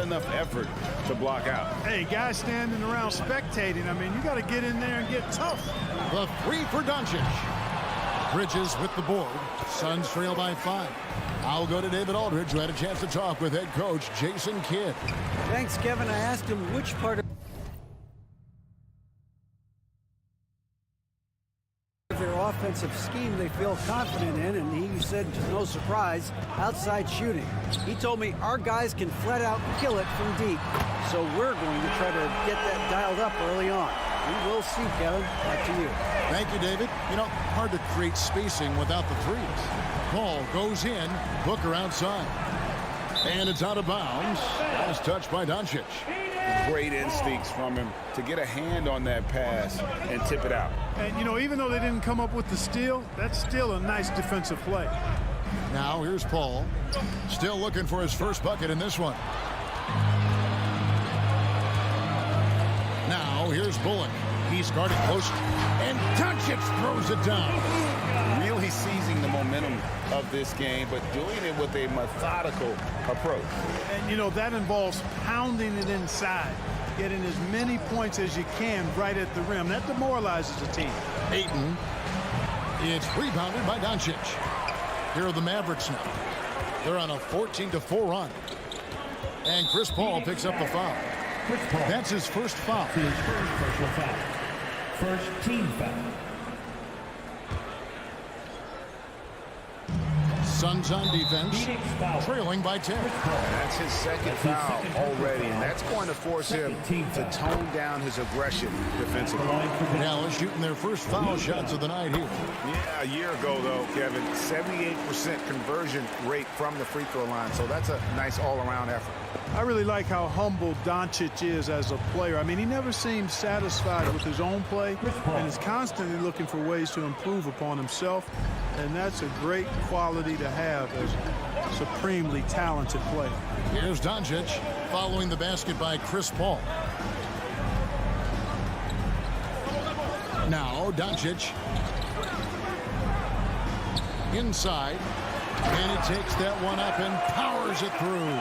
enough effort to block out. Hey, guys standing around spectating, I mean, you got to get in there and get tough. The three for Doncic. Bridges with the board. Suns trail by 5. I'll go to David Aldridge, who had a chance to talk with head coach Jason Kidd. Thanks, Kevin. I asked him which part of their offensive scheme they feel confident in, and he said, to no surprise, outside shooting. He told me our guys can flat out kill it from deep, so we're going to try to get that dialed up early on. We will see, Kevin. Back to you. Thank you, David. You know, hard to create spacing without the threes. Ball goes in, Booker outside. And it's out of bounds. Last touch by Doncic. Great instincts from him to get a hand on that pass and tip it out. And, you know, even though they didn't come up with the steal, that's still a nice defensive play. Now here's Paul. Still looking for his first bucket in this one. Now here's Bullock. He's guarded close. And Doncic throws it down. Really seizing the momentum of this game, but doing it with a methodical approach. And, you know, that involves pounding it inside, getting as many points as you can right at the rim. That demoralizes the team. Ayton. It's rebounded by Doncic. Here are the Mavericks now. They're on a 14-4 run. And Chris Paul picks up the foul. That's his first foul. His first personal foul. First team foul. Suns on defense, trailing by 10. That's his second foul already, and that's going to force him to tone down his aggression defensively. Dallas shooting their first foul shots of the night here. Yeah, a year ago, though, Kevin, 78% conversion rate from the free throw line, so that's a nice all-around effort. I really like how humble Doncic is as a player. I mean, he never seems satisfied with his own play and is constantly looking for ways to improve upon himself. And that's a great quality to have as a supremely talented player. Here's Doncic following the basket by Chris Paul. Now Doncic inside, and he takes that one up and powers it through.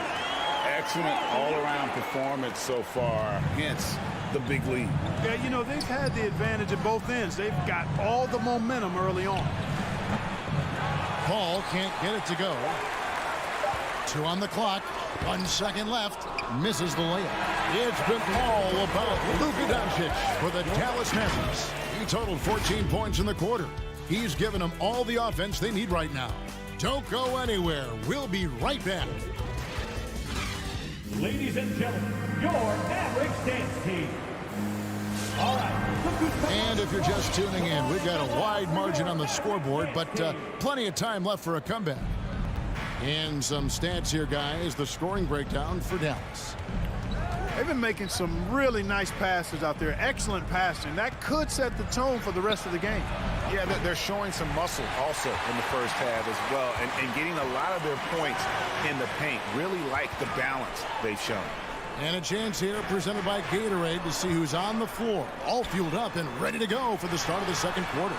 Excellent all-around performance so far, hence the big lead. Yeah, you know, they've had the advantage at both ends. They've got all the momentum early on. Paul can't get it to go. 2 on the clock. 1 second left. Misses the layup. It's been all about Luka Doncic for the Dallas Mavericks. He totaled 14 points in the quarter. He's given them all the offense they need right now. Don't go anywhere. We'll be right back. Ladies and gentlemen, your Mavericks dance team. All right. And if you're just tuning in, we've got a wide margin on the scoreboard, but plenty of time left for a comeback. And some stats here, guys. The scoring breakdown for Dallas. They've been making some really nice passes out there. Excellent passing. That could set the tone for the rest of the game. Yeah, they're showing some muscle also in the first half as well, and getting a lot of their points in the paint. Really like the balance they've shown. And a chance here presented by Gatorade to see who's on the floor. All fueled up and ready to go for the start of the second quarter.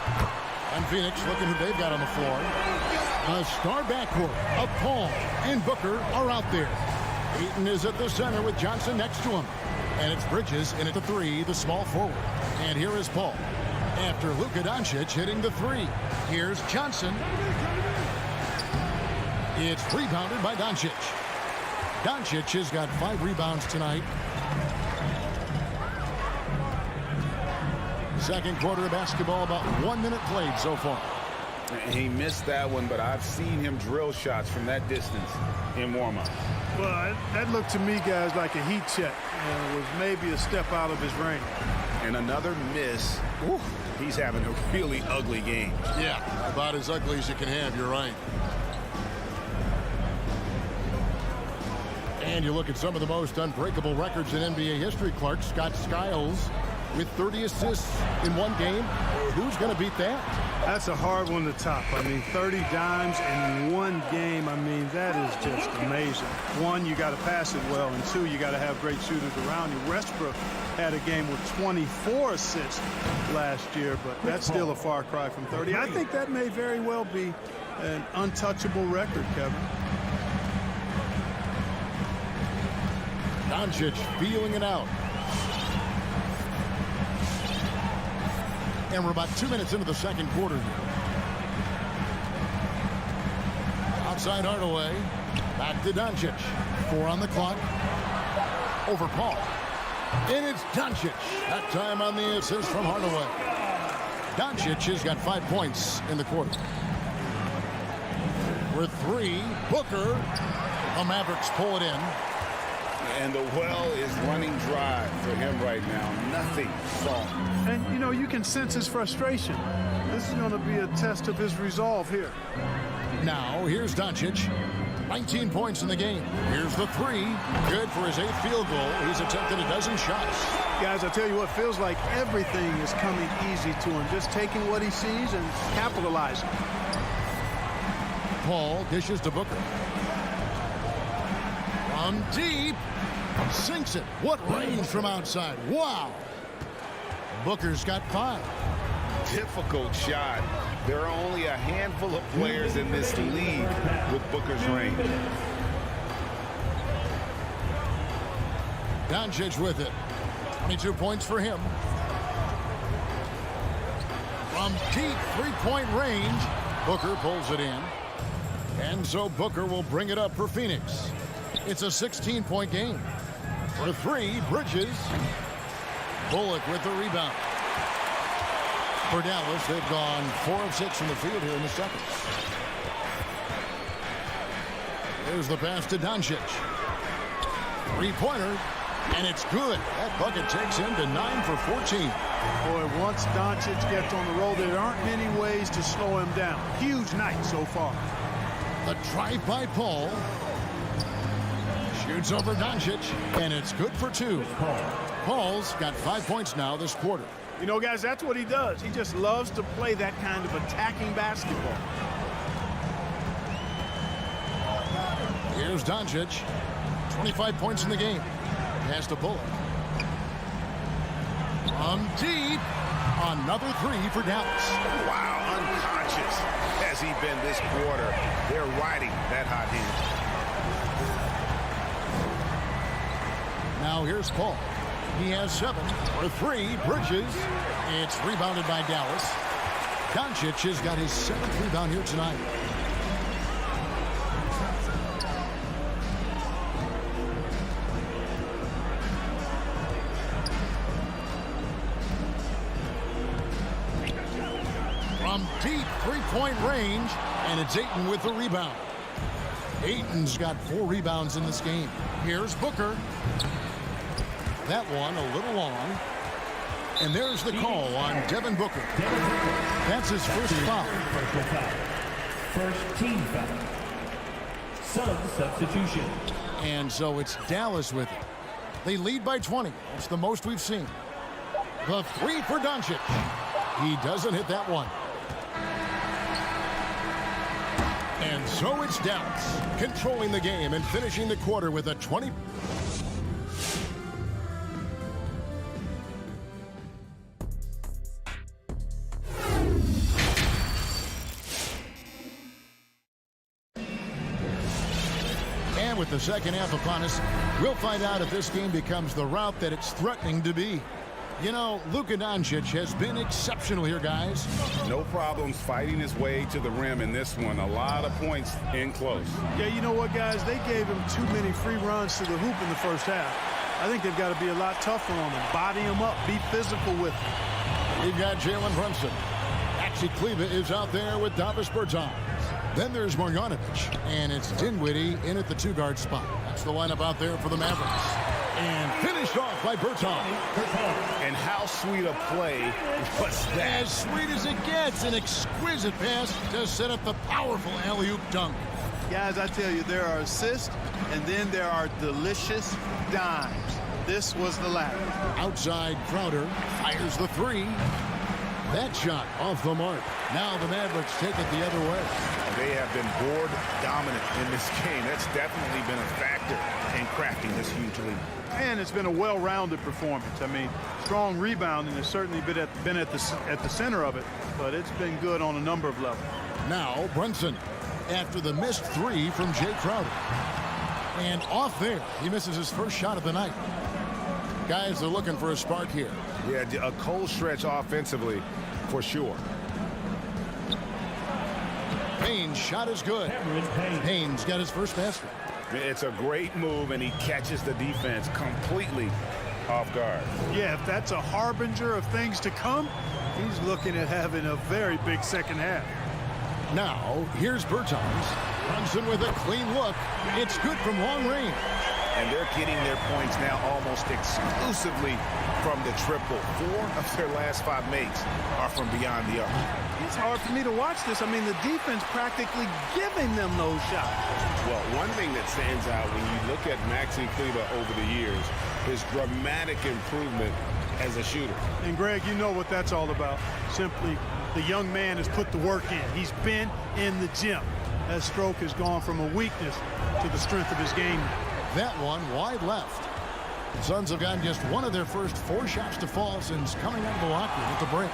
And Phoenix looking who they've got on the floor. A star backcourt of Paul and Booker are out there. Ayton is at the center with Johnson next to him. And it's Bridges in at the 3, the small forward. And here is Paul. After Luka Doncic hitting the 3. Here's Johnson. It's rebounded by Doncic. Doncic has got 5 rebounds tonight. Second quarter of basketball, about 1 minute played so far. He missed that one, but I've seen him drill shots from that distance in warm-up. Well, that looked to me, guys, like a heat check. It was maybe a step out of his range. And another miss. Ooh, he's having a really ugly game. Yeah, about as ugly as you can have, you're right. And you look at some of the most unbreakable records in NBA history, Clark. Scott Skiles with 30 assists in one game. Who's going to beat that? That's a hard one to top. I mean, 30 dimes in one game. I mean, that is just amazing. 1, you got to pass it well, and 2, you got to have great shooters around you. Westbrook had a game with 24 assists last year, but that's still a far cry from 30. I think that may very well be an untouchable record, Kevin. Doncic feeling it out. And we're about 2 minutes into the second quarter here. Outside Hardaway. Back to Doncic. 4 on the clock. Over Paul. And it's Doncic. That time on the assist from Hardaway. Doncic has got 5 points in the quarter. For 3, Booker. The Mavericks pull it in. And the well is running dry for him right now. Nothing soft. And, you know, you can sense his frustration. This is going to be a test of his resolve here. Now, here's Doncic. 19 points in the game. Here's the 3. Good for his 8th field goal. He's attempted a dozen shots. Guys, I tell you what, feels like everything is coming easy to him. Just taking what he sees and capitalizing. Paul dishes to Booker. From deep. Sinks it. What range from outside. Wow. Booker's got 5. Difficult shot. There are only a handful of players in this league with Booker's range. Doncic with it. 22 points for him. From deep 3-point range, Booker pulls it in. And so Booker will bring it up for Phoenix. It's a 16-point game. For 3, Bridges. Bullock with the rebound. For Dallas, they've gone 4 of 6 from the field here in the second. There's the pass to Doncic. 3-pointer, and it's good. That bucket takes him to 9 for 14. Boy, once Doncic gets on the roll, there aren't many ways to slow him down. Huge night so far. The drive by Paul. Shoots over Doncic, and it's good for 2. Paul's got 5 points now this quarter. You know, guys, that's what he does. He just loves to play that kind of attacking basketball. Here's Doncic. 25 points in the game. Pass to Bullock. From deep. Another 3 for Dallas. Wow, unconscious has he been this quarter. They're riding that hot hand. Now here's Paul. He has 7 for 3. Bridges. It's rebounded by Dallas. Doncic has got his 7th rebound here tonight. From deep 3-point range, and it's Ayton with the rebound. Ayton's got 4 rebounds in this game. Here's Booker. That one a little long. And there's the call on Devin Booker. That's his first foul. First team foul. Sun substitution. And so it's Dallas with it. They lead by 20. It's the most we've seen. The 3 for Doncic. He doesn't hit that one. And so it's Dallas controlling the game and finishing the quarter with a 20. And with the second half upon us, we'll find out if this game becomes the route that it's threatening to be. You know, Luka Doncic has been exceptional here, guys. No problems fighting his way to the rim in this one. A lot of points in close. Yeah, you know what, guys? They gave him too many free runs to the hoop in the first half. I think they've got to be a lot tougher on him. Body him up. Be physical with him. We've got Jalen Brunson. Maxi Kleba is out there with Davis Bertans. Then there's Marjanovic. And it's Dinwiddie in at the 2-guard spot. That's the lineup out there for the Mavericks. And finished off by Bertans. And how sweet a play was that? As sweet as it gets, an exquisite pass to set up the powerful alley-oop dunk. Guys, I tell you, there are assists, and then there are delicious dimes. This was the latter. Outside, Crowder fires the 3. That shot off the mark. Now the Mavericks take it the other way. They have been board dominant in this game. That's definitely been a factor in crafting this huge lead. And it's been a well-rounded performance. I mean, strong rebounding has certainly been at the center of it, but it's been good on a number of levels. Now Brunson after the missed 3 from Jay Crowder. And off there, he misses his first shot of the night. Guys are looking for a spark here. Yeah, a cold stretch offensively for sure. Payne's shot is good. Payne's got his first basket. It's a great move, and he catches the defense completely off guard. Yeah, if that's a harbinger of things to come, he's looking at having a very big second half. Now, here's Bertans. Brunson with a clean look. It's good from long range. And they're getting their points now almost exclusively from the triple. 4 of their last 5 makes are from beyond the arc. It's hard for me to watch this. I mean, the defense practically giving them those shots. Well, one thing that stands out when you look at Maxi Kleber over the years is dramatic improvement as a shooter. And, Greg, you know what that's all about. Simply, the young man has put the work in. He's been in the gym. That stroke has gone from a weakness to the strength of his game. That one wide left. The Suns have gotten just one of their first 4 shots to fall since coming out of the locker room at the break.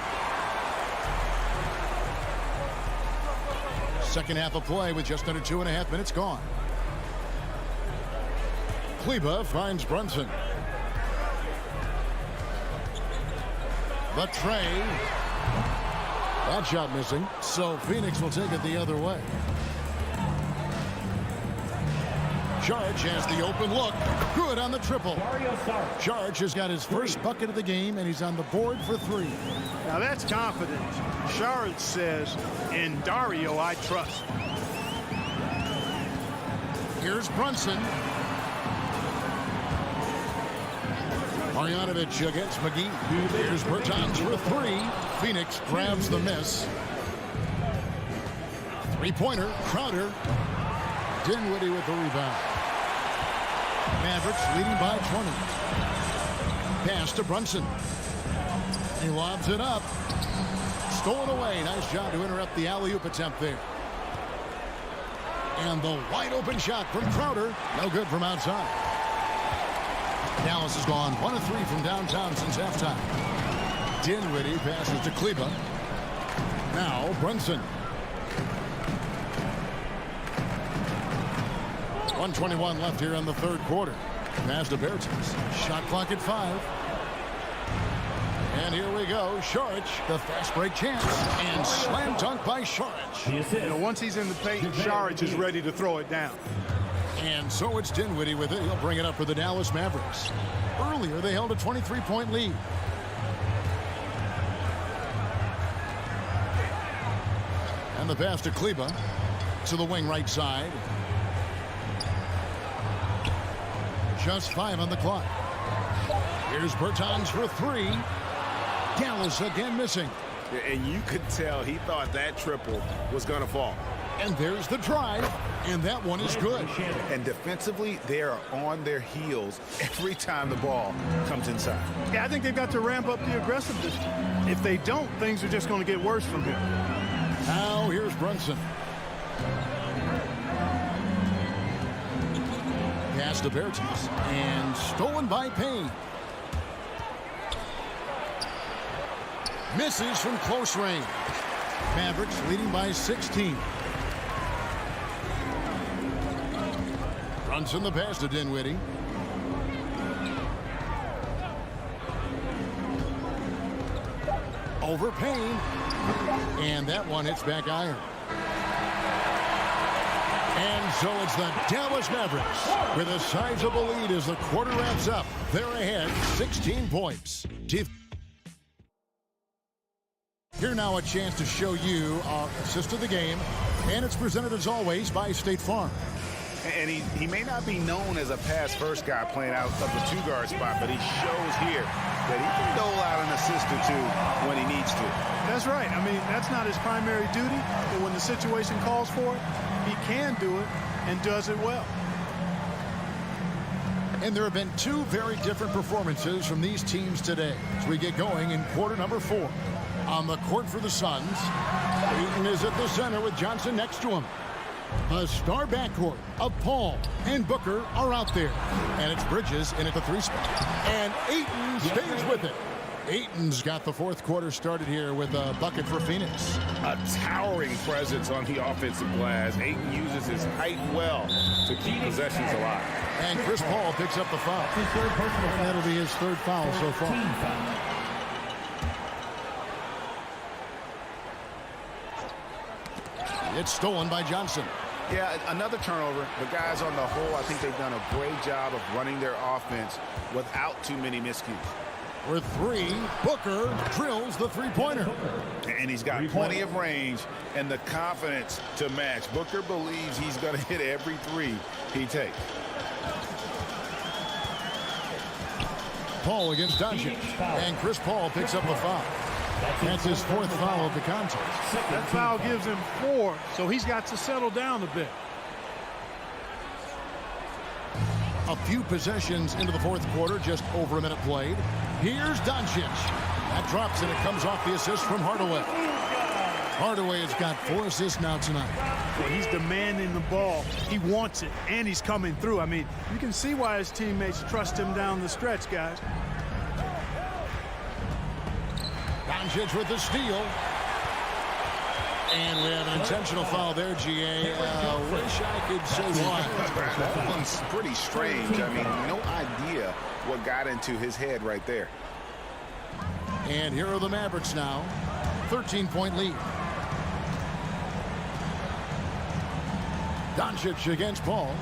Second half of play with just under 2.5 minutes gone. Kleber finds Brunson. The tray. That shot missing, so Phoenix will take it the other way. Saric has the open look. Good on the triple. Saric has got his first bucket of the game, and he's on the board for 3. Now that's confidence. Saric says, in Dario I trust. Here's Brunson. Marjanovic against McGee. Here's Bertans for 3. Phoenix grabs the miss. 3-pointer. Crowder. Dinwiddie with the rebound. Mavericks leading by 20. Pass to Brunson. He lobs it up. Stolen away. Nice job to interrupt the alley-oop attempt there. And the wide open shot from Crowder. No good from outside. Dallas has gone 1 of 3 from downtown since halftime. Dinwiddie passes to Kleber. Now Brunson. 1:21 left here in the third quarter. Pass to Bertans. Shot clock at 5. And here we go. Saric, the fast break chance. And slam dunk by Saric. You know, once he's in the paint, Saric is ready to throw it down. And so it's Dinwiddie with it. He'll bring it up for the Dallas Mavericks. Earlier, they held a 23-point lead. And the pass to Kleber to the wing right side. Just 5 on the clock. Here's Bertans for 3. Dallas again missing. And you could tell he thought that triple was going to fall. And there's the drive, and that one is good. And defensively, they are on their heels every time the ball comes inside. Yeah, I think they've got to ramp up the aggressiveness. If they don't, things are just going to get worse from here. Now here's Brunson. Pass to Bertans, and stolen by Payne. Misses from close range. Mavericks leading by 16. Brunson the pass to Dinwiddie. Over Payne. And that one hits back iron. And so it's the Dallas Mavericks with a sizable lead as the quarter wraps up. They're ahead 16 points. Here now a chance to show you our assist of the game. And it's presented as always by State Farm. And he may not be known as a pass-first guy playing out of the 2-guard spot, but he shows here that he can dole out an assist or 2 when he needs to. That's right. I mean, that's not his primary duty, but when the situation calls for it, he can do it and does it well. And there have been 2 very different performances from these teams today as we get going in quarter number 4. On the court for the Suns, Ayton is at the center with Johnson next to him. A star backcourt of Paul and Booker are out there. And it's Bridges in at the 3 spot. And Ayton stays with it. Ayton's got the fourth quarter started here with a bucket for Phoenix. A towering presence on the offensive glass. Ayton uses his height well to keep possessions alive. And Chris Paul picks up the foul. And that'll be his third foul so far. It's stolen by Johnson. Yeah, another turnover. The guys on the whole, I think they've done a great job of running their offense without too many miscues. For three, Booker drills the three-pointer. And he's got plenty of range and the confidence to match. Booker believes he's going to hit every three he takes. Paul against Doncic. And Chris Paul picks up the foul. That's his fourth foul of the contest. That foul gives him 4, so he's got to settle down a bit. A few possessions into the fourth quarter, just over a minute played. Here's Doncic. That drops and it comes off the assist from Hardaway. Hardaway has got 4 assists now tonight. Well, he's demanding the ball. He wants it, and he's coming through. I mean, you can see why his teammates trust him down the stretch, guys. Doncic with the steal. And we have an intentional foul there, GA. Wish I could say why. That one's pretty strange. I mean, no idea what got into his head right there. And here are the Mavericks now. 13-point lead. Doncic against Paul.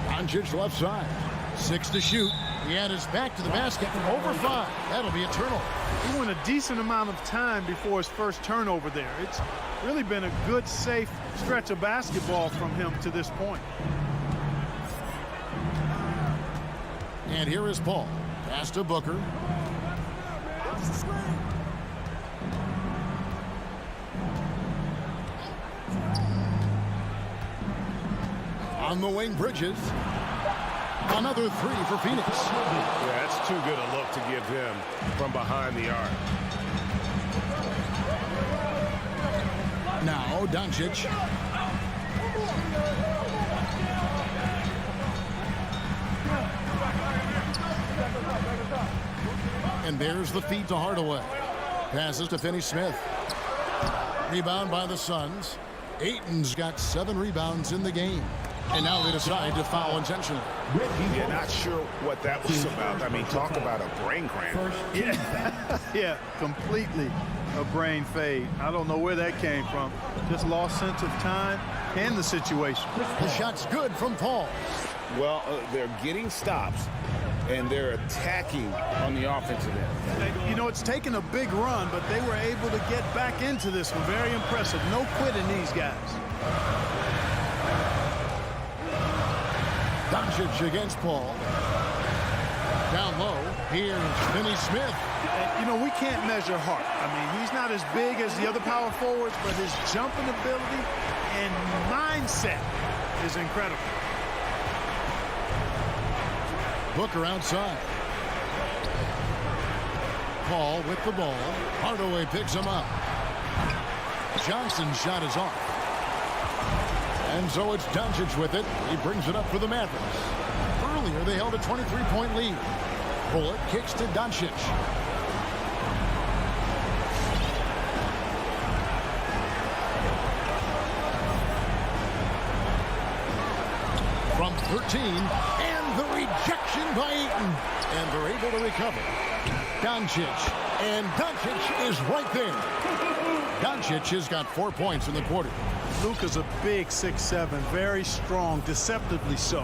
Doncic left side. 6 to shoot. He had his back to the basket. Over 5. That'll be a turnover. He went a decent amount of time before his first turnover there. It's really been a good, safe stretch of basketball from him to this point. And here is Paul. Pass to Booker. On the wing, Bridges. Another 3 for Phoenix. Yeah, that's too good a look to give him from behind the arc. Now Doncic. And there's the feed to Hardaway. Passes to Finney-Smith. Rebound by the Suns. Ayton's got 7 rebounds in the game. And now they decide to foul intentionally. Yeah, not sure what that was about. I mean, talk about a brain cramp. Yeah, completely a brain fade. I don't know where that came from. Just lost sense of time and the situation. The shot's good from Paul. Well, they're getting stops, and they're attacking on the offensive end. You know, it's taken a big run, but they were able to get back into this one. Very impressive. No quitting these guys. Doncic against Paul. Down low, here's Finney-Smith. You know, we can't measure heart. I mean, he's not as big as the other power forwards, but his jumping ability and mindset is incredible. Booker outside. Paul with the ball. Hardaway picks him up. Johnson's shot is off. And so it's Doncic with it. He brings it up for the Mavericks. Earlier, they held a 23-point lead. Bullock kicks to Doncic. From 13, and the rejection by Ayton. And they're able to recover. Doncic. And Doncic is right there. Doncic has got 4 points in the quarter. Luka's a big 6'7", very strong, deceptively so.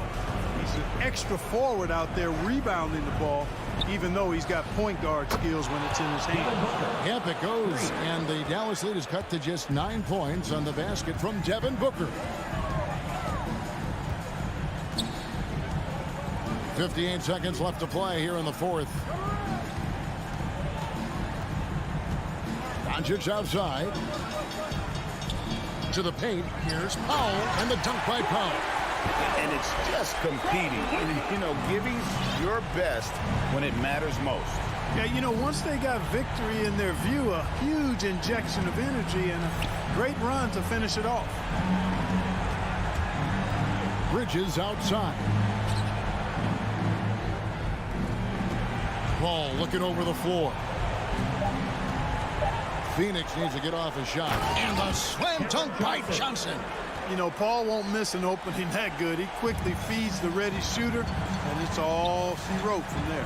He's an extra forward out there rebounding the ball, even though he's got point guard skills when it's in his hand. Yep, it goes. And the Dallas lead is cut to just 9 points on the basket from Devin Booker. 58 seconds left to play here in the fourth. Doncic outside. To the paint. Here's Powell, and the dunk by Powell. And it's just competing. You know, giving your best when it matters most. Yeah, you know, once they got victory in their view, a huge injection of energy and a great run to finish it off. Bridges outside. Ball looking over the floor. Phoenix needs to get off a shot. And the slam dunk by Johnson. You know, Paul won't miss an opening that good. He quickly feeds the ready shooter, and it's all she wrote from there.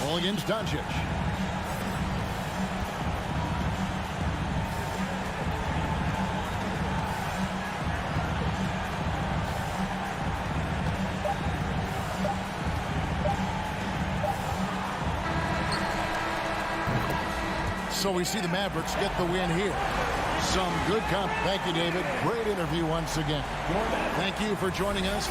Ball against Doncic. So we see the Mavericks get the win here. Some good Thank you, David. Great interview once again. Thank you for joining us.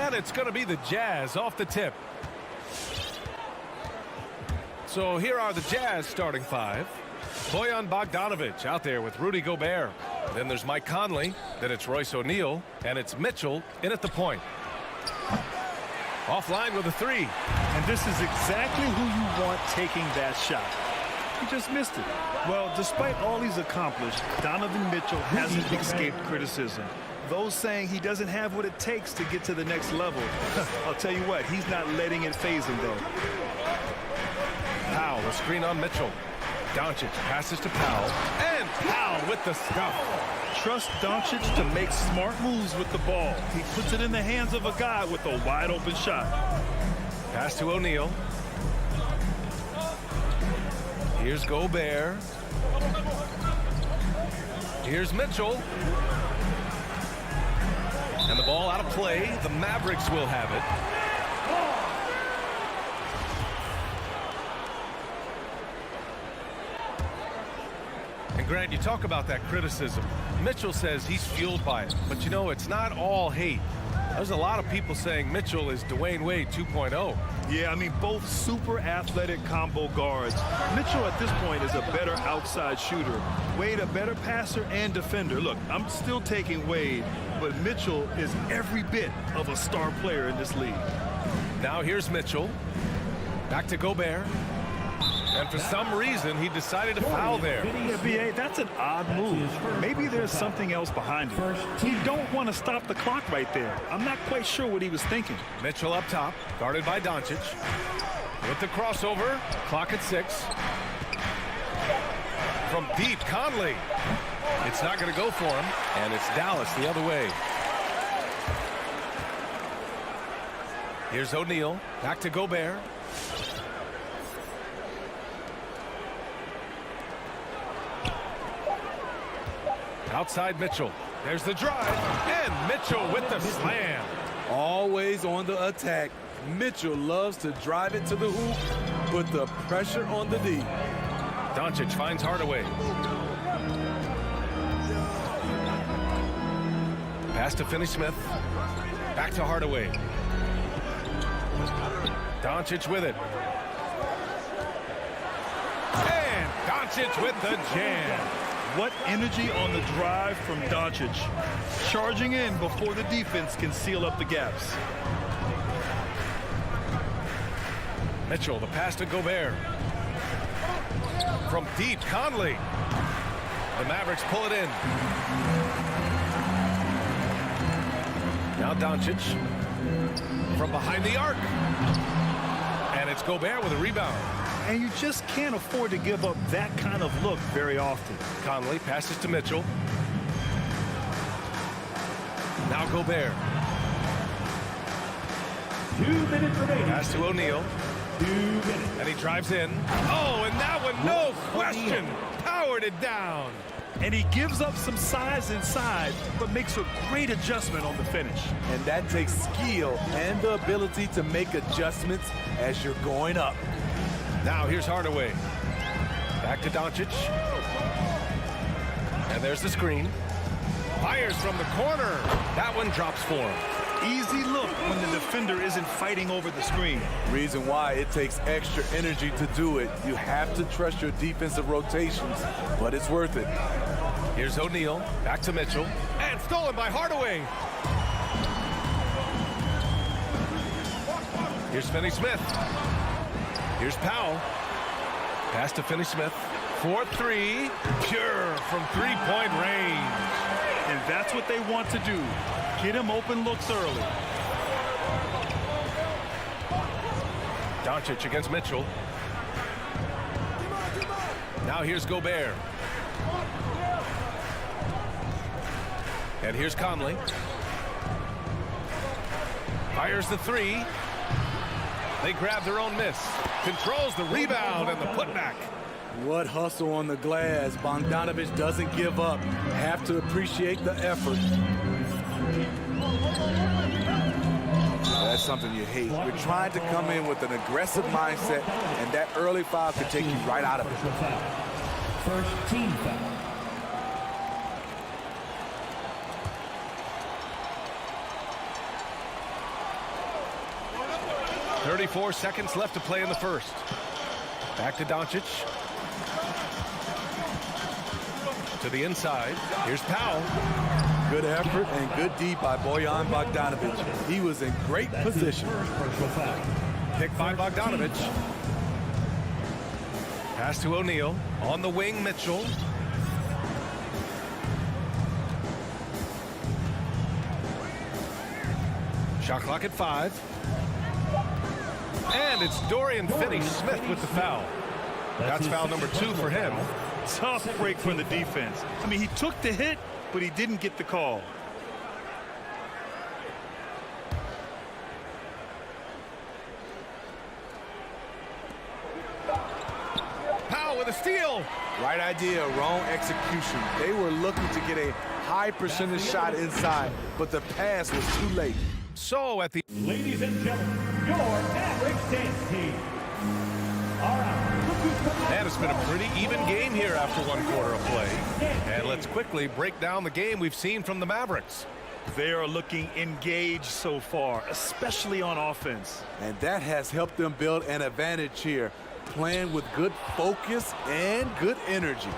And it's going to be the Jazz off the tip. So here are the Jazz starting five. Bojan Bogdanovic out there with Rudy Gobert. Then there's Mike Conley. Then it's Royce O'Neal. And it's Mitchell in at the point. Offline with a three. And this is exactly who you want taking that shot. He just missed it. Well, despite all he's accomplished, Donovan Mitchell hasn't escaped criticism. Those saying he doesn't have what it takes to get to the next level. I'll tell you what, he's not letting it faze him, though. Powell, a screen on Mitchell. Doncic passes to Powell. And Powell with the stuff. Trust Doncic to make smart moves with the ball. He puts it in the hands of a guy with a wide-open shot. Pass to O'Neal. Here's Gobert. Here's Mitchell. And the ball out of play. The Mavericks will have it. And Grant, you talk about that criticism. Mitchell says he's fueled by it. But you know, it's not all hate. There's a lot of people saying Mitchell is Dwayne Wade 2.0. Yeah, I mean, both super athletic combo guards. Mitchell at this point is a better outside shooter. Wade a better passer and defender. Look, I'm still taking Wade, but Mitchell is every bit of a star player in this league. Now here's Mitchell. Back to Gobert. And for some reason, he decided to foul there. Yeah, B.A., that's an odd move. Maybe there's something else behind it. He don't want to stop the clock right there. I'm not quite sure what he was thinking. Mitchell up top, guarded by Doncic. With the crossover, clock at 6. From deep, Conley. It's not going to go for him, and it's Dallas the other way. Here's O'Neal, back to Gobert. Outside Mitchell. There's the drive. And Mitchell with the slam. Always on the attack. Mitchell loves to drive it to the hoop, put the pressure on the D. Doncic finds Hardaway. Pass to Finney-Smith. Back to Hardaway. Doncic with it. And Doncic with the jam. What energy on the drive from Doncic. Charging in before the defense can seal up the gaps. Mitchell, the pass to Gobert. From deep, Conley. The Mavericks pull it in. Now Doncic. From behind the arc. And it's Gobert with a rebound. And you just can't afford to give up that kind of look very often. Conley passes to Mitchell. Now Gobert. 2 minutes remaining. Pass to O'Neal. 2 minutes. And he drives in. Oh, and that one, no question, powered it down. And he gives up some size inside, but makes a great adjustment on the finish. And that takes skill and the ability to make adjustments as you're going up. Now here's Hardaway. Back to Doncic. And there's the screen. Fires from the corner. That one drops for him. Easy look when the defender isn't fighting over the screen. Reason why it takes extra energy to do it. You have to trust your defensive rotations, but it's worth it. Here's O'Neal. Back to Mitchell. And stolen by Hardaway. Here's Finney-Smith. Here's Powell. Pass to Finney-Smith. 4-3. Pure from three-point range. And that's what they want to do. Get him open looks early. Doncic against Mitchell. Now here's Gobert. And here's Conley. Fires the three. They grab their own miss. Controls the rebound and the putback. What hustle on the glass. Bogdanovic doesn't give up. Have to appreciate the effort. That's something you hate. You're trying to come in with an aggressive mindset, and that early foul could take you right out of it. First team foul. 34 seconds left to play in the first. Back to Doncic. To the inside. Here's Powell. Good effort and good D by Bojan Bogdanovic. He was in great position. Pick by Bogdanovic. Pass to O'Neal. On the wing, Mitchell. Shot clock at 5. And it's Dorian Finney-Smith with the foul. That's foul number 2 for him. Tough break from the defense. I mean, he took the hit, but he didn't get the call. Powell with a steal. Right idea, wrong execution. They were looking to get a high percentage shot inside, but the pass was too late. So at the... Ladies and gentlemen, your Mavericks dance team. All right. And it's been a pretty even game here after 1 quarter of play. And let's quickly break down the game we've seen from the Mavericks. They are looking engaged so far, especially on offense. And that has helped them build an advantage here, playing with good focus and good energy.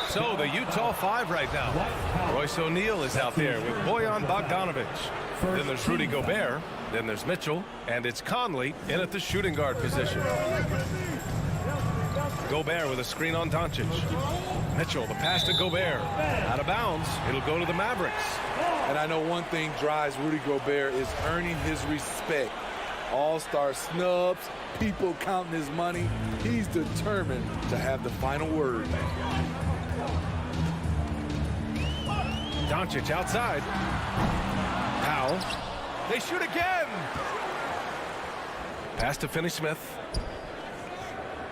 So the Utah 5 right now. Royce O'Neal is out there with Bojan Bogdanovic. Then there's Rudy Gobert. Then there's Mitchell. And it's Conley in at the shooting guard position. Gobert with a screen on Doncic. Mitchell, the pass to Gobert. Out of bounds. It'll go to the Mavericks. And I know one thing drives Rudy Gobert is earning his respect. All-star snubs, people counting his money. He's determined to have the final word. Doncic outside. Powell. They shoot again. Pass to Finney-Smith.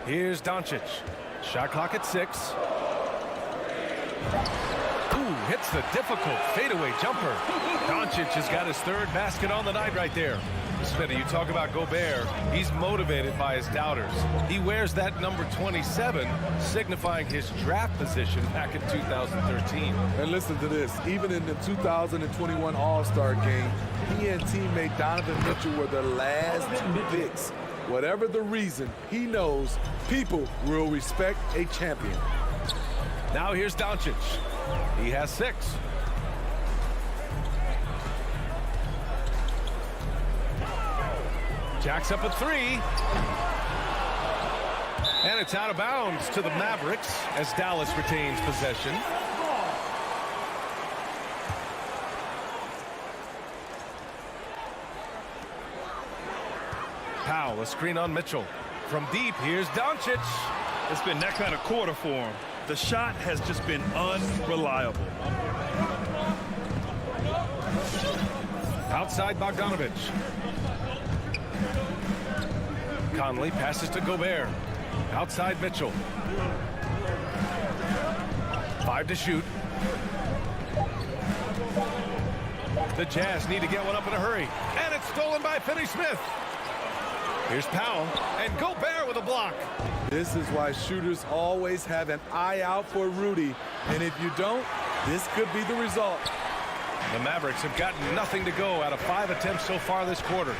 Here's Doncic. Shot clock at 6. Ooh, hits the difficult fadeaway jumper. Doncic has got his 3rd basket on the night right there. Smitty, you talk about Gobert. He's motivated by his doubters. He wears that number 27, signifying his draft position back in 2013. And listen to this. Even in the 2021 All-Star game, he and teammate Donovan Mitchell were the last 2 picks. Whatever the reason, he knows people will respect a champion. Now here's Doncic. He has 6. Jacks up at 3. And it's out of bounds to the Mavericks as Dallas retains possession. Powell, a screen on Mitchell. From deep, here's Doncic. It's been that kind of quarter for him. The shot has just been unreliable. Outside Bogdanovic. Conley passes to Gobert. Outside Mitchell. 5 to shoot. The Jazz need to get one up in a hurry. And it's stolen by Finney-Smith. Here's Powell. And Gobert with a block. This is why shooters always have an eye out for Rudy. And if you don't, this could be the result. The Mavericks have gotten nothing to go out of 5 attempts so far this quarter.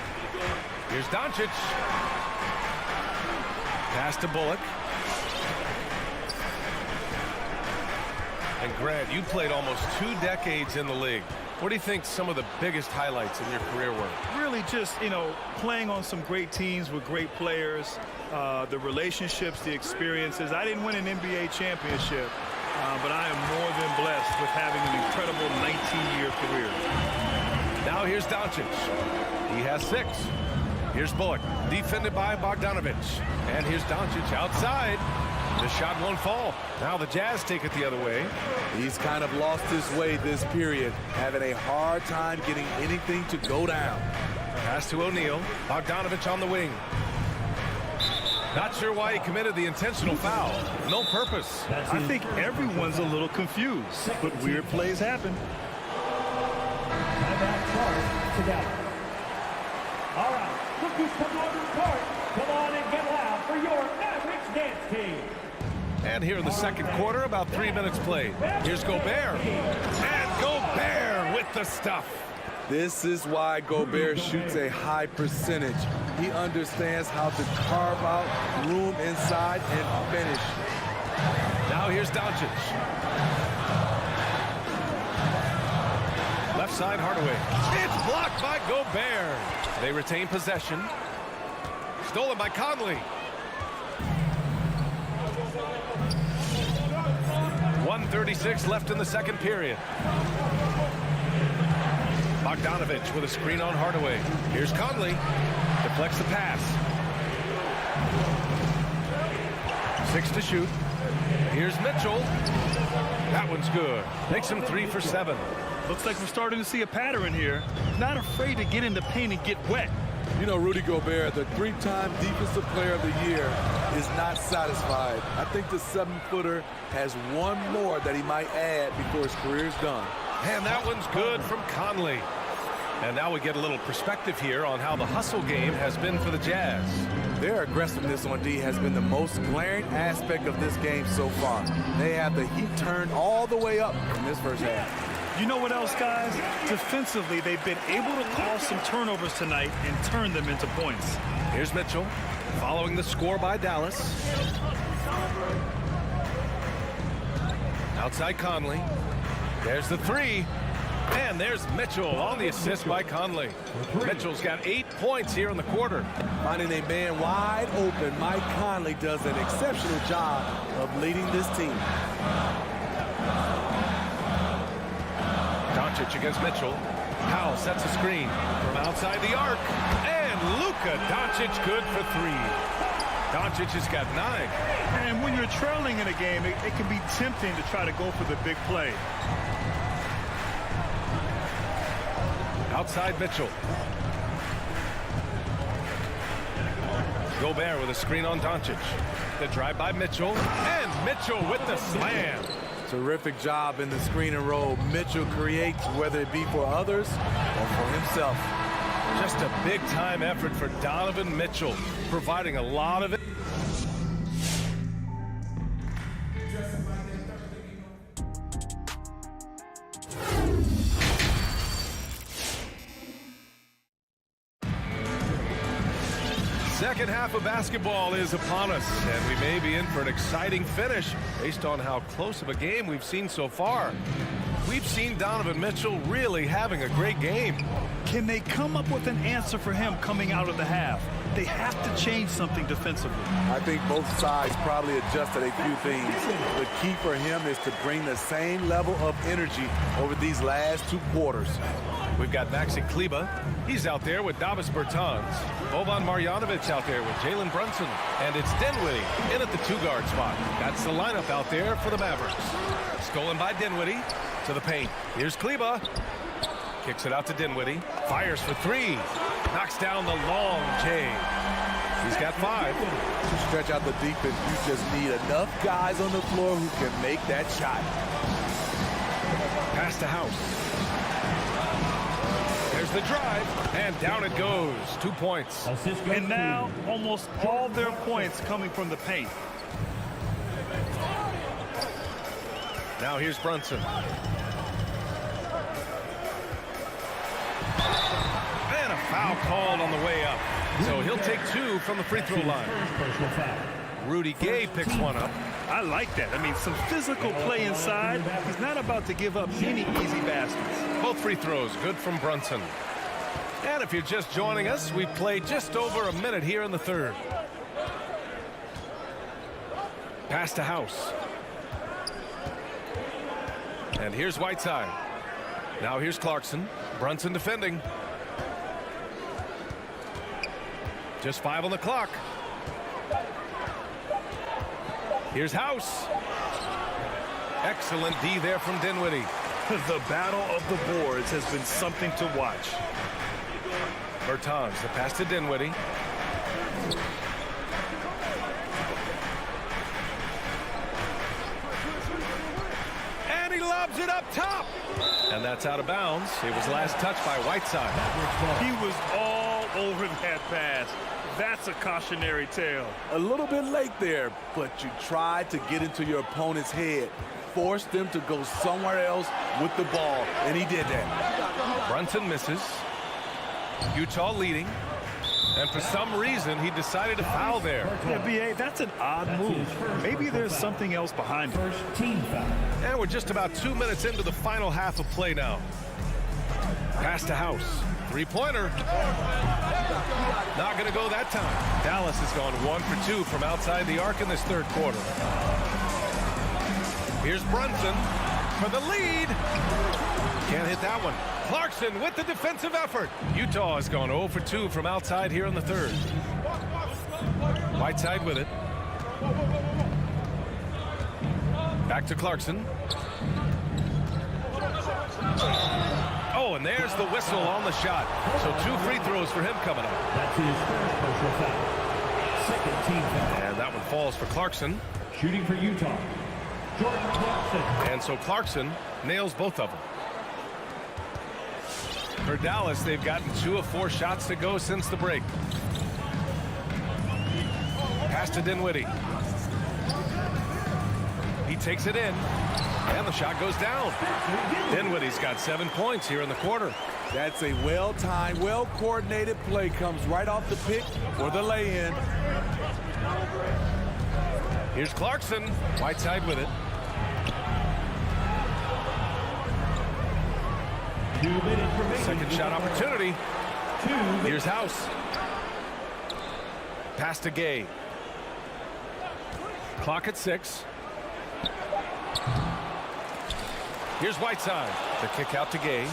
Here's Doncic. Pass to Bullock. And Grant, you played almost 2 decades in the league. What do you think some of the biggest highlights in your career were? Really just, playing on some great teams with great players, the relationships, the experiences. I didn't win an NBA championship, but I am more than blessed with having an incredible 19-year career. Now here's Doncic. He has 6. Here's Bullock, defended by Bogdanovic. And here's Doncic outside. The shot won't fall. Now the Jazz take it the other way. He's kind of lost his way this period, having a hard time getting anything to go down. Pass to O'Neal. Bogdanovic on the wing. Not sure why he committed the intentional foul. No purpose. I think everyone's a little confused, but weird plays happen. Timeout charge today. All right, rookies come on to the court. Come on and get loud for your Mavericks dance team. And here in the second quarter, about 3 minutes played. Here's Gobert. And Gobert with the stuff. This is why Gobert shoots a high percentage. He understands how to carve out room inside and finish. Now here's Doncic. Left side, Hardaway. It's blocked by Gobert. They retain possession. Stolen by Conley. 1:36 left in the second period. Bogdanovich with a screen on Hardaway. Here's Conley. Deflects the pass. 6 to shoot. Here's Mitchell. That one's good. Makes him 3 for 7. Looks like we're starting to see a pattern here. Not afraid to get in the paint and get wet. You know, Rudy Gobert, the 3-time Defensive Player of the Year, is not satisfied. I think the 7-footer has one more that he might add before his career's done. And that one's good from Conley. And now we get a little perspective here on how the hustle game has been for the Jazz. Their aggressiveness on D has been the most glaring aspect of this game so far. They have the heat turned all the way up in this first half. You know what else, guys? Defensively, they've been able to cause some turnovers tonight and turn them into points. Here's Mitchell following the score by Dallas. Outside Conley. There's the 3. And there's Mitchell on the assist by Conley. Mitchell's got 8 points here in the quarter. Finding a man wide open, Mike Conley does an exceptional job of leading this team. Doncic against Mitchell. Powell sets a screen from outside the arc. And Luka Doncic good for 3. Doncic has got 9. And when you're trailing in a game, it can be tempting to try to go for the big play. Outside Mitchell. Gobert with a screen on Doncic. The drive by Mitchell. And Mitchell with the slam. Terrific job in the screen and roll. Mitchell creates, whether it be for others or for himself. Just a big-time effort for Donovan Mitchell, providing a lot of it. Second half of basketball is upon us, and we may be in for an exciting finish based on how close of a game we've seen so far. We've seen Donovan Mitchell really having a great game. Can they come up with an answer for him coming out of the half? They have to change something defensively. I think both sides probably adjusted a few things. The key for him is to bring the same level of energy over these last 2 quarters. We've got Maxi Kleber. He's out there with Davis Bertans. Boban Marjanovic out there with Jalen Brunson. And it's Dinwiddie in at the 2-guard spot. That's the lineup out there for the Mavericks. Stolen by Dinwiddie to the paint. Here's Kleber. Kicks it out to Dinwiddie. Fires for 3. Knocks down the long J. He's got 5. To stretch out the defense, you just need enough guys on the floor who can make that shot. Pass to House. There's the drive, and down it goes. 2 points. And now, almost all their points coming from the paint. Now here's Brunson. And a foul called on the way up. So he'll take 2 from the free throw line. Rudy Gay picks one up. I like that. I mean, some physical play inside. He's not about to give up any easy baskets. Both free throws good from Brunson. And if you're just joining us, we've played just over a minute here in the third. Pass to House. And here's Whiteside. Now here's Clarkson. Brunson defending. Just 5 on the clock. Here's House. Excellent D there from Dinwiddie. The battle of the boards has been something to watch. Bertans, the pass to Dinwiddie. And he lobs it up top. And that's out of bounds. It was last touched by Whiteside. He was all over that pass. That's a cautionary tale. A little bit late there, but you tried to get into your opponent's head. Force them to go somewhere else with the ball, and he did that. Brunson misses. Utah leading. And for some reason, he decided to foul there. Yeah, B.A., that's an odd move. Maybe there's something else behind it. First team foul. And we're just about 2 minutes into the final half of play now. Pass to House. Three-pointer. Not going to go that time. Dallas has gone 1 for 2 from outside the arc in this third quarter. Here's Brunson for the lead. Can't hit that one. Clarkson with the defensive effort. Utah has gone 0 for 2 from outside here in the third. Whiteside with it. Back to Clarkson. Oh, and there's the whistle on the shot. So 2 free throws for him coming up. That's his first personal foul. Second team foul. And that one falls for Clarkson. Shooting for Utah, Jordan Clarkson. And so Clarkson nails both of them. For Dallas, they've gotten 2 of 4 shots to go since the break. Pass to Dinwiddie. He takes it in, and the shot goes down. Dinwiddie's got 7 points here in the quarter. That's a well-timed, well-coordinated play. Comes right off the pick or the lay-in. Here's Clarkson. Whiteside with it. 2 minutes remaining. Second shot opportunity. 2 minutes. Here's House. Pass to Gay. Clock at 6. Here's Whiteside. The kick out to Gay.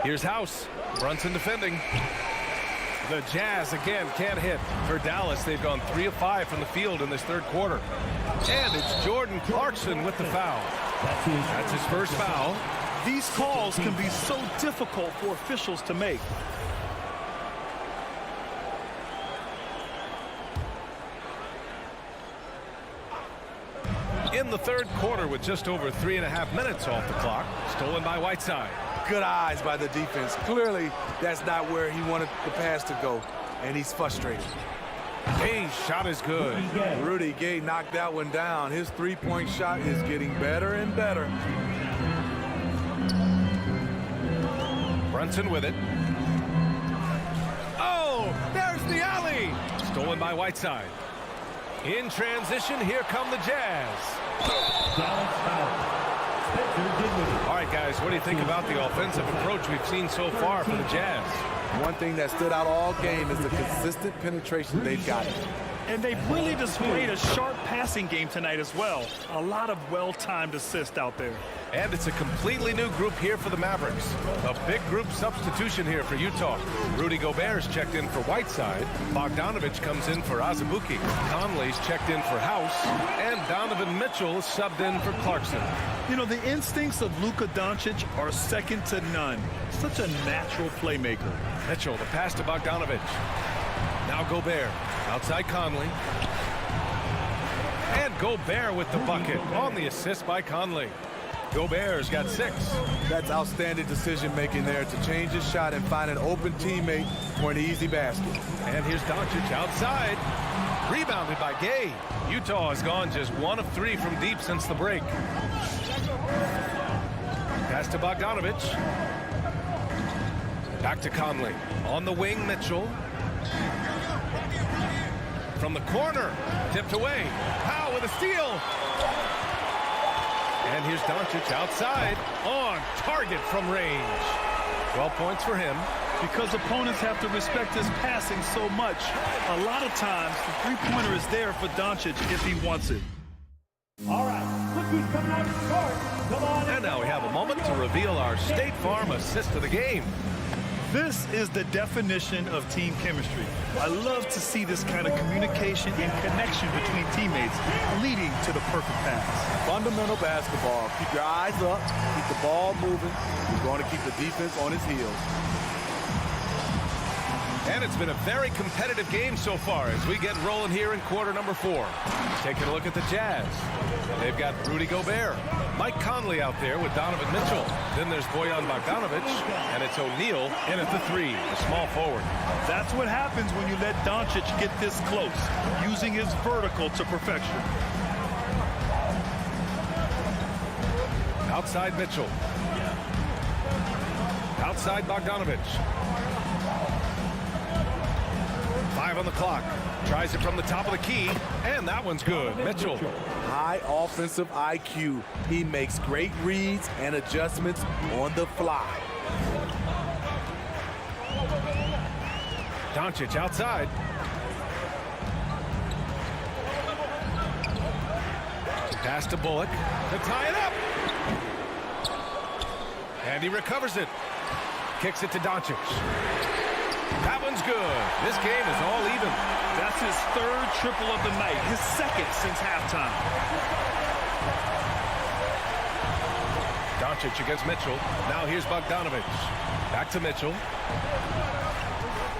Here's House. Brunson defending. The Jazz again can't hit. For Dallas, they've gone 3 of 5 from the field in this third quarter. And it's Jordan Clarkson with the foul. That's his first foul. These calls can be so difficult for officials to make. In the third quarter with just over 3.5 minutes off the clock. Stolen by Whiteside. Good eyes by the defense. Clearly, that's not where he wanted the pass to go, and he's frustrated. Gay's shot is good. Rudy Gay knocked that one down. His three-point shot is getting better and better. Brunson with it. Oh, there's the alley. Stolen by Whiteside. In transition, here come the Jazz. Dallas foul. All right, guys, what do you think about the offensive approach we've seen so far for the Jazz? One thing that stood out all game is the consistent penetration they've gotten. And they've really displayed a sharp passing game tonight as well. A lot of well-timed assists out there. And it's a completely new group here for the Mavericks. A big group substitution here for Utah. Rudy Gobert's checked in for Whiteside. Bogdanovich comes in for Azubuike. Conley's checked in for House. And Donovan Mitchell subbed in for Clarkson. You know, the instincts of Luka Doncic are second to none. Such a natural playmaker. Mitchell, the pass to Bogdanovich. Now Gobert. Outside Conley. And Gobert with the bucket on the assist by Conley. Gobert's got 6. That's outstanding decision-making there to change his shot and find an open teammate for an easy basket. And here's Doncic outside. Rebounded by Gay. Utah has gone just 1 of 3 from deep since the break. Pass to Bogdanovich. Back to Conley. On the wing, Mitchell. From the corner. Tipped away. Howe with a steal. And here's Doncic outside. On target from range. 12 points for him. Because opponents have to respect his passing so much, a lot of times the three-pointer is there for Doncic if he wants it. All right, look who's coming out of the court. Come on. And now we have a moment to reveal our State Farm assist of the game. This is the definition of team chemistry. I love to see this kind of communication and connection between teammates leading to the perfect pass. Fundamental basketball. Keep your eyes up, keep the ball moving. You're going to keep the defense on his heels. And it's been a very competitive game so far as we get rolling here in quarter number 4. Taking a look at the Jazz. They've got Rudy Gobert, Mike Conley out there with Donovan Mitchell. Then there's Bojan Bogdanovic, and it's O'Neal in at the 3, the small forward. That's what happens when you let Doncic get this close, using his vertical to perfection. Outside Mitchell. Outside Bogdanovic. 5 on the clock. Tries it from the top of the key, and that one's good. Mitchell. High offensive IQ. He makes great reads and adjustments on the fly. Doncic outside. Pass to Bullock to tie it up. And he recovers it. Kicks it to Doncic. That one's good. This game is all even. That's his 3rd triple of the night, his 2nd since halftime. Doncic against Mitchell. Now here's Bogdanovic. Back to Mitchell.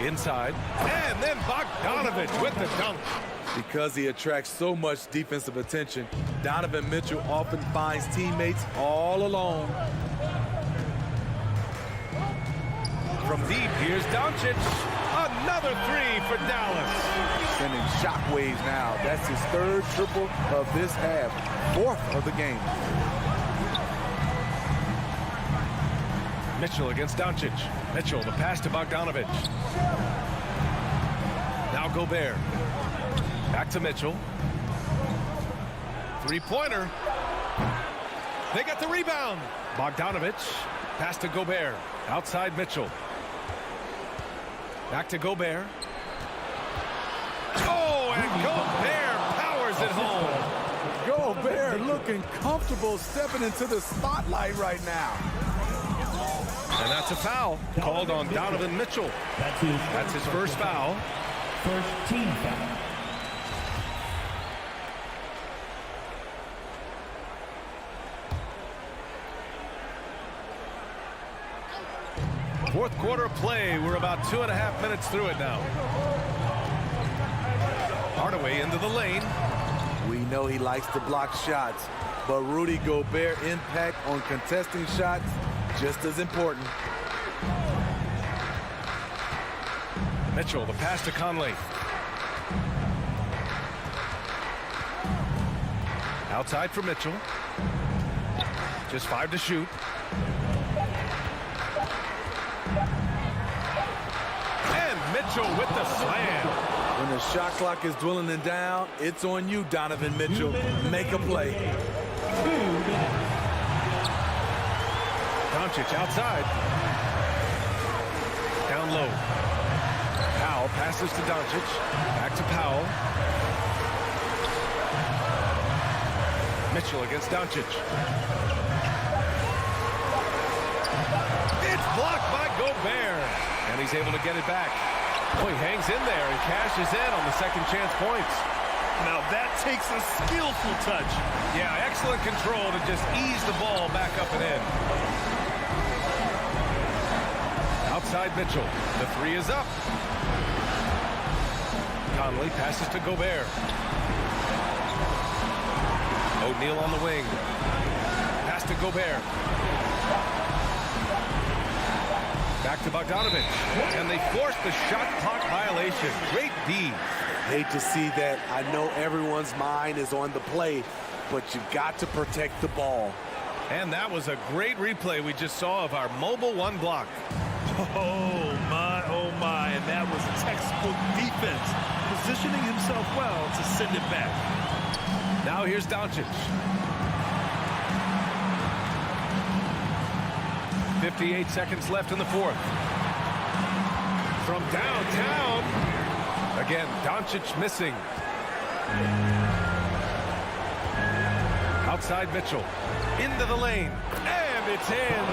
Inside. And then Bogdanovic with the dunk. Because he attracts so much defensive attention, Donovan Mitchell often finds teammates all alone. From deep, here's Doncic. Another 3 for Dallas. Sending shockwaves now. That's his 3rd triple of this half. 4th of the game. Mitchell against Doncic. Mitchell, the pass to Bogdanovic. Now Gobert. Back to Mitchell. 3-pointer. They got the rebound. Bogdanovic. Pass to Gobert. Outside Mitchell. Back to Gobert. Oh, and Gobert powers it home. Gobert looking comfortable stepping into the spotlight right now. And that's a foul called on Donovan Mitchell. That's his first foul. First team foul. Fourth quarter of play. We're about 2.5 minutes through it now. Hardaway into the lane. We know he likes to block shots, but Rudy Gobert impact on contesting shots just as important. Mitchell, the pass to Conley. Outside for Mitchell. Just 5 to shoot. And Mitchell with the slam. When the shot clock is dwindling down, it's on you, Donovan Mitchell. Make a play. Doncic outside. Down low. Powell passes to Doncic. Back to Powell. Mitchell against Doncic. It's blocked by Gobert. And he's able to get it back. Oh, he hangs in there and cashes in on the second chance points. Now that takes a skillful touch. Yeah, excellent control to just ease the ball back up and in. Outside Mitchell. The 3 is up. Conley passes to Gobert. O'Neal on the wing. Pass to Gobert. Back to Bogdanovic. And they force the shot clock violation. Great D. Hate to see that. I know everyone's mind is on the play, but you've got to protect the ball. And that was a great replay we just saw of our mobile 1 block. Oh my, and that was textbook defense. Positioning himself well to send it back. Now here's Doncic. 58 seconds left in the 4th. From downtown. Again, Doncic missing. Outside Mitchell. Into the lane. And it's in.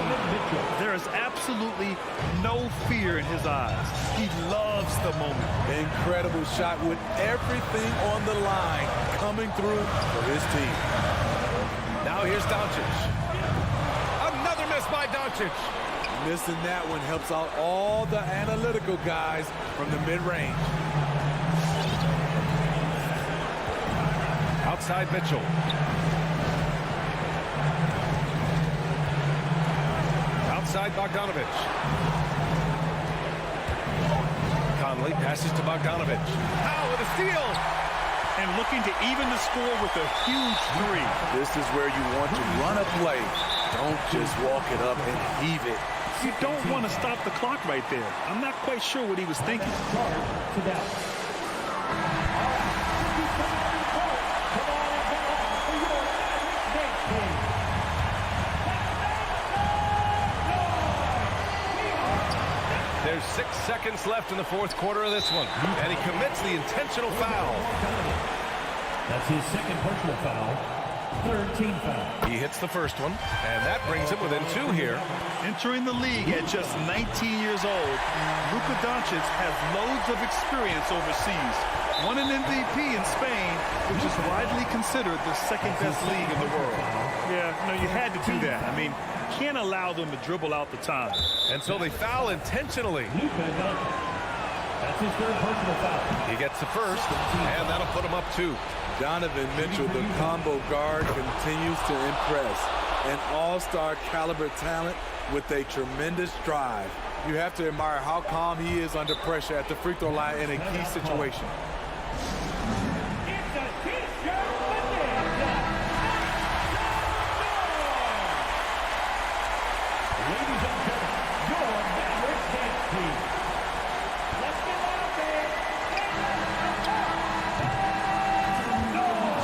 There is absolutely no fear in his eyes. He loves the moment. Incredible shot with everything on the line coming through for his team. Now here's Doncic. Another miss by Doncic. Missing that one helps out all the analytical guys from the mid-range. Outside Mitchell. Outside Bogdanovich. Conley passes to Bogdanovich. Powell with a steal. And looking to even the score with a huge three. This is where you want to run a play. Don't just walk it up and heave it. You don't want to stop the clock right there. I'm not quite sure what he was thinking. There's 6 seconds left in the fourth quarter of this one. And he commits the intentional foul. That's his second personal foul. Third team foul. He hits the first one, and that brings him within 2 here. Entering the league at just 19 years old, Luka Doncic has loads of experience overseas. Won an MVP in Spain, which is widely considered the second-best league in the world. Yeah, no, you had to do that. I mean, you can't allow them to dribble out the time. And so they foul intentionally. Luka Doncic. That's his third personal foul. He gets the first, and that'll put him up 2. Donovan Mitchell, the combo guard, continues to impress. An all-star caliber talent with a tremendous drive. You have to admire how calm he is under pressure at the free throw line in a key situation. It's a t-shirt bonanza. Ladies and gentlemen, your Maverick dance team. Let's get out there.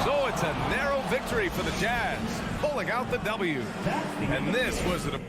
So it's a narrow victory for the Jazz, pulling out the W. And this was an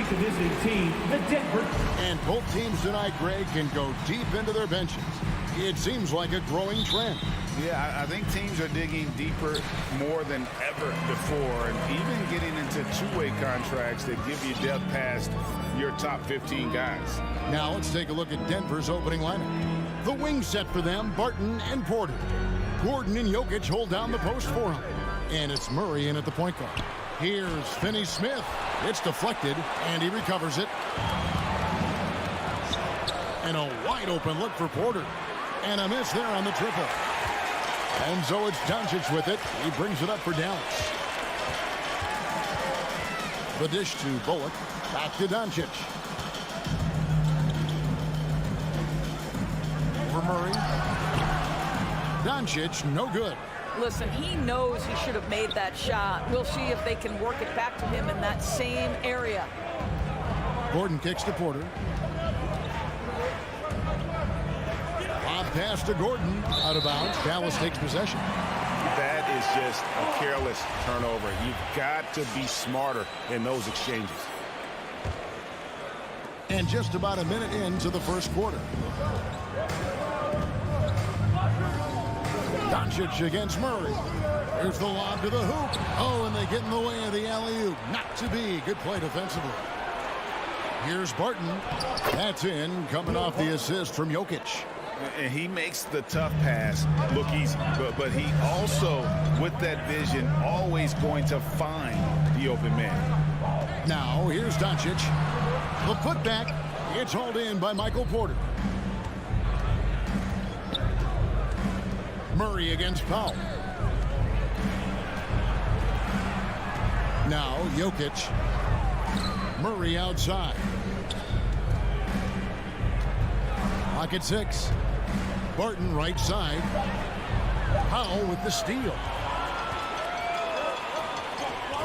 Introducing team, the Denver. And both teams tonight, Greg, can go deep into their benches. It seems like a growing trend. Yeah, I think teams are digging deeper more than ever before, and even getting into two-way contracts that give you depth past your top 15 guys. Now let's take a look at Denver's opening lineup. The wing set for them, Barton and Porter. Gordon and Jokic hold down the post for him. And it's Murray in at the point guard. Here's Finney-Smith. It's deflected, and he recovers it. And a wide-open look for Porter. And a miss there on the triple. And so it's Doncic with it. He brings it up for Dallas. The dish to Bullock. Back to Doncic. For Murray. Doncic, no good. Listen, he knows he should have made that shot. We'll see if they can work it back to him in that same area. Gordon kicks to Porter. Lob pass to Gordon. Out of bounds. Dallas takes possession. That is just a careless turnover. You've got to be smarter in those exchanges. And just about a minute into the first quarter. Doncic against Murray. Here's the lob to the hoop. Oh, and they get in the way of the alley-oop. Not to be. Good play defensively. Here's Barton. That's in, coming off the assist from Jokic. And he makes the tough pass look easy. But he also, with that vision, always going to find the open man. Now, here's Doncic. The putback. It's hauled in by Michael Porter. Murray against Powell. Now, Jokic. Murray outside. Clock at 6. Barton right side. Powell with the steal.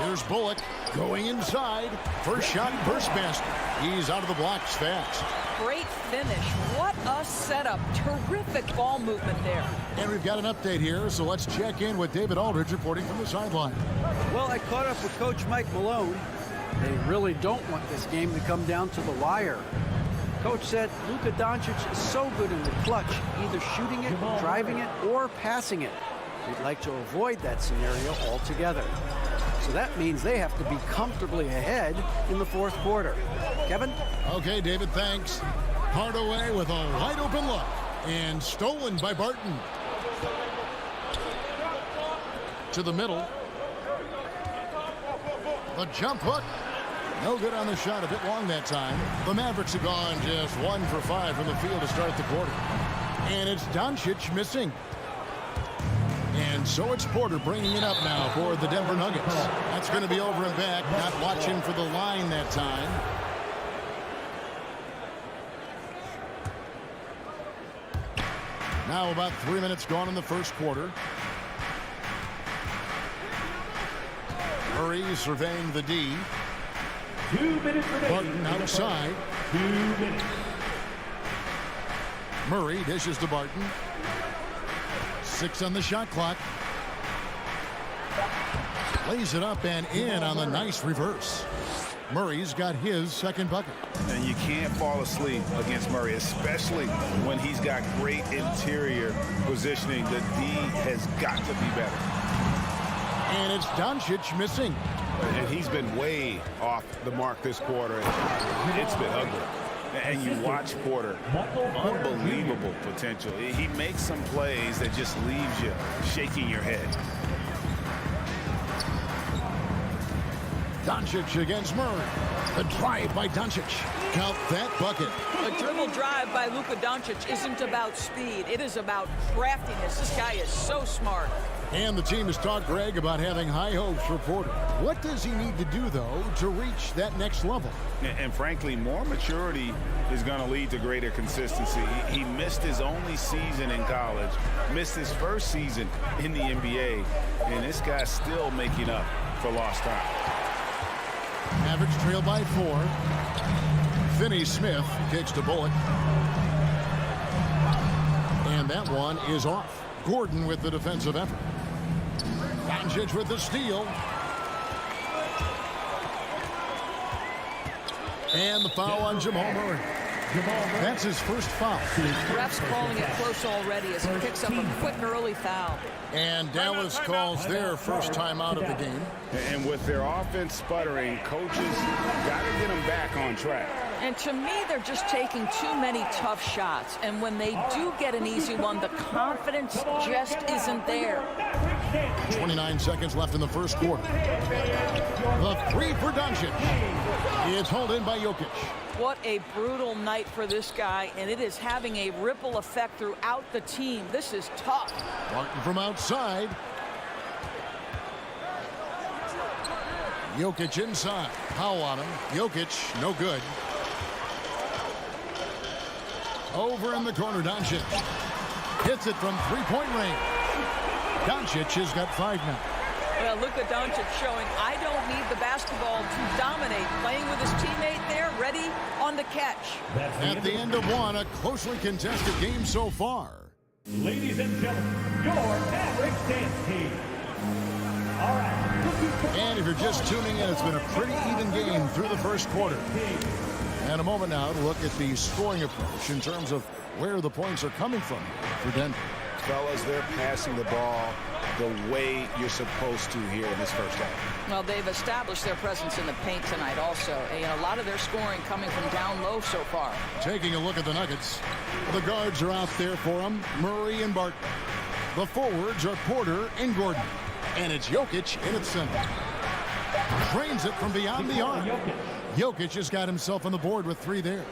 Here's Bullock going inside. First shot, first basket. He's out of the blocks fast. Great finish. What a setup. Terrific ball movement there. And we've got an update here, so let's check in with David Aldridge reporting from the sideline. Well, I caught up with Coach Mike Malone. They really don't want this game to come down to the wire. Coach said Luka Doncic is so good in the clutch, either shooting it, driving it, or passing it. We'd like to avoid that scenario altogether. So that means they have to be comfortably ahead in the fourth quarter. Kevin? Okay, David, thanks. Hardaway with a wide open look. And stolen by Barton. To the middle. The jump hook. No good on the shot, a bit long that time. The Mavericks have gone just 1 for 5 from the field to start the quarter. And it's Doncic missing. And so it's Porter bringing it up now for the Denver Nuggets. That's going to be over and back, not watching for the line that time. Now about 3 minutes gone in the first quarter. Murray surveying the D. 2 minutes remaining. Barton outside. 2 minutes. Murray dishes to Barton. 6 on the shot clock. Lays it up and in on the nice reverse. Murray's got his second bucket. And you can't fall asleep against Murray, especially when he's got great interior positioning. The D has got to be better. And it's Doncic missing. And he's been way off the mark this quarter. It's been ugly. And you watch Porter, unbelievable potential. He makes some plays that just leaves you shaking your head. Doncic against Murray. The drive by Doncic. Count that bucket. A dribble drive by Luka Doncic isn't about speed. It is about craftiness. This guy is so smart. And the team has talked, Greg, about having high hopes for Porter. What does he need to do, though, to reach that next level? And frankly, more maturity is going to lead to greater consistency. He missed his only season in college, missed his first season in the NBA, and this guy's still making up for lost time. Mavericks trail by 4. Finney-Smith kicks to Bullock. And that one is off. Gordon with the defensive effort. Doncic with the steal. And the foul on Jamal Murray. That's his first foul. Ref's calling it close already as he picks up a quick early foul. And Dallas calls their first time out of the game. And with their offense sputtering, coaches got to get them back on track. And to me, they're just taking too many tough shots. And when they do get an easy one, the confidence just isn't there. 29 seconds left in the first quarter. The three for Doncic. It's hauled in by Jokic. What a brutal night for this guy, and it is having a ripple effect throughout the team. This is tough. Martin from outside. Jokic inside. Powell on him. Jokic, no good. Over in the corner, Doncic. Hits it from three-point range. Doncic has got 5 now. Well, Luka Doncic showing I don't need the basketball to dominate. Playing with his teammate there, ready on the catch. At the end of one, a closely contested game so far. Ladies and gentlemen, your Mavericks dance team. All right. And if you're just tuning in, it's been a pretty even game through the first quarter. And a moment now to look at the scoring approach in terms of where the points are coming from for Denver. Fellas, they're passing the ball the way you're supposed to here in this first half. Well, they've established their presence in the paint tonight also. A lot of their scoring coming from down low so far. Taking a look at the Nuggets. The guards are out there for them, Murray and Barton. The forwards are Porter and Gordon. And it's Jokic in its center. Drains it from beyond the arc. Jokic has got himself on the board with 3 there.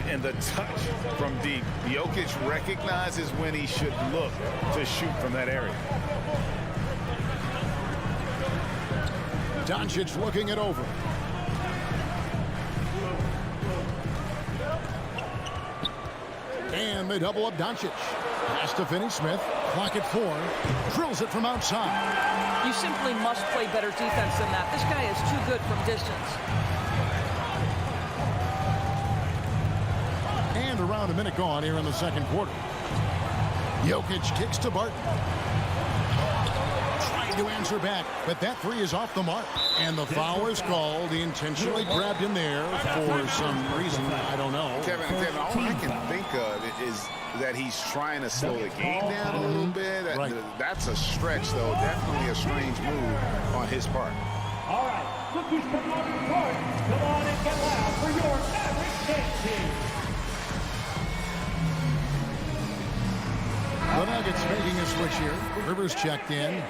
And the touch from deep. Jokic recognizes when he should look to shoot from that area. Doncic looking it over. And they double up Doncic. Pass to Finney-Smith. Clock at 4. Drills it from outside. You simply must play better defense than that. This guy is too good from distance. And around a minute gone here in the second quarter. Jokic kicks to Barton. Trying to answer back, but that 3 is off the mark. And the foul is called. He intentionally grabbed him there for some reason. I don't know. Kevin, all I can think of is that he's trying to slow the game down a little bit. Right. That's a stretch, though. Definitely a strange move on his part. All right, look who's coming on the court. Come on and get loud for your Mavericks dance team. The Nuggets making a switch here. Rivers checked in.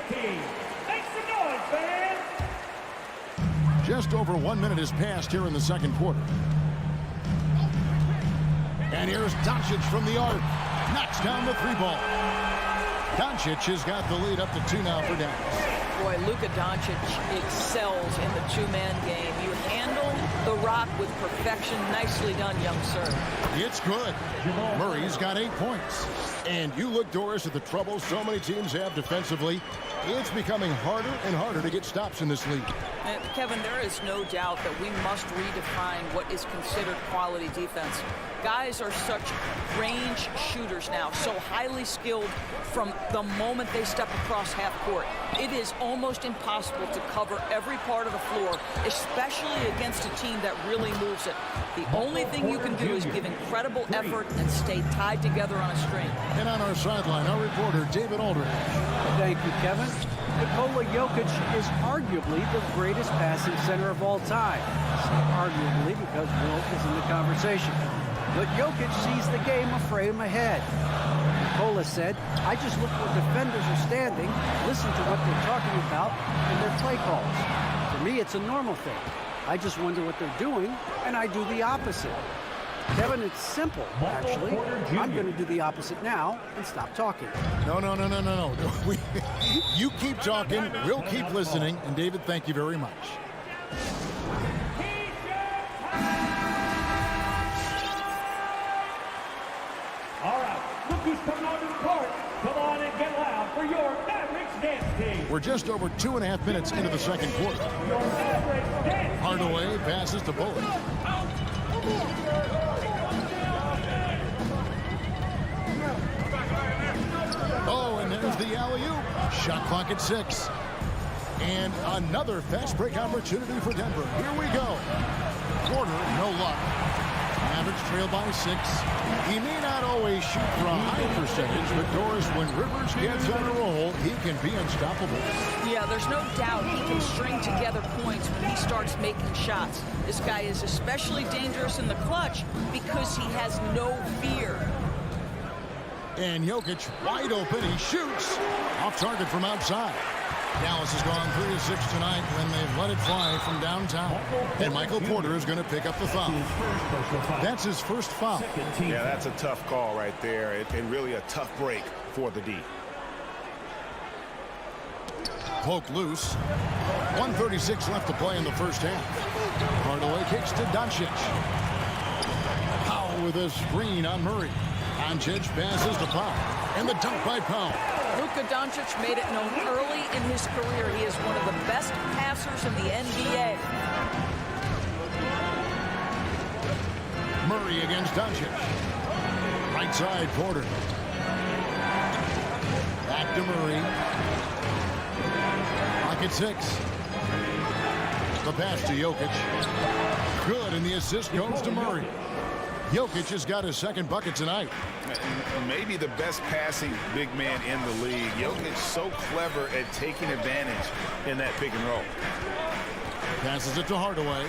Make some noise, fans. Just over 1 minute has passed here in the second quarter. And here's Doncic from the arc. Knocks down the 3 ball. Doncic has got the lead up to 2 now for Dallas. Boy, Luka Doncic excels in the two-man game. You handle the rock with perfection. Nicely done, young sir. It's good. Murray's got 8 points. And you look, Doris, at the trouble so many teams have defensively. It's becoming harder and harder to get stops in this league. Kevin, there is no doubt that we must redefine what is considered quality defense. Guys are such range shooters now, so highly skilled from the moment they step across half court. It is almost impossible to cover every part of the floor, especially against a team that really moves it. The only thing you can do is give incredible effort and stay tied together on a string. And on our sideline, our reporter, David Aldridge. Thank you, Kevin. Nikola Jokic is arguably the greatest passing center of all time. I say arguably because Wilt is in the conversation. But Jokic sees the game a frame ahead. Nikola said, I just look where defenders are standing, listen to what they're talking about, and their play calls. For me, it's a normal thing. I just wonder what they're doing, and I do the opposite. Kevin, it's simple, actually. I'm going to do the opposite now and stop talking. No. You keep talking, we'll keep listening. And David, thank you very much. All right, look who's coming on the court. Come on and get loud for your Mavericks dance team. We're just over 2.5 minutes into the second quarter. Your Mavericks dance team. Hardaway passes to Bullock. Oh, and there's the alley-oop. Shot clock at 6. And another fast break opportunity for Denver. Here we go. quarter, no luck. Mavericks trail by 6. He may not always shoot for a high percentage, but Doris, when Rivers gets on a roll, he can be unstoppable. Yeah, there's no doubt he can string together points when he starts making shots. This guy is especially dangerous in the clutch because he has no fear. And Jokic wide open. He shoots off target from outside. Dallas has gone 3 of 6 tonight when they've let it fly from downtown. And Michael Porter is going to pick up the foul. That's his first foul. Yeah, that's a tough call right there, and really a tough break for the D. Poke loose. 1:36 left to play in the first half. Hardaway kicks to Doncic. Powell with a screen on Murray. Doncic passes to Powell. And the dunk by Powell. Luka Doncic made it known early in his career he is one of the best passers in the NBA. Murray against Doncic. Right side, Porter. Back to Murray. Clock at 6. The pass to Jokic. Good, and the assist goes to Murray. Jokic has got his second bucket tonight. Maybe the best passing big man in the league. Jokic so clever at taking advantage in that pick and roll. Passes it to Hardaway.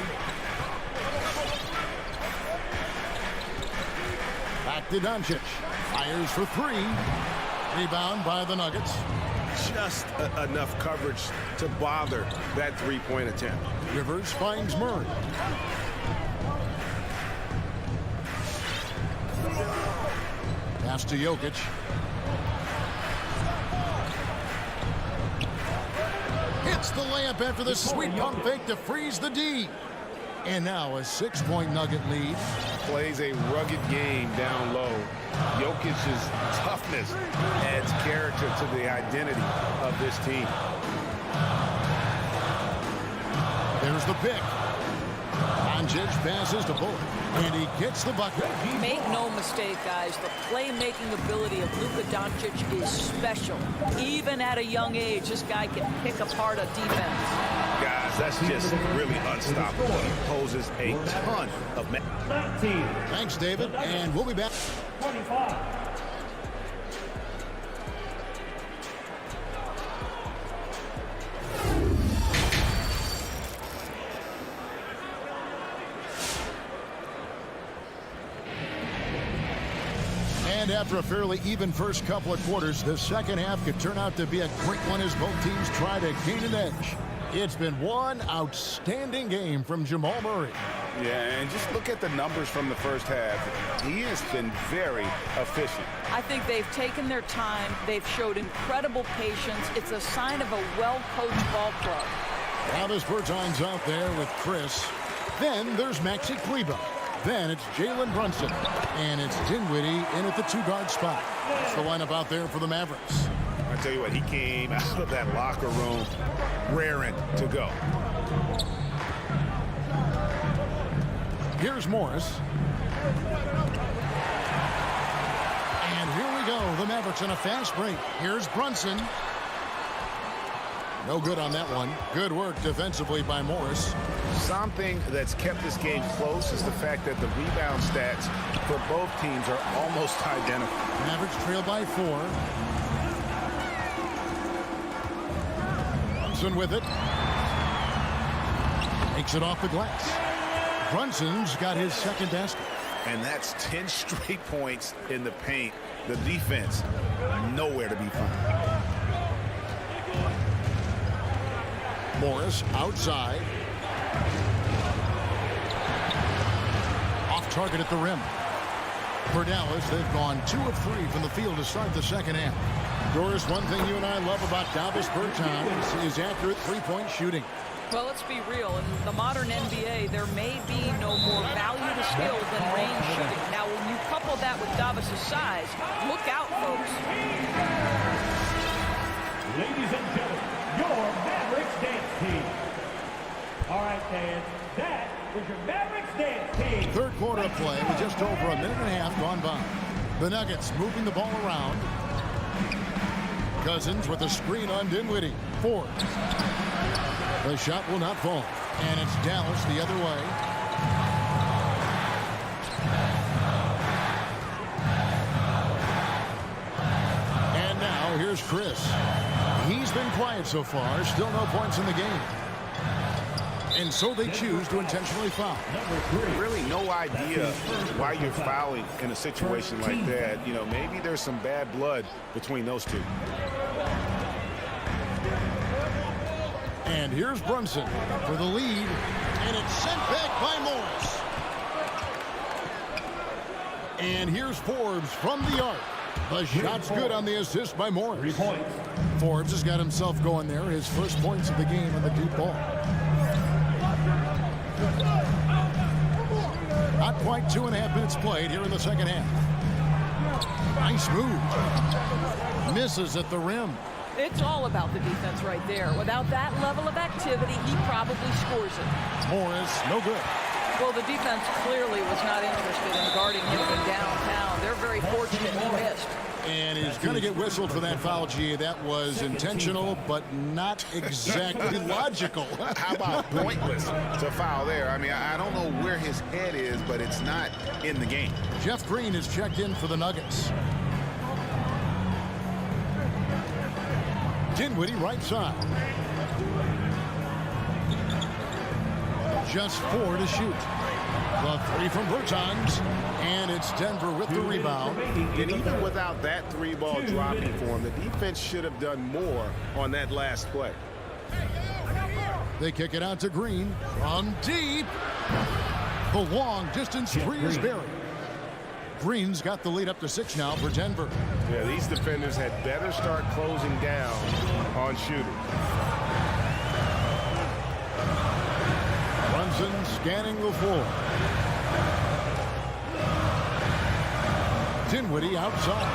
Back to Doncic. Fires for 3. Rebound by the Nuggets. Just enough coverage to bother that three-point attempt. Rivers finds Murray. Pass to Jokic. Hits the layup after the sweet pump fake to freeze the D. And now a 6-point Nugget lead. Plays a rugged game down low. Jokic's toughness adds character to the identity of this team. There's the pick. Doncic passes to Bullock, and he gets the bucket. Make no mistake, guys, the playmaking ability of Luka Doncic is special. Even at a young age, this guy can pick apart a defense. Guys, that's just really unstoppable. He poses a ton of... 19. Thanks, David, and we'll be back. 25. And after a fairly even first couple of quarters, the second half could turn out to be a great one as both teams try to gain an edge. It's been one outstanding game from Jamal Murray. Yeah, and just look at the numbers from the first half. He has been very efficient. I think they've taken their time. They've showed incredible patience. It's a sign of a well-coached ball club. Travis Berton's out there with Chris. Then there's Maxi Kleber. Then it's Jalen Brunson. And it's Dinwiddie in at the 2-guard spot. That's the lineup out there for the Mavericks. I tell you what, he came out of that locker room raring to go. Here's Morris. And here we go. The Mavericks on a fast break. Here's Brunson. No good on that one. Good work defensively by Morris. Something that's kept this game close is the fact that the rebound stats for both teams are almost identical. Mavericks trail by 4. Brunson with it. Takes it off the glass. Brunson's got his second basket. And that's 10 straight points in the paint. The defense, nowhere to be found. Morris outside. Off target at the rim. For Dallas, they've gone 2 of 3 from the field to start the second half. Doris, one thing you and I love about Davis Bertans is accurate three-point shooting. Well, let's be real. In the modern NBA, there may be no more value to skill than range shooting. Now, when you couple that with Davis' size, look out, folks. Ladies and gentlemen, your Mavericks dance team. All right, fans, that was your Mavericks dance team. Third quarter of play with just over a minute and a half gone by. The Nuggets moving the ball around. Cousins with a screen on Dinwiddie. Forbes. The shot will not fall. And it's Dallas the other way. here's Chris. He's been quiet so far. Still no points in the game. And so they choose to intentionally foul. Really no idea why you're fouling in a situation like that. You know, maybe there's some bad blood between those two. And here's Brunson for the lead. And it's sent back by Morris. And here's Forbes from the arc. The shot's good on the assist by Morris. 3 points. Forbes has got himself going there. His first points of the game on the deep ball. Not quite 2.5 minutes played here in the second half. Nice move. Misses at the rim. It's all about the defense right there. Without that level of activity, he probably scores it. Morris, no good. Well, the defense clearly was not interested in guarding him from downtown. They're very fortunate he missed. And he's going to get whistled for that foul, G. That was intentional, but not exactly logical. How about pointless to foul there? I mean, I don't know where his head is, but it's not in the game. Jeff Green is checked in for the Nuggets. Dinwiddie right side. Just 4 to shoot. The 3 from Bertans. And it's Denver with the rebound. And even without that 3-ball dropping for him, the defense should have done more on that last play. They kick it out to Green from deep. The long distance 3 is buried. Green's got the lead up to 6 now for Denver. Yeah, these defenders had better start closing down on shooters. Brunson scanning the floor. Dinwiddie outside.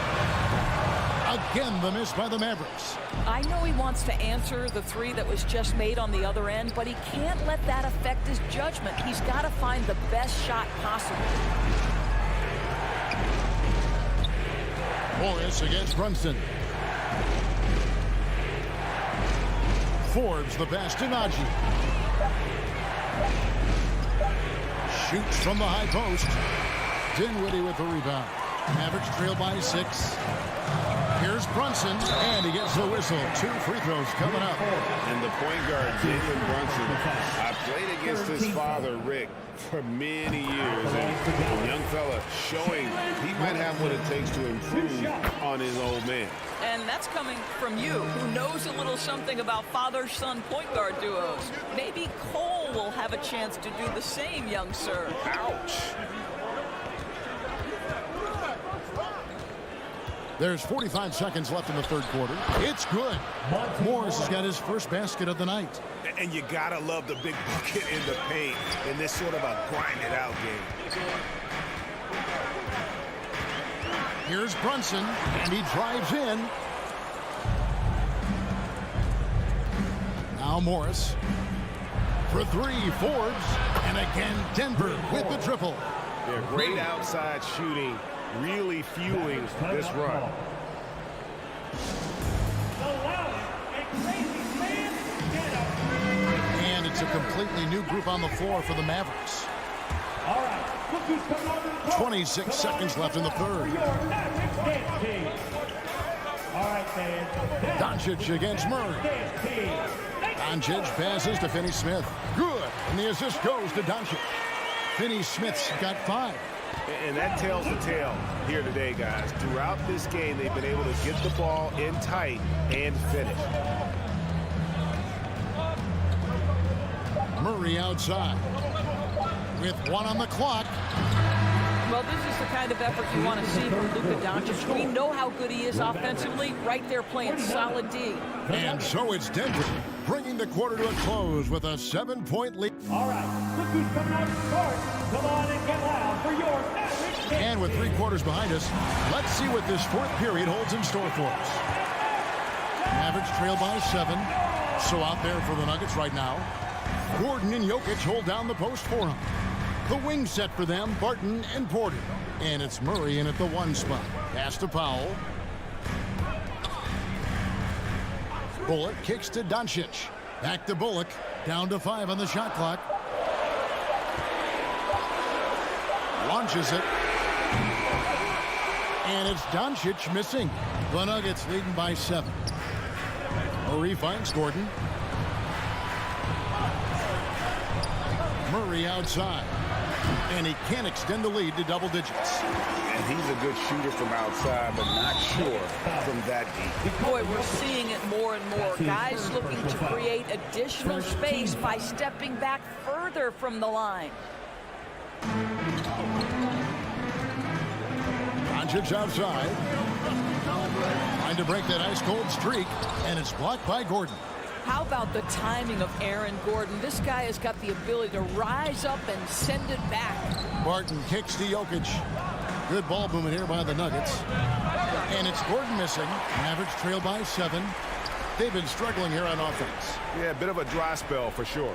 Again, the miss by the Mavericks. I know he wants to answer the 3 that was just made on the other end, but he can't let that affect his judgment. He's got to find the best shot possible. Morris against Brunson. Forbes the best to Najee. Shoots from the high post. Dinwiddie with the rebound. Mavericks trail by 6. Here's Brunson, and he gets the whistle. 2 free throws coming up. And the point guard, Jalen Brunson, I played against his father, Rick, for many years. And a young fella showing he might have what it takes to improve on his old man. And that's coming from you, who knows a little something about father-son point guard duos. Maybe Cole will have a chance to do the same, young sir. Ouch. There's 45 seconds left in the third quarter. It's good. Morris has got his first basket of the night. And you gotta love the big bucket in the paint in this sort of a grind-it-out game. Here's Brunson, and he drives in. Now Morris for 3, Forbes, and again Denver with the triple. Yeah, great outside shooting, really fueling this run. And it's a completely new group on the floor for the Mavericks. All right, look who's coming over the court. 26 seconds left in the third. All right, fans. Doncic against Murray. Doncic passes to Finney-Smith. Good. And the assist goes to Doncic. Finney-Smith's got 5. And that tells the tale here today, guys. Throughout this game, they've been able to get the ball in tight and finish. Murray outside. With 1 on the clock. Well, this is the kind of effort you want to see from Luka Doncic. We know how good he is offensively, right there playing solid D. And so it's Denver bringing the quarter to a close with a 7-point lead. All right, look who's coming out of the court. Come on and get loud for your Mavericks. And with 3 quarters behind us, let's see what this 4th period holds in store for us. Mavericks trail by 7. So out there for the Nuggets right now. Gordon and Jokic hold down the post for him. The wing set for them, Barton and Porter. And it's Murray in at the 1 spot. Pass to Powell. Bullock kicks to Doncic. Back to Bullock. Down to 5 on the shot clock. Launches it. And it's Doncic missing. The Nuggets leading by 7. Murray finds Gordon. Murray outside. And he can't extend the lead to double digits. And he's a good shooter from outside, but not sure from that deep. Boy, we're seeing it more and more. Guys looking to create additional space by stepping back further from the line. Doncic outside. Trying to break that ice-cold streak, and it's blocked by Gordon. How about the timing of Aaron Gordon? This guy has got the ability to rise up and send it back. Barton kicks to Jokic. Good ball movement here by the Nuggets. And it's Gordon missing. Mavericks trail by 7. They've been struggling here on offense. Yeah, a bit of a dry spell for sure.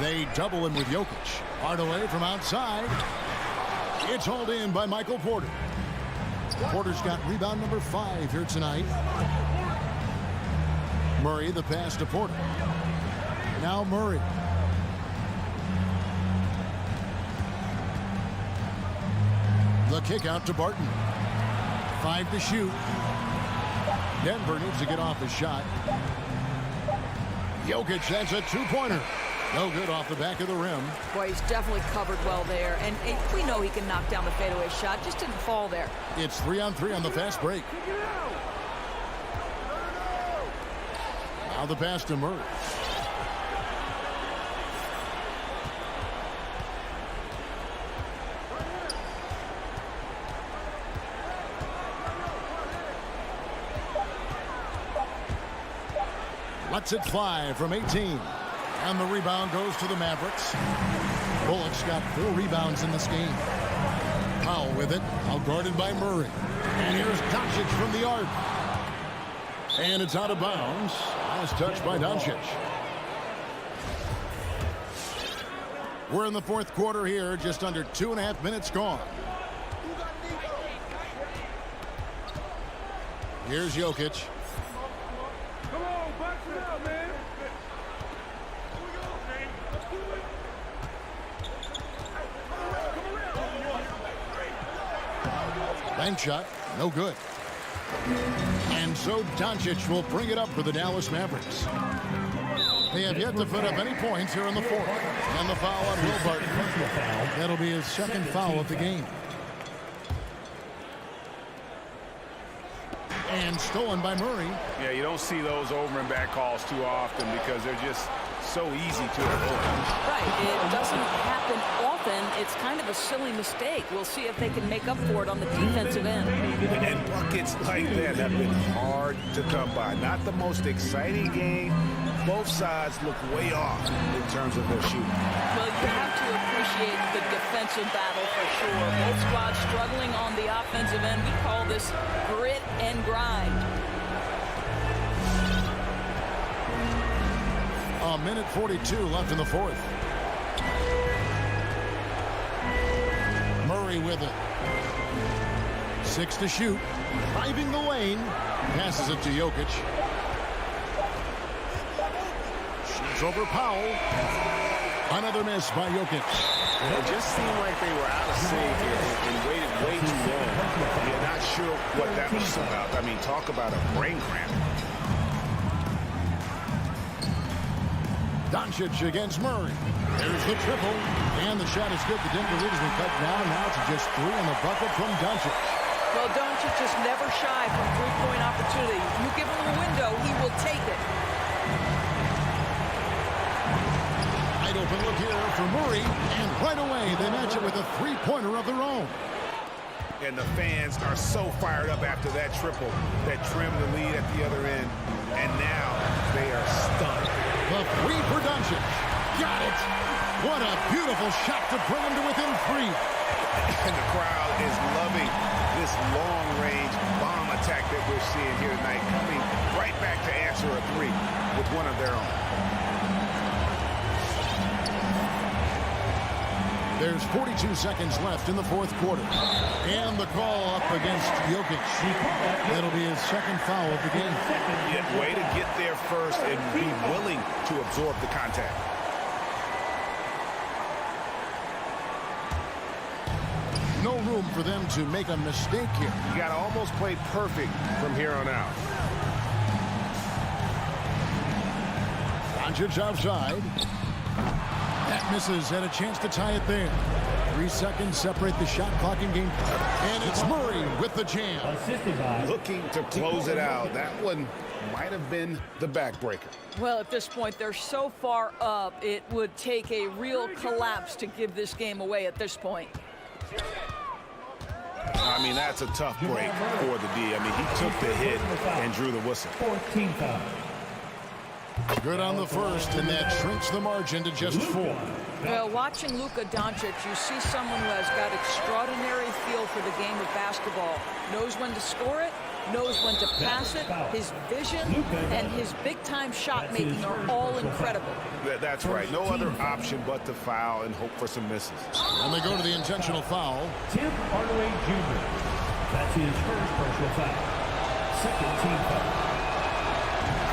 They double him with Jokic. Hardaway from outside. It's hauled in by Michael Porter. Porter's got rebound number 5 here tonight. Murray, the pass to Porter. Now Murray. The kick out to Barton. 5 to shoot. Denver needs to get off his shot. Jokic, that's a 2-pointer. No good off the back of the rim. Boy, he's definitely covered well there. And we know he can knock down the fadeaway shot. Just didn't fall there. It's 3-on-3 on the fast break. Now the pass to Murray. Lets it fly from 18. And the rebound goes to the Mavericks. Bullock's got 4 rebounds in this game. Powell with it, outguarded by Murray. And here's Doncic from the arc. And it's out of bounds. Last touch by Doncic. We're in the 4th quarter here, just under 2.5 minutes gone. Here's Jokic. Come on, box it out, man. Bank shot, no good. And so Doncic will bring it up for the Dallas Mavericks. They have yet to put up any points here in the 4th. And the foul on Will Barton. That'll be his 2nd foul of the game. And stolen by Murray. Yeah, you don't see those over and back calls too often because they're just so easy to avoid. Right. It doesn't happen often. It's kind of a silly mistake. We'll see if they can make up for it on the defensive end. And buckets like that have been hard to come by. Not the most exciting game. Both sides look way off in terms of their shooting. Well, you have to appreciate the defensive battle for sure. Both squads struggling on the offensive end. We call this grit and grind. A minute 42 left in the 4th. Murray with it. 6 to shoot. Driving the lane. Passes it to Jokic. Shoots over Powell. Another miss by Jokic. It just seemed like they were out of sync and waited way too long. You're not sure what that was about. I mean, talk about a brain cramp. Doncic against Murray. There's the triple. And the shot is good. The Denver lead has been cut down now to just 3 on the bucket from Doncic. Well, Doncic is never shy from three-point opportunity. You give him a window, he will take it. Wide open look here for Murray. And right away, they match it with a 3-pointer of their own. And the fans are so fired up after that triple that trimmed the lead at the other end. And now they are stunned. The 3 for Doncic. Got it. What a beautiful shot to bring him to within 3. And the crowd is loving this long-range bomb attack that we're seeing here tonight, coming right back to answer a 3 with one of their own. There's 42 seconds left in the 4th quarter. And the call up against Jokic. That'll be his 2nd foul of the game. Yeah, way to get there first and be willing to absorb the contact. no room for them to make a mistake here. You got to almost play perfect from here on out. Doncic outside. That misses, and a chance to tie it there. 3 seconds separate the shot clock in game. And it's Murray with the jam. Looking to close it out. That one might have been the backbreaker. Well, at this point, they're so far up, it would take a real collapse to give this game away at this point. I mean, that's a tough break for the D. I mean, he took the hit and drew the whistle. 14 foul. Good on the first, and that shrinks the margin to just 4. Well, watching Luka Doncic, you see someone who has got extraordinary feel for the game of basketball. Knows when to score it, knows when to pass it. His vision and his big-time shot making are all incredible. That's right. No other option but to foul and hope for some misses. And they go to the intentional foul. Tim Hardaway Jr. That's his first personal foul. Second team foul.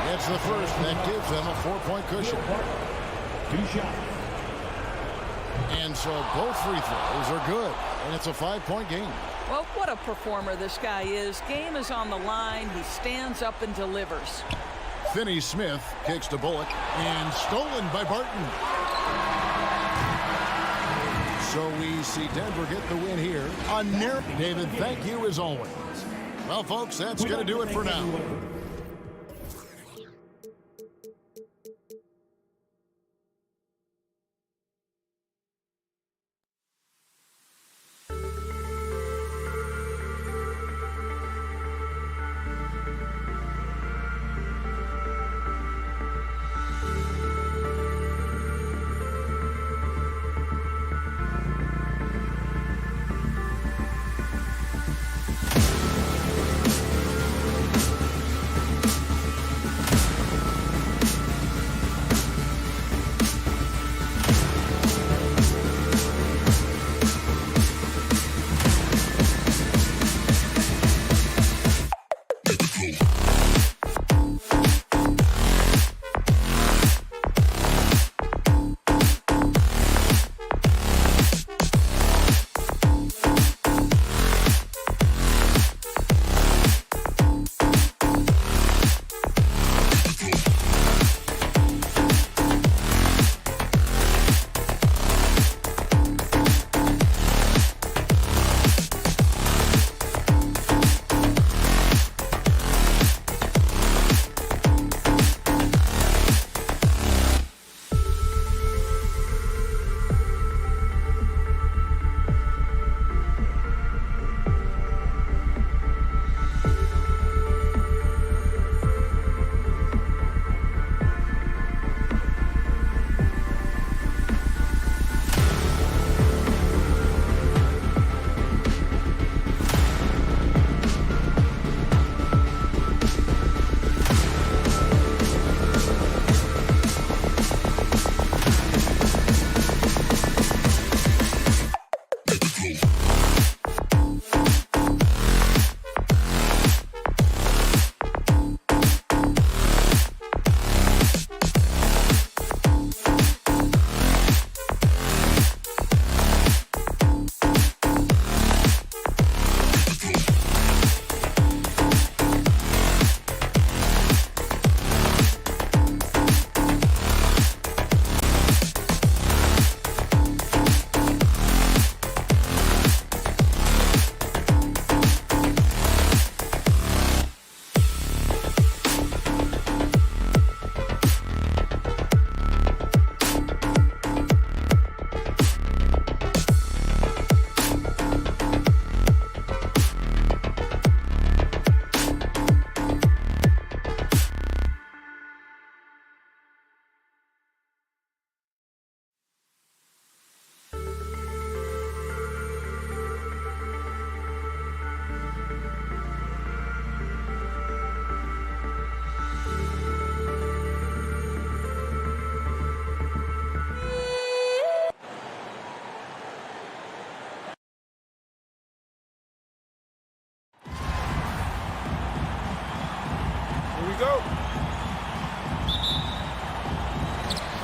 That's the first. That gives them a 4-point cushion. 2 shots. And so both free throws are good. And it's a 5-point game. Well, what a performer this guy is. Game is on the line. He stands up and delivers. Finney-Smith kicks to Bullock. And stolen by Barton. So we see Denver get the win here. David, thank you as always. Well, folks, that's going to do it for now. Go.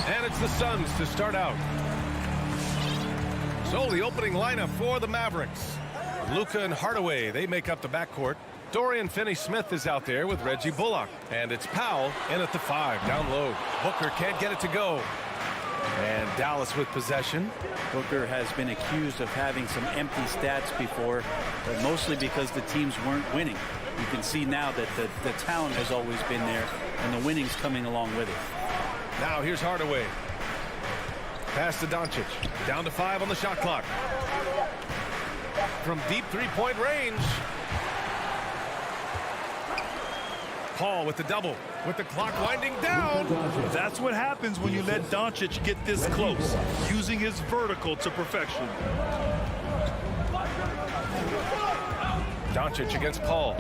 And it's the Suns to start out. So the opening lineup for the Mavericks. Luka and Hardaway, they make up the backcourt. Dorian Finney-Smith is out there with Reggie Bullock. And it's Powell in at the 5, down low. Booker can't get it to go. And Dallas with possession. Booker has been accused of having some empty stats before, but mostly because the teams weren't winning. You can see now that the talent has always been there, and the winning's coming along with it. Now here's Hardaway. Pass to Doncic. Down to 5 on the shot clock. From deep three-point range. Paul with the double. With the clock winding down. That's what happens when you let Doncic get this close, using his vertical to perfection. Doncic against Paul.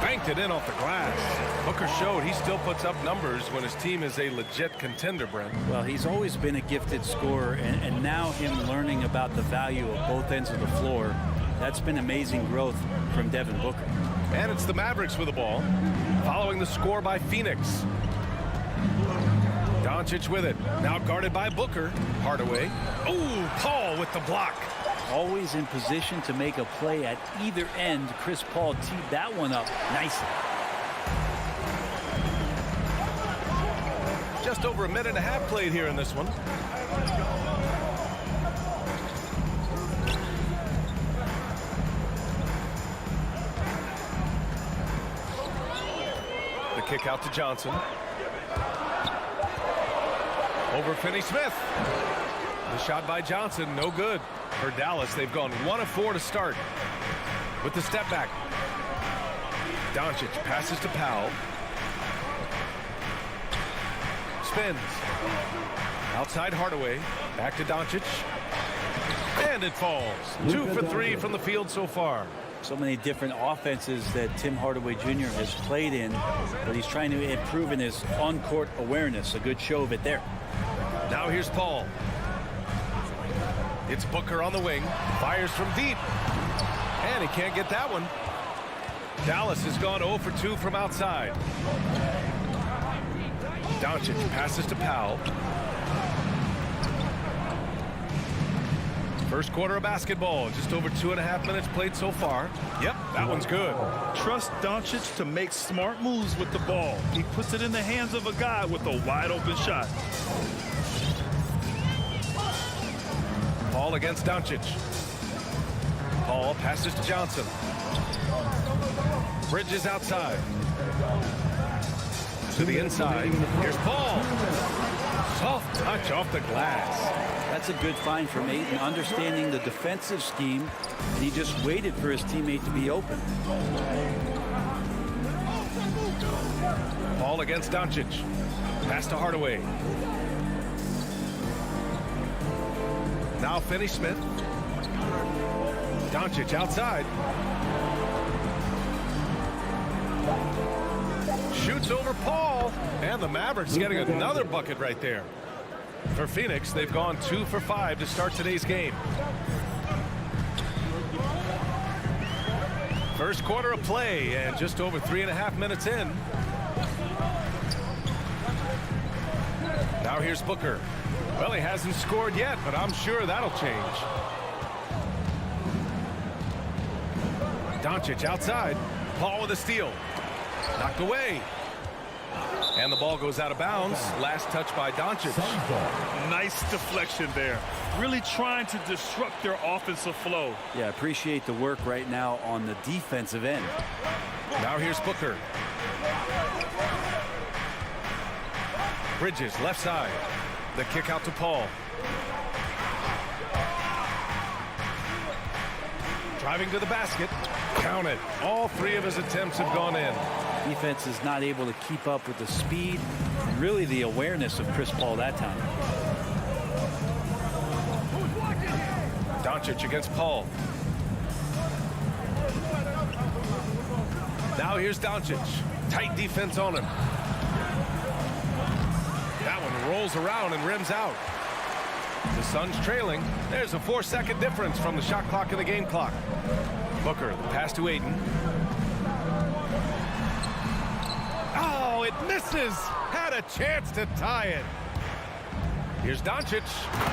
Banked it in off the glass. Booker showed he still puts up numbers when his team is a legit contender, Brent. Well, he's always been a gifted scorer, and now him learning about the value of both ends of the floor, that's been amazing growth from Devin Booker. And it's the Mavericks with the ball, following the score by Phoenix. Doncic with it, now guarded by Booker. Hardaway. Oh, Paul with the block. Always in position to make a play at either end. Chris Paul teed that one up nicely. Just over a minute and a half played here in this one. The kick out to Johnson. Over Finney-Smith. The shot by Johnson, no good. For Dallas, they've gone 1 of 4 to start. With the step back. Doncic passes to Powell. Spins. Outside Hardaway. Back to Doncic. And it falls. 2 for 3 from the field so far. So many different offenses that Tim Hardaway Jr. has played in, but he's trying to improve in his on-court awareness. A good show of it there. Now here's Paul. It's Booker on the wing. Fires from deep. And he can't get that one. Dallas has gone 0 for 2 from outside. Doncic passes to Powell. First quarter of basketball. Just over 2.5 minutes played so far. Yep, that one's good. Trust Doncic to make smart moves with the ball. He puts it in the hands of a guy with a wide open shot. Paul against Doncic. Paul passes to Johnson. Bridges outside. To the inside. Here's Paul. Soft touch off the glass. That's a good find from Ayton, understanding the defensive scheme, and he just waited for his teammate to be open. Paul against Doncic. Pass to Hardaway. Now Finney-Smith. Doncic outside. Shoots over Paul. And the Mavericks getting another bucket right there. For Phoenix, they've gone 2 for 5 to start today's game. First quarter of play and just over 3.5 minutes in. Now here's Booker. Well, he hasn't scored yet, but I'm sure that'll change. Doncic outside. Paul with a steal. Knocked away. And the ball goes out of bounds. Last touch by Doncic. Nice deflection there. Really trying to disrupt their offensive flow. Yeah, appreciate the work right now on the defensive end. Now here's Booker. Bridges left side. The kick out to Paul. Driving to the basket. Count it. All 3 of his attempts have gone in. Defense is not able to keep up with the speed and really the awareness of Chris Paul that time. Doncic against Paul. Now here's Doncic. Tight defense on him. That one rolls around and rims out. The Suns trailing. There's a 4-second difference from the shot clock and the game clock. Booker, the pass to Ayton. Oh, it misses. Had a chance to tie it. Here's Doncic.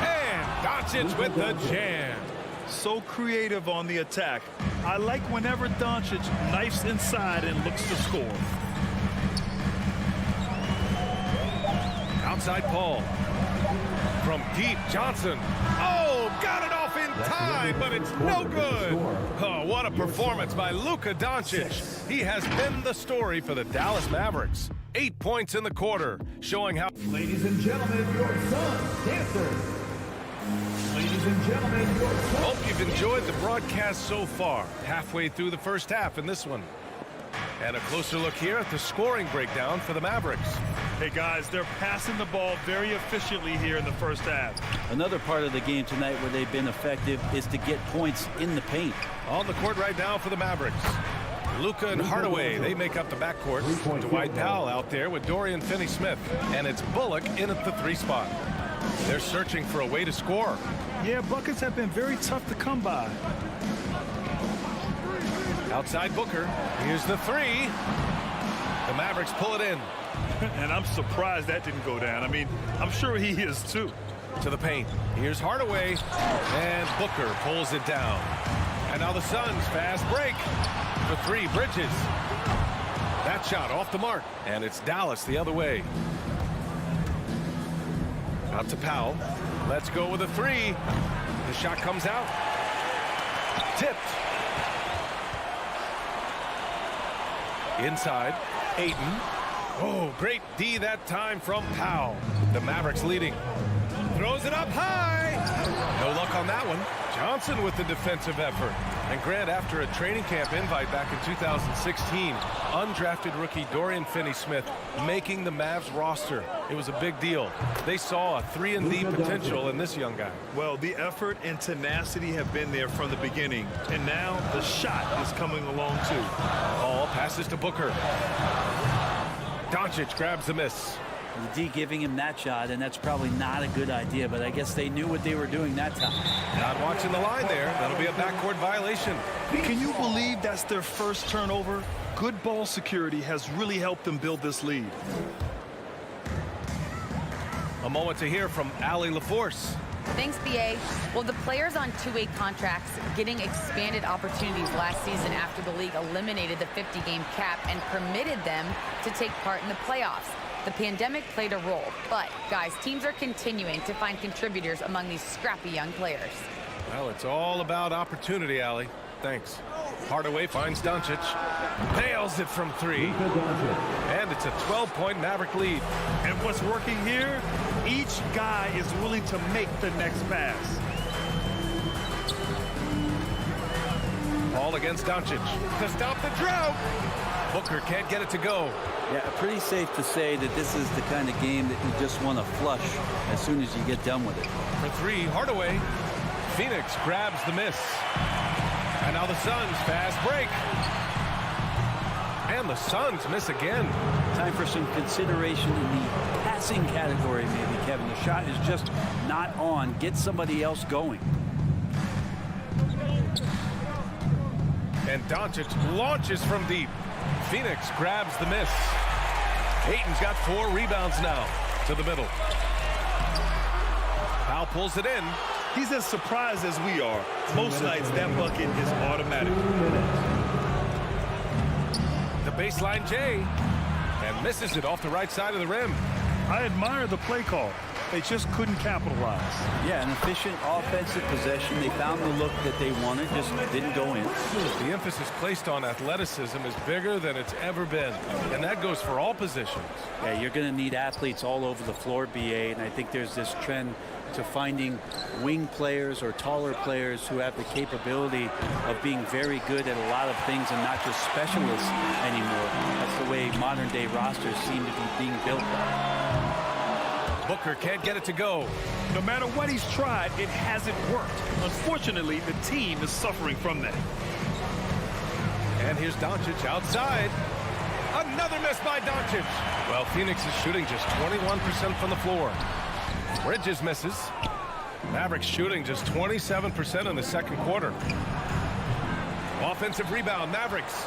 And Doncic with the jam. So creative on the attack. I like whenever Doncic knifes inside and looks to score. Outside Paul. From deep, Johnson. Oh, got it off in time, but it's no good. Oh, what a performance by Luka Doncic. He has been the story for the Dallas Mavericks. 8 points in the quarter, showing how... Ladies and gentlemen, your son, dancer. Ladies and gentlemen, your son. Hope you've enjoyed the broadcast so far. Halfway through the first half in this one. And a closer look here at the scoring breakdown for the Mavericks. Hey, guys, they're passing the ball very efficiently here in the first half. Another part of the game tonight where they've been effective is to get points in the paint. On the court right now for the Mavericks. Luka and Hardaway, they make up the backcourt. Dwight Powell out there with Dorian Finney-Smith. And it's Bullock in at the 3 spot. They're searching for a way to score. Yeah, buckets have been very tough to come by. Outside Booker. Here's the 3. The Mavericks pull it in. And I'm surprised that didn't go down. I mean, I'm sure he is too. To the paint. Here's Hardaway. And Booker pulls it down. And now the Suns fast break. For 3, Bridges. That shot off the mark. And it's Dallas the other way. Out to Powell. Let's go with a 3. The shot comes out. Tipped. Inside. Ayton. Oh, great D that time from Powell. The Mavericks leading. Throws it up high. No luck on that one. Johnson with the defensive effort. And Grant, after a training camp invite back in 2016, undrafted rookie Dorian Finney-Smith making the Mavs roster. It was a big deal. They saw a 3-and-D potential in this young guy. Well, the effort and tenacity have been there from the beginning. And now the shot is coming along too. All passes to Booker. Doncic grabs the miss. The D giving him that shot, and that's probably not a good idea, but I guess they knew what they were doing that time. Not watching the line there. That'll be a backcourt violation. Can you believe that's their first turnover? Good ball security has really helped them build this lead. A moment to hear from Allie LaForce. Thanks, BA. Well, the players on two-way contracts getting expanded opportunities last season after the league eliminated the 50-game cap and permitted them to take part in the playoffs. The pandemic played a role, but, guys, teams are continuing to find contributors among these scrappy young players. Well, it's all about opportunity, Allie. Thanks. Hardaway finds Doncic. Nails it from 3. And it's a 12-point Maverick lead. And what's working here? Each guy is willing to make the next pass. Ball against Doncic to stop the drought. Booker can't get it to go. Yeah, pretty safe to say that this is the kind of game that you just want to flush as soon as you get done with it. For 3, Hardaway. Phoenix grabs the miss. And now the Suns fast break. And the Suns miss again. Time for some consideration in the passing category, maybe, Kevin. The shot is just not on. Get somebody else going. And Doncic launches from deep. Phoenix grabs the miss. Ayton's got 4 rebounds now to the middle. Powell pulls it in. He's as surprised as we are. Most nights that bucket is automatic. The baseline J. And misses it off the right side of the rim. I admire the play call. They just couldn't capitalize. Yeah, an efficient offensive possession. They found the look that they wanted, just didn't go in. The emphasis placed on athleticism is bigger than it's ever been. And that goes for all positions. Yeah, you're going to need athletes all over the floor, BA, and I think there's this trend to finding wing players or taller players who have the capability of being very good at a lot of things and not just specialists anymore. That's the way modern day rosters seem to be being built. Booker can't get it to go. No matter what he's tried, it hasn't worked. Unfortunately, the team is suffering from that. And here's Doncic outside. Another miss by Doncic. Well, Phoenix is shooting just 21% from the floor. Bridges misses. Mavericks shooting just 27% in the second quarter. Offensive rebound, Mavericks.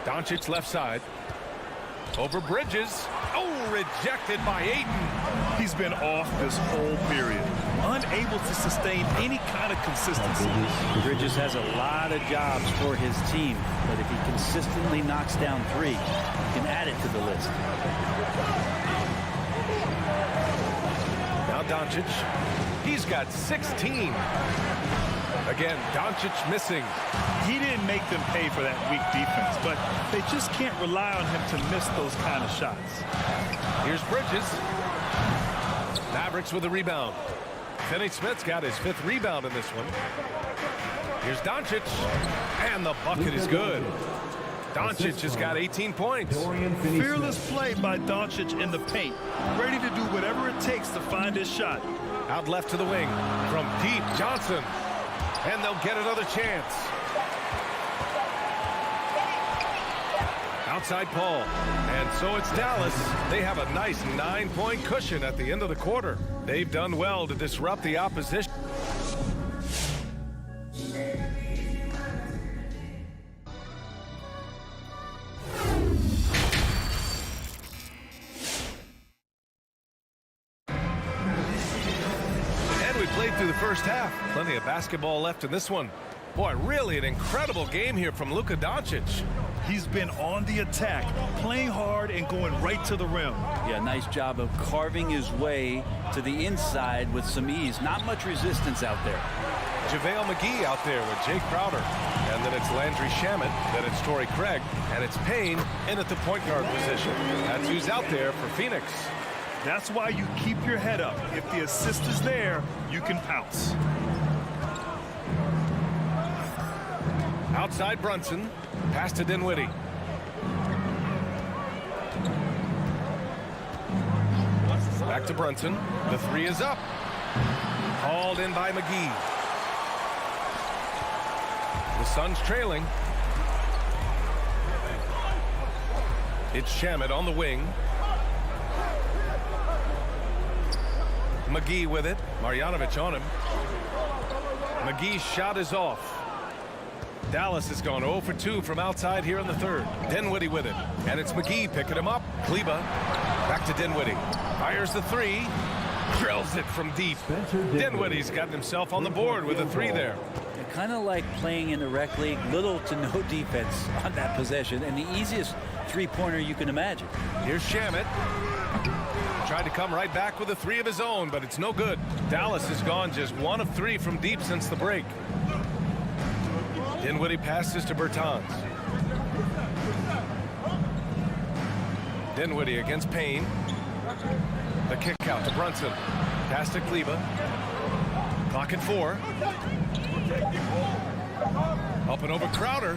Doncic left side. Over Bridges. Oh, rejected by Ayton. He's been off this whole period, unable to sustain any kind of consistency. Bridges has a lot of jobs for his team, but if he consistently knocks down three, he can add it to the list. Now Doncic. He's got 16. Again, Doncic missing. He didn't make them pay for that weak defense, but they just can't rely on him to miss those kind of shots. Here's Bridges. Mavericks with a rebound. Finney-Smith's got his 5th rebound in this one. Here's Doncic, and the bucket is good. Doncic has got 18 points. Fearless play by Doncic in the paint, ready to do whatever it takes to find his shot. Out left to the wing from deep, Johnson, and they'll get another chance. Outside Paul, and so it's Dallas. They have a nice 9-point cushion at the end of the quarter. They've done well to disrupt the opposition. And we played through the first half. Plenty of basketball left in this one. Boy, really an incredible game here from Luka Doncic. He's been on the attack, playing hard and going right to the rim. Yeah, nice job of carving his way to the inside with some ease. Not much resistance out there. JaVale McGee out there with Jake Crowder. And then it's Landry Shamet, then it's Torrey Craig, and it's Payne in at the point guard position. That's who's out there for Phoenix. That's why you keep your head up. If the assist is there, you can pounce. Outside Brunson, pass to Dinwiddie. Back to Brunson. The 3 is up. Hauled in by McGee. The Suns trailing. It's Shamet on the wing. McGee with it. Marjanovic on him. McGee's shot is off. Dallas has gone 0 for 2 from outside here in the third. Dinwiddie with it. And it's McGee picking him up. Kleba back to Dinwiddie. Fires the 3. Drills it from deep. Dinwiddie's gotten himself on the board with a 3 there. Kind of like playing in the rec league, little to no defense on that possession, and the easiest three-pointer you can imagine. Here's Shamet. Tried to come right back with a 3 of his own, but it's no good. Dallas has gone just 1 of 3 from deep since the break. Dinwiddie passes to Bertans. Dinwiddie against Payne. The kick out to Brunson. Pass to Kleba. Clock at 4. Up and over Crowder.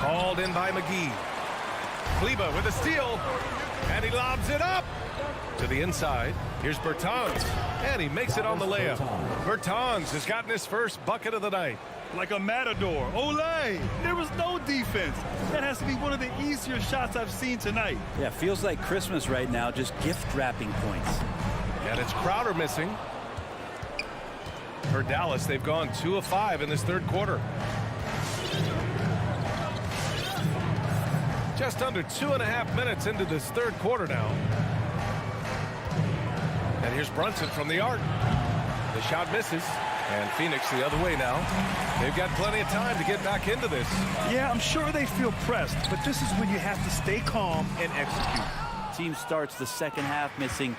Hauled in by McGee. Kleba with a steal. And he lobs it up to the inside. Here's Bertans. And he makes it on the layup. Bertans has gotten his first bucket of the night. Like a matador. Olay! There was no defense. That has to be one of the easier shots I've seen tonight. Yeah, feels like Christmas right now, just gift wrapping points. And it's Crowder missing. For Dallas, they've gone 2 of 5 in this third quarter. Just under 2.5 minutes into this third quarter now. And here's Brunson from the arc. The shot misses. And Phoenix the other way now. They've got plenty of time to get back into this. Yeah, I'm sure they feel pressed, but this is when you have to stay calm and execute. Team starts the second half missing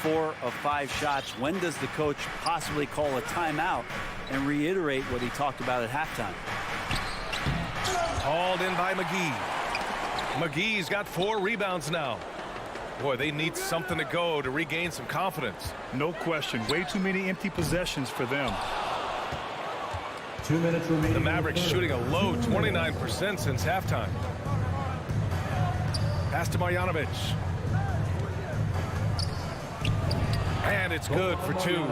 4 of 5 shots. When does the coach possibly call a timeout and reiterate what he talked about at halftime? Hauled in by McGee. McGee's got 4 rebounds now. Boy, they need something to go to regain some confidence. No question. Way too many empty possessions for them. 2 minutes remaining. The Mavericks shooting a low 29% since halftime. Pass to Marjanovic. And it's good for 2.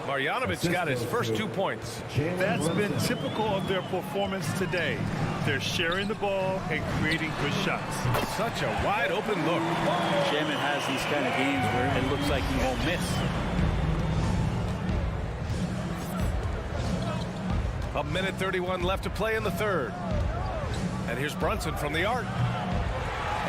Marjanovic got his first 2 points. That's been typical of their performance today. They're sharing the ball and creating good shots. Such a wide open look. Shaman has these kind of games where it looks like he won't miss. A minute 31 left to play in the third. And here's Brunson from the arc.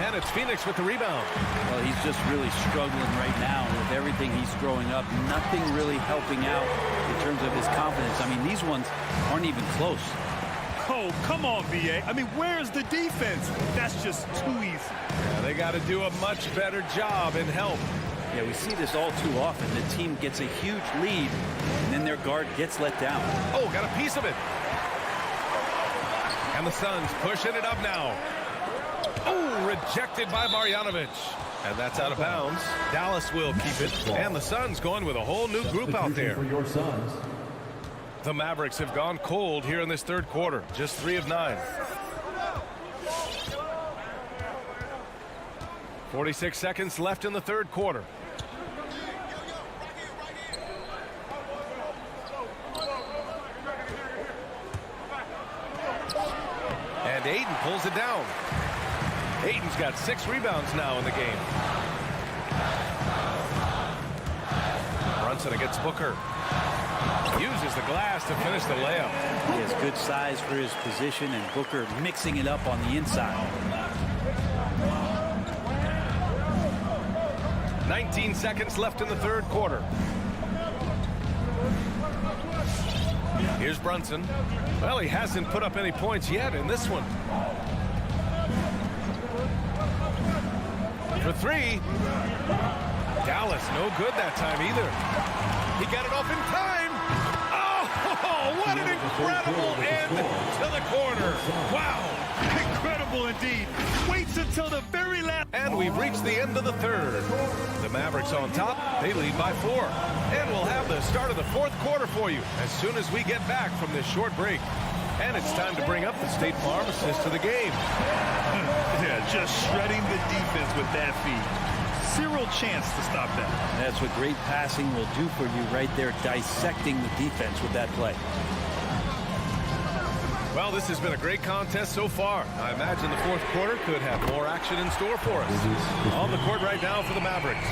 And it's Phoenix with the rebound. Well, he's just really struggling right now with everything he's throwing up. Nothing really helping out in terms of his confidence. I mean, these ones aren't even close. Oh, come on, VA. I mean, where's the defense? That's just too easy. Yeah, they got to do a much better job in help. Yeah, we see this all too often. The team gets a huge lead, and then their guard gets let down. Oh, got a piece of it. And the Suns pushing it up now. Oh, rejected by Marjanovic. And that's out of bounds. Dallas will keep it. And the Suns going with a whole new group out there. The Mavericks have gone cold here in this third quarter. Just 3 of 9. 46 seconds left in the third quarter. And Ayton pulls it down. Ayton's got 6 rebounds now in the game. Brunson against Booker. Uses the glass to finish the layup. He has good size for his position, and Booker mixing it up on the inside. 19 seconds left in the third quarter. Here's Brunson. Well, he hasn't put up any points yet in this one. For 3. Dallas, no good that time either. He got it off in time. Oh, what an incredible end to the quarter. Wow. Incredible indeed. Waits until the very last. And we've reached the end of the third. The Mavericks on top. They lead by 4. And we'll have the start of the fourth quarter for you as soon as we get back from this short break. And it's time to bring up the State Farm assist to the game. Yeah, just shredding the defense with that feed. Zero chance to stop that. That's what great passing will do for you right there, dissecting the defense with that play. Well, this has been a great contest so far. I imagine the fourth quarter could have more action in store for us. On the court right now for the Mavericks.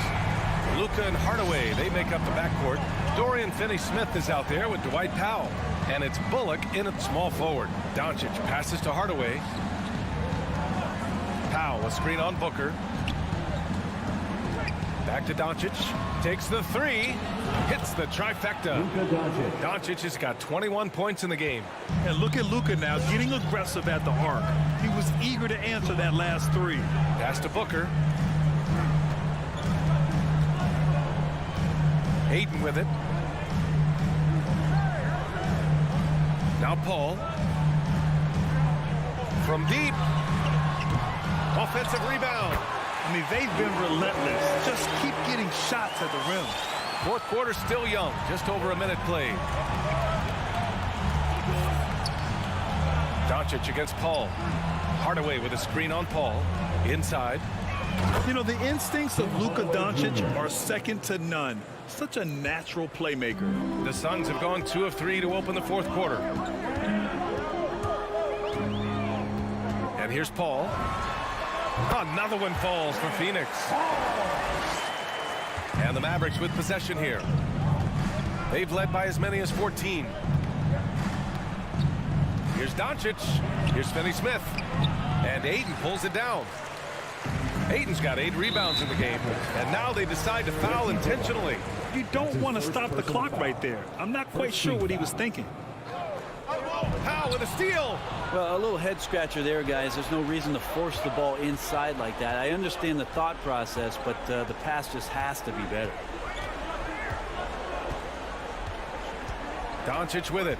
Luka and Hardaway, they make up the backcourt. Dorian Finney-Smith is out there with Dwight Powell. And it's Bullock in at small forward. Doncic passes to Hardaway. Powell, a screen on Booker. Back to Doncic. Takes the 3. Hits the trifecta. Doncic has got 21 points in the game. And look at Luka now getting aggressive at the arc. He was eager to answer that last 3. Pass to Booker. Ayton with it. Now Paul. From deep. Offensive rebound. I mean, they've been relentless. Just keep getting shots at the rim. Fourth quarter still young. Just over a minute played. Doncic against Paul. Hardaway with a screen on Paul. Inside. You know, the instincts of Luka Doncic are second to none. Such a natural playmaker. The Suns have gone 2 of 3 to open the fourth quarter. And here's Paul. Another one falls for Phoenix. And the Mavericks with possession here. They've led by as many as 14. Here's Doncic. Here's Finney-Smith. And Ayton pulls it down. Ayton's got 8 rebounds in the game. And now they decide to foul intentionally. You don't want to stop the clock right there. I'm not quite sure what he was thinking. Powell with a steal. Well, a little head scratcher there, guys. There's no reason to force the ball inside like that. I understand the thought process, but the pass just has to be better. Doncic with it.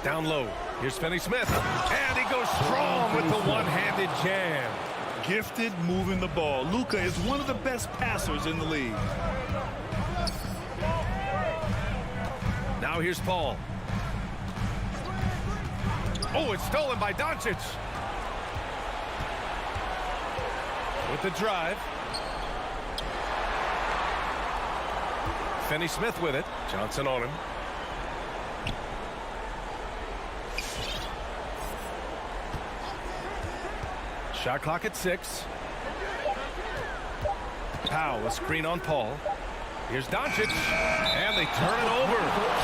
Down low. Here's Finney-Smith. And he goes strong with the one-handed jam. Gifted moving the ball. Luka is one of the best passers in the league. Now here's Paul. Oh, it's stolen by Doncic. With the drive. Finney-Smith with it. Johnson on him. Shot clock at 6. Powell, a screen on Paul. Here's Doncic, and they turn it over.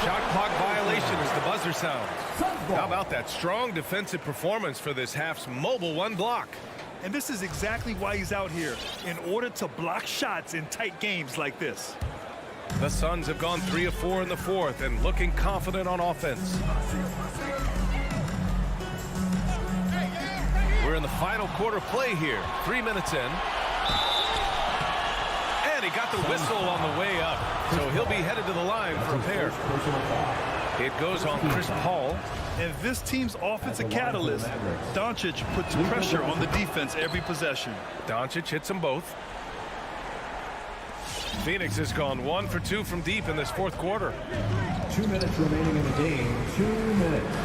Shot clock violation as the buzzer sounds. How about that strong defensive performance for this half's mobile one block? And this is exactly why he's out here, in order to block shots in tight games like this. The Suns have gone 3 of 4 in the fourth and looking confident on offense. We're in the final quarter play here. 3 minutes in. And he got the whistle on the way up. So he'll be headed to the line for a pair. It goes on Chris Paul. And this team's offensive catalyst, Doncic, puts pressure on the defense every possession. Doncic hits them both. Phoenix has gone 1 for 2 from deep in this fourth quarter. 2 minutes remaining in the game. 2 minutes.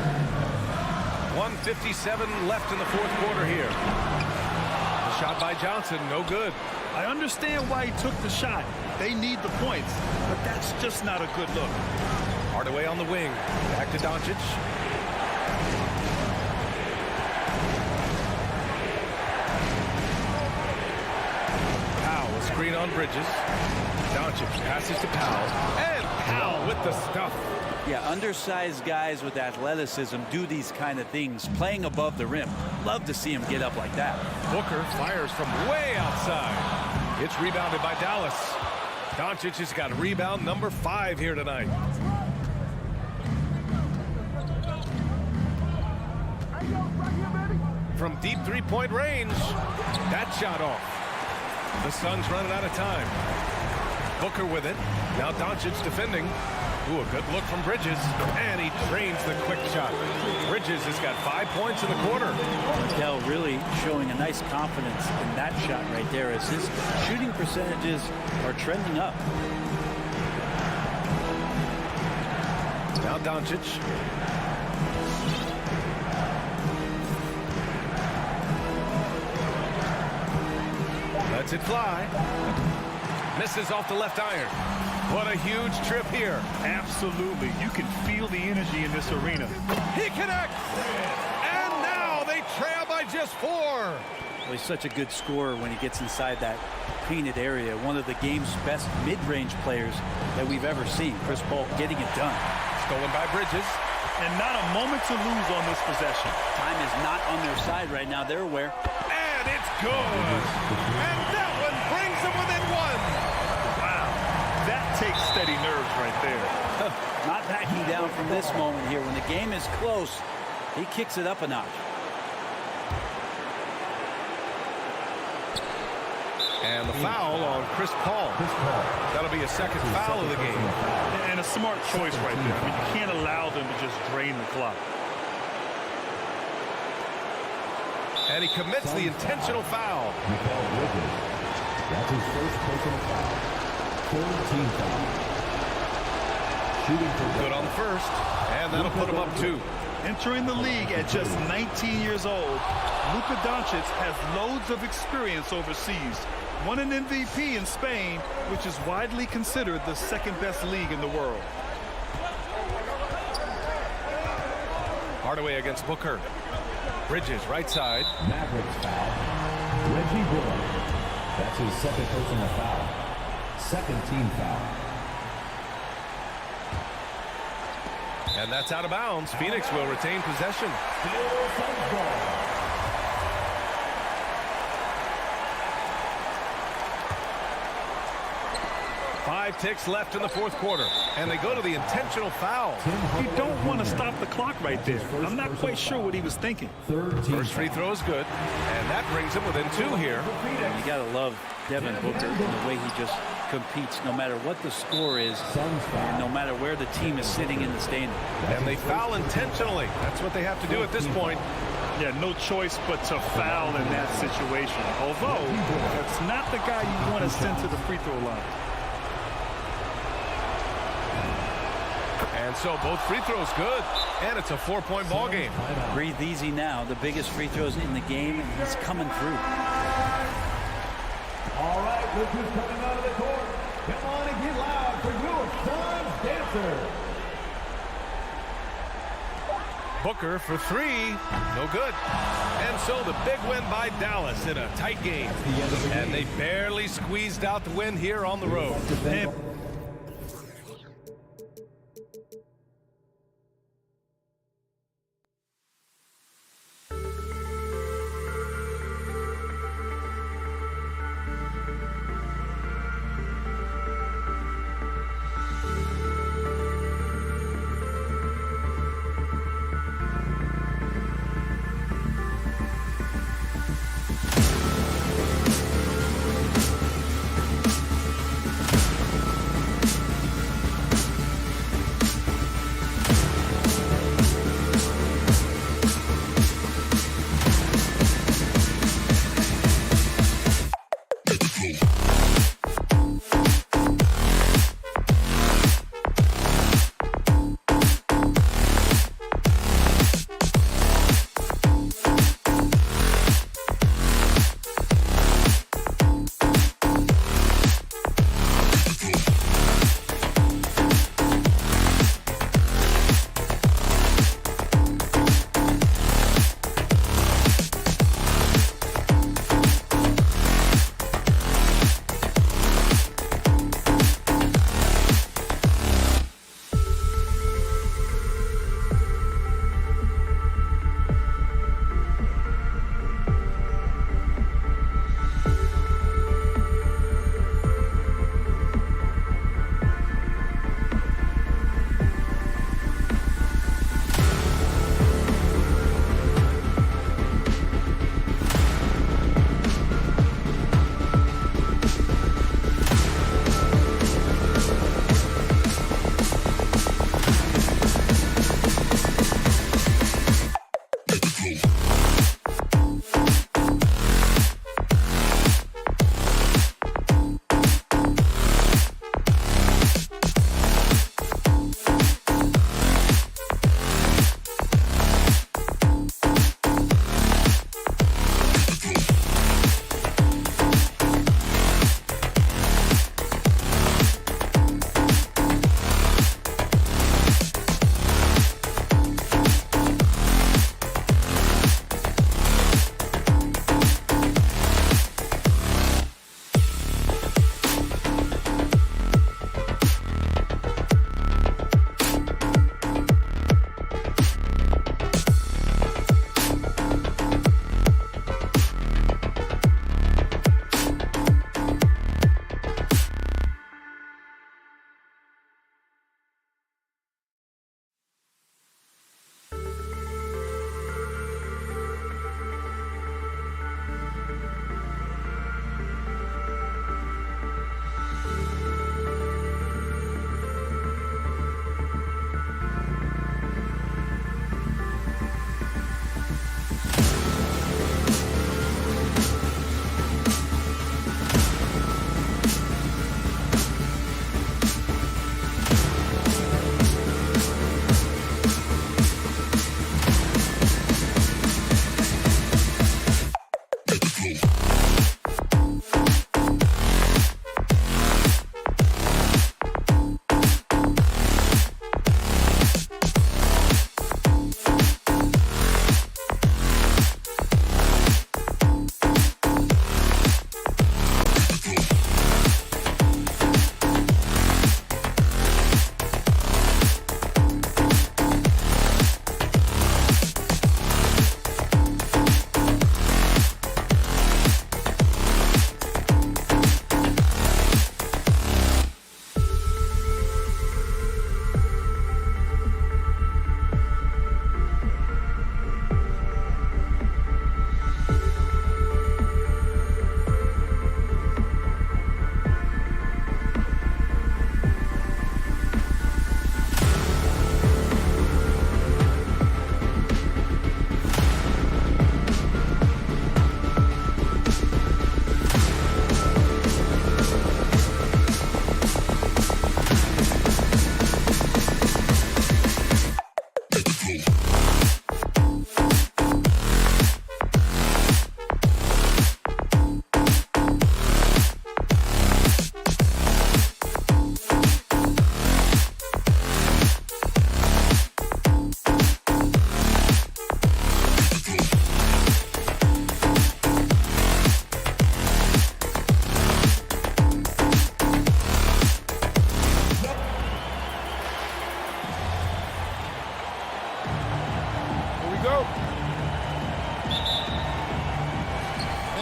1:57 left in the fourth quarter here. The shot by Johnson, no good. I understand why he took the shot. They need the points, but that's just not a good look. Hardaway on the wing. Back to Doncic. Powell, a screen on Bridges. Doncic passes to Powell. And Powell with the stuff. Yeah, undersized guys with athleticism do these kind of things, playing above the rim. Love to see him get up like that. Booker fires from way outside. It's rebounded by Dallas. Doncic has got rebound number 5 here tonight. From deep three-point range, that shot off. The Suns running out of time. Booker with it. Now Doncic defending. Ooh, a good look from Bridges. And he drains the quick shot. Bridges has got 5 points in the quarter. Dell really showing a nice confidence in that shot right there as his shooting percentages are trending up. Now Doncic. Lets it fly. Misses off the left iron. What a huge trip here. Absolutely. You can feel the energy in this arena. He connects. And now they trail by just 4. Well, he's such a good scorer when he gets inside that painted area. One of the game's best mid-range players that we've ever seen. Chris Paul getting it done. Stolen by Bridges. And not a moment to lose on this possession. Time is not on their side right now. They're aware. And it's good. And that one brings them within 1. Wow. That takes steady nerves right there. Not backing down from this moment here. When the game is close, he kicks it up a notch. And the foul on Chris Paul. That'll be a second foul of the game. And a smart choice right there. I mean, you can't allow them to just drain the clock. And he commits the intentional foul. That's his first personal foul. 14 foul. Shooting for good on the first. And that'll put him up 2. Entering the league at just 19 years old, Luka Doncic has loads of experience overseas. Won an MVP in Spain, which is widely considered the second-best league in the world. Hardaway against Booker. Bridges, right side. Mavericks foul. Reggie Bullock. That's his second personal foul. Second team foul. And that's out of bounds. Phoenix will retain possession. Still Suns ball. Five ticks left in the fourth quarter. And they go to the intentional foul. You don't want to stop the clock right there. I'm not quite sure what he was thinking. First free throw is good. And that brings him within 2 here. And you got to love Devin Booker and the way he just competes no matter what the score is and no matter where the team is sitting in the standing. And they foul intentionally. That's what they have to do at this point. Yeah, no choice but to foul in that situation. Although, that's not the guy you want to send to the free throw line. And so both free throws good. And it's a 4-point ball game. Breathe easy now. The biggest free throws in the game, and he's coming through. All right, look who's coming out of the court. Come on and get loud for your Suns dancer. Booker for 3. No good. And so the big win by Dallas in a tight game. And they barely squeezed out the win here on the road.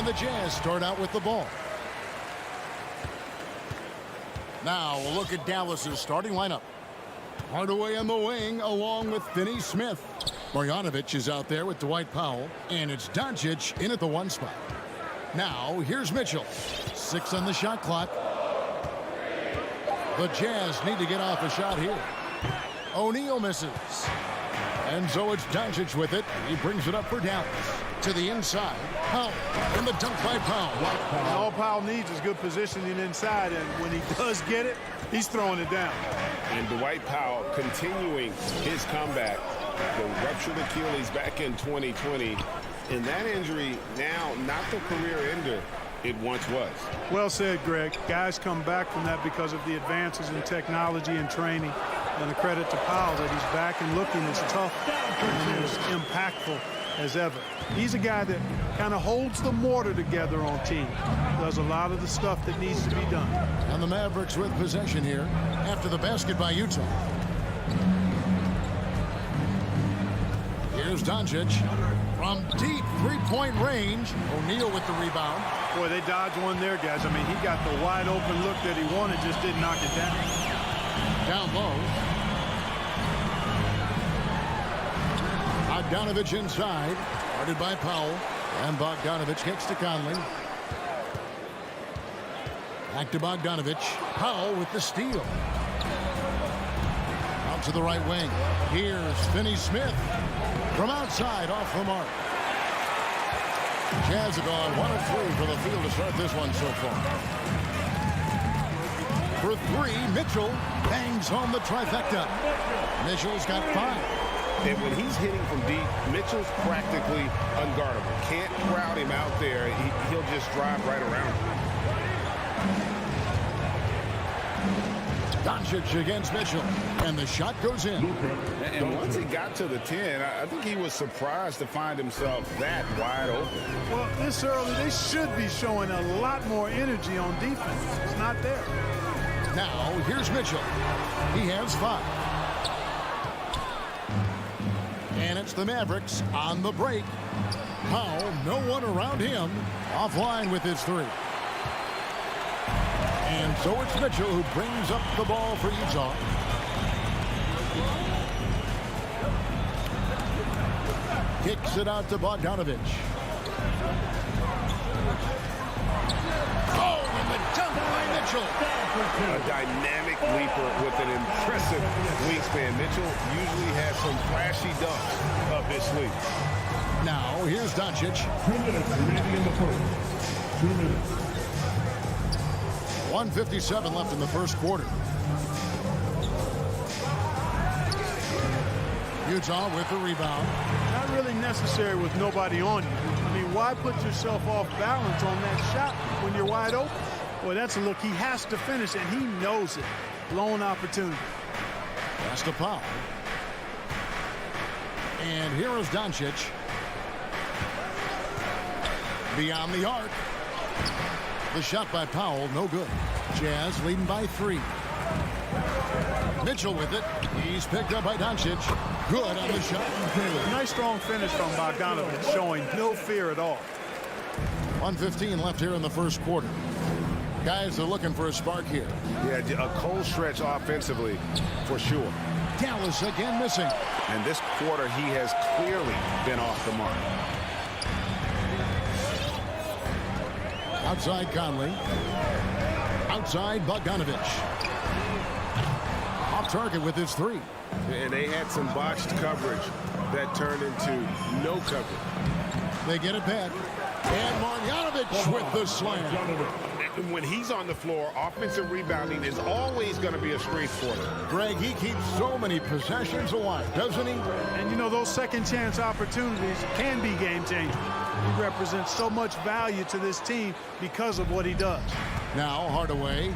And the Jazz start out with the ball. Now we'll look at Dallas's starting lineup. Hardaway on the wing along with Finney Smith. Marjanovic is out there with Dwight Powell. And it's Doncic in at the 1 spot. Now here's Mitchell. 6 on the shot clock. The Jazz need to get off a shot here. O'Neal misses. And so it's Doncic with it. He brings it up for Dallas. To the inside. Powell. And the dunk by Powell. And all Powell needs is good positioning inside. And when he does get it, he's throwing it down. And Dwight Powell continuing his comeback. The ruptured Achilles back in 2020. And that injury now not the career ender it once was. Well said, Greg. Guys come back from that because of the advances in technology and training. And a credit to Powell that he's back and looking as tough and as impactful as ever. He's a guy that kind of holds the mortar together on team. Does a lot of the stuff that needs to be done. And the Mavericks with possession here after the basket by Utah. Here's Doncic from deep three-point range. O'Neal with the rebound. Boy, they dodged one there, guys. I mean, he got the wide open look that he wanted, just didn't knock it down. Down low. Bogdanovich inside. Guarded by Powell. And Bogdanovich kicks to Conley. Back to Bogdanovich. Powell with the steal. Out to the right wing. Here's Finney Smith. From outside, off the mark. Jazz have gone 1 of 3 for the field to start this one so far. For 3, Mitchell bangs home the trifecta. Mitchell's got 5. And when he's hitting from deep, Mitchell's practically unguardable. Can't crowd him out there. He'll just drive right around him. Doncic against Mitchell. And the shot goes in. And once he got to the 10, I think he was surprised to find himself that wide open. Well, this early, they should be showing a lot more energy on defense. It's not there. Now, here's Mitchell. He has 5. And it's the Mavericks on the break. Powell, no one around him. Offline with his 3. And so it's Mitchell who brings up the ball for Utah. Kicks it out to Bogdanovich. Oh, and the dunk by Mitchell. A dynamic leaper with an impressive wingspan. Mitchell usually has some flashy dunks up his sleeve. Now, here's Doncic. 2 minutes remaining in the first. 2 minutes. 1:57 left in the first quarter. Utah with the rebound. Not really necessary with nobody on you. I mean, why put yourself off balance on that shot when you're wide open? Boy, that's a look he has to finish, and he knows it. Blown opportunity. Pass to Powell. And here is Doncic. Beyond the arc. The shot by Powell, no good. Jazz leading by 3. Mitchell with it. He's picked up by Doncic. Good on the shot. Nice strong finish from Bogdanovich, showing no fear at all. 1:15 left here in the first quarter. Guys are looking for a spark here. Yeah, a cold stretch offensively for sure. Dallas again missing. And this quarter, he has clearly been off the mark. Outside Conley. Outside Bogdanovich. Off target with his 3. And they had some botched coverage that turned into no coverage. They get it back. And Marjanovic with the slam. When he's on the floor, offensive rebounding is always going to be a strength for him. Greg, he keeps so many possessions alive, doesn't he? And, you know, those second chance opportunities can be game changers. He represents so much value to this team because of what he does. Now Hardaway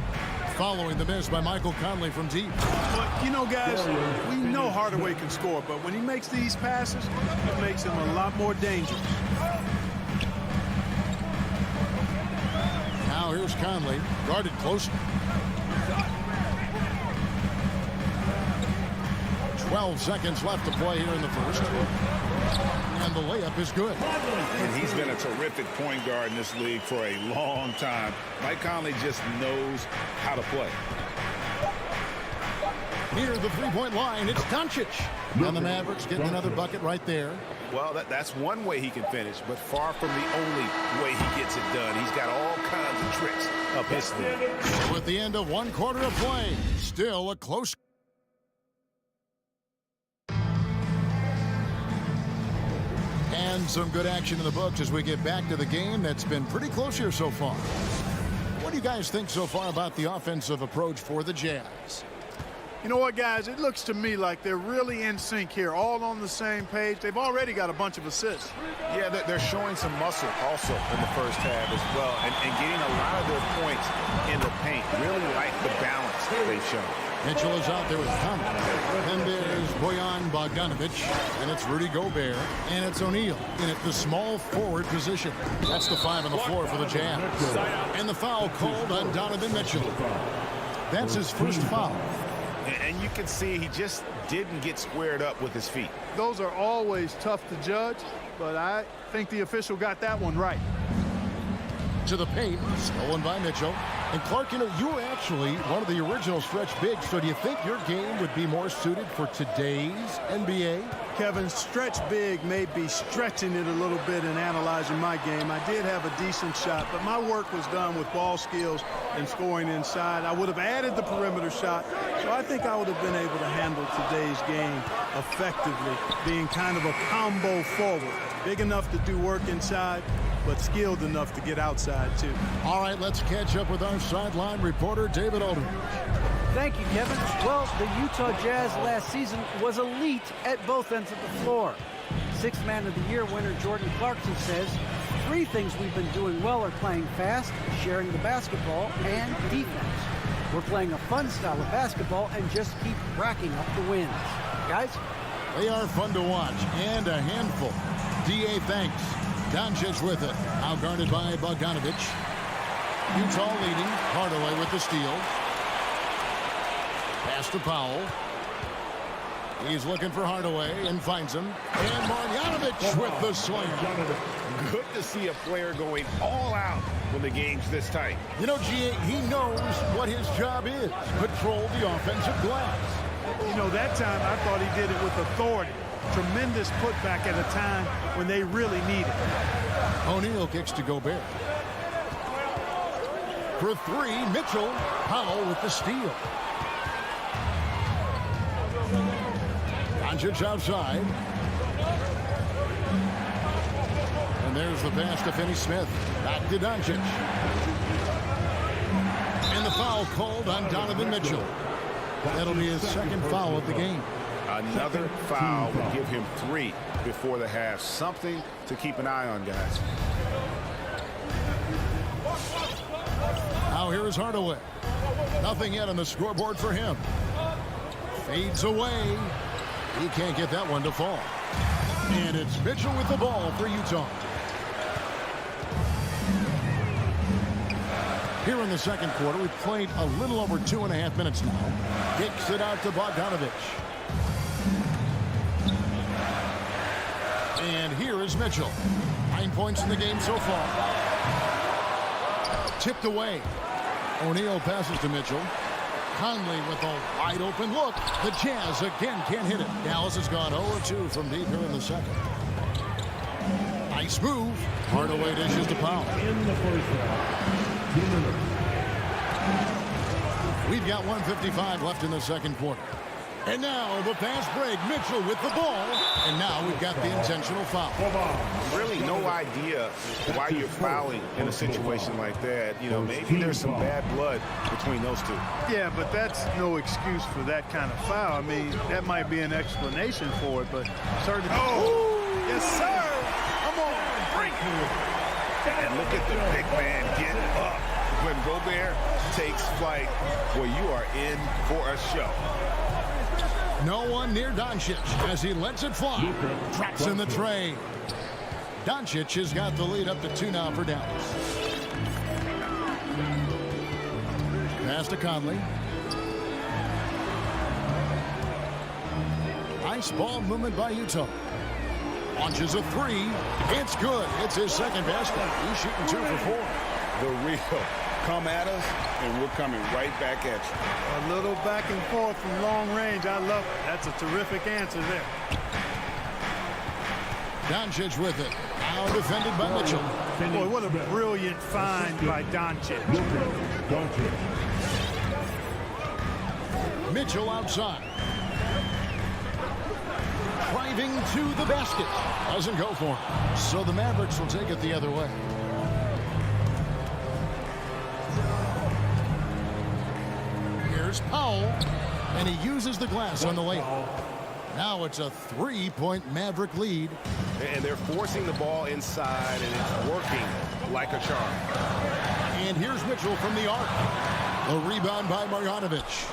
following the miss by Michael Conley from deep. But, you know, guys, we know Hardaway can score, but when he makes these passes, it makes him a lot more dangerous. Now here's Conley, guarded closer. 12 seconds left to play here in the first. And the layup is good. And he's been a terrific point guard in this league for a long time. Mike Conley just knows how to play. Near the three-point line, it's Doncic. And the Mavericks getting another bucket right there. Well, that's one way he can finish, but far from the only way he gets it done. He's got all kinds of tricks up his sleeve. So at the end of one quarter of play, still a close. And some good action in the books as we get back to the game that's been pretty close here so far. What do you guys think so far about the offensive approach for the Jazz? You know what, guys? It looks to me like they're really in sync here, all on the same page. They've already got a bunch of assists. Yeah, they're showing some muscle also in the first half as well, and getting a lot of their points in the paint. Really like the balance that they've shown. Mitchell is out there with Thomas. And there's Bojan Bogdanovic. And it's Rudy Gobert. And it's O'Neal in at the small forward position. That's the 5 on the floor for the Jazz. And the foul called on Donovan Mitchell. That's his first foul. And you can see he just didn't get squared up with his feet. Those are always tough to judge, but I think the official got that one right. To the paint, stolen by Mitchell. And Clark, you know, you were actually one of the original stretch bigs, so do you think your game would be more suited for today's NBA? Kevin, stretch big may be stretching it a little bit in analyzing my game. I did have a decent shot, but my work was done with ball skills and scoring inside. I would have added the perimeter shot, so I think I would have been able to handle today's game effectively, being kind of a combo forward. Big enough to do work inside, but skilled enough to get outside, too. All right, let's catch up with our sideline reporter, David Aldridge. Thank you, Kevin. Well, the Utah Jazz last season was elite at both ends of the floor. Sixth Man of the Year winner Jordan Clarkson says, 3 things we've been doing well are playing fast, sharing the basketball, and defense. We're playing a fun style of basketball and just keep racking up the wins. Guys? They are fun to watch and a handful. D.A. thanks. Doncic with it. Now guarded by Bogdanovic. Utah leading. Hardaway with the steal. Pass to Powell. He's looking for Hardaway and finds him. And Marjanovic with the slam. Good to see a player going all out when the game's this tight. You know, G.A., he knows what his job is. Control the offensive glass. You know, that time I thought he did it with authority. Tremendous putback at a time when they really need it. O'Neal kicks to Gobert. For 3, Mitchell. Powell with the steal. Doncic outside. And there's the pass to Finney-Smith. Back to Doncic. And the foul called on Donovan Mitchell. That'll be his second foul of the game. Another foul will give him 3 before the half. Something to keep an eye on, guys. Now here is Hardaway. Nothing yet on the scoreboard for him. Fades away. He can't get that one to fall. And it's Mitchell with the ball for Utah. Here in the second quarter, we've played a little over 2.5 minutes now. Kicks it out to Bogdanovic. And here is Mitchell. 9 points in the game so far. Tipped away. O'Neal passes to Mitchell. Conley with a wide open look. The Jazz again can't hit it. Dallas has gone 0-2 from deep here in the second. Nice move. Hardaway dishes to Powell. In the first round. We've got 1:55 left in the second quarter. And now the fast break. Mitchell with the ball. And now we've got the intentional foul. Really no idea why you're fouling in a situation like that. You know, maybe there's some bad blood between those two. Yeah, but that's no excuse for that kind of foul. I mean, that might be an explanation for it, but certainly. Oh, yes, sir. I'm on break. And look at the big man get up. When Gobert takes flight, well, you are in for a show. No one near Doncic as he lets it fly. Traps in the tray. Doncic has got the lead up to 2 now for Dallas. Pass to Conley. Nice ball movement by Utah. Launches a three. It's good. It's his second basket. He's shooting 2 for 4. The real come at us, and we're coming right back at you. A little back and forth from long range. I love it. That's a terrific answer there. Doncic with it. Now defended by Mitchell. Boy, what a brilliant find by Doncic. Mitchell outside. Driving to the basket. Doesn't go for him. So the Mavericks will take it the other way. Here's Powell. And he uses the glass on the layup. Now it's a 3-point Maverick lead. And they're forcing the ball inside, and it's working like a charm. And here's Mitchell from the arc. A rebound by Marjanovic.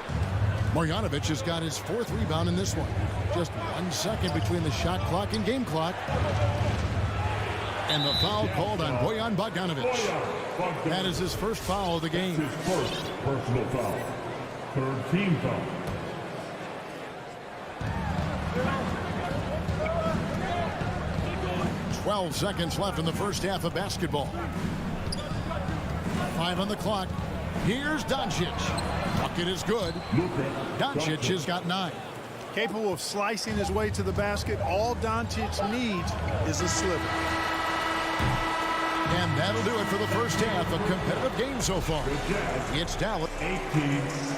Marjanovic has got his 4th rebound in this one. Just 1 second between the shot clock and game clock. And the foul called on Bojan Bogdanovic. That is his first foul of the game. His first personal foul. 3rd team foul. Twelve seconds left in the first half of basketball. 5 on the clock. Here's Doncic. Bucket is good. Doncic has got 9. Capable of slicing his way to the basket. All Doncic needs is a sliver. And that'll do it for the first half. A competitive game so far. It's Dallas. 18.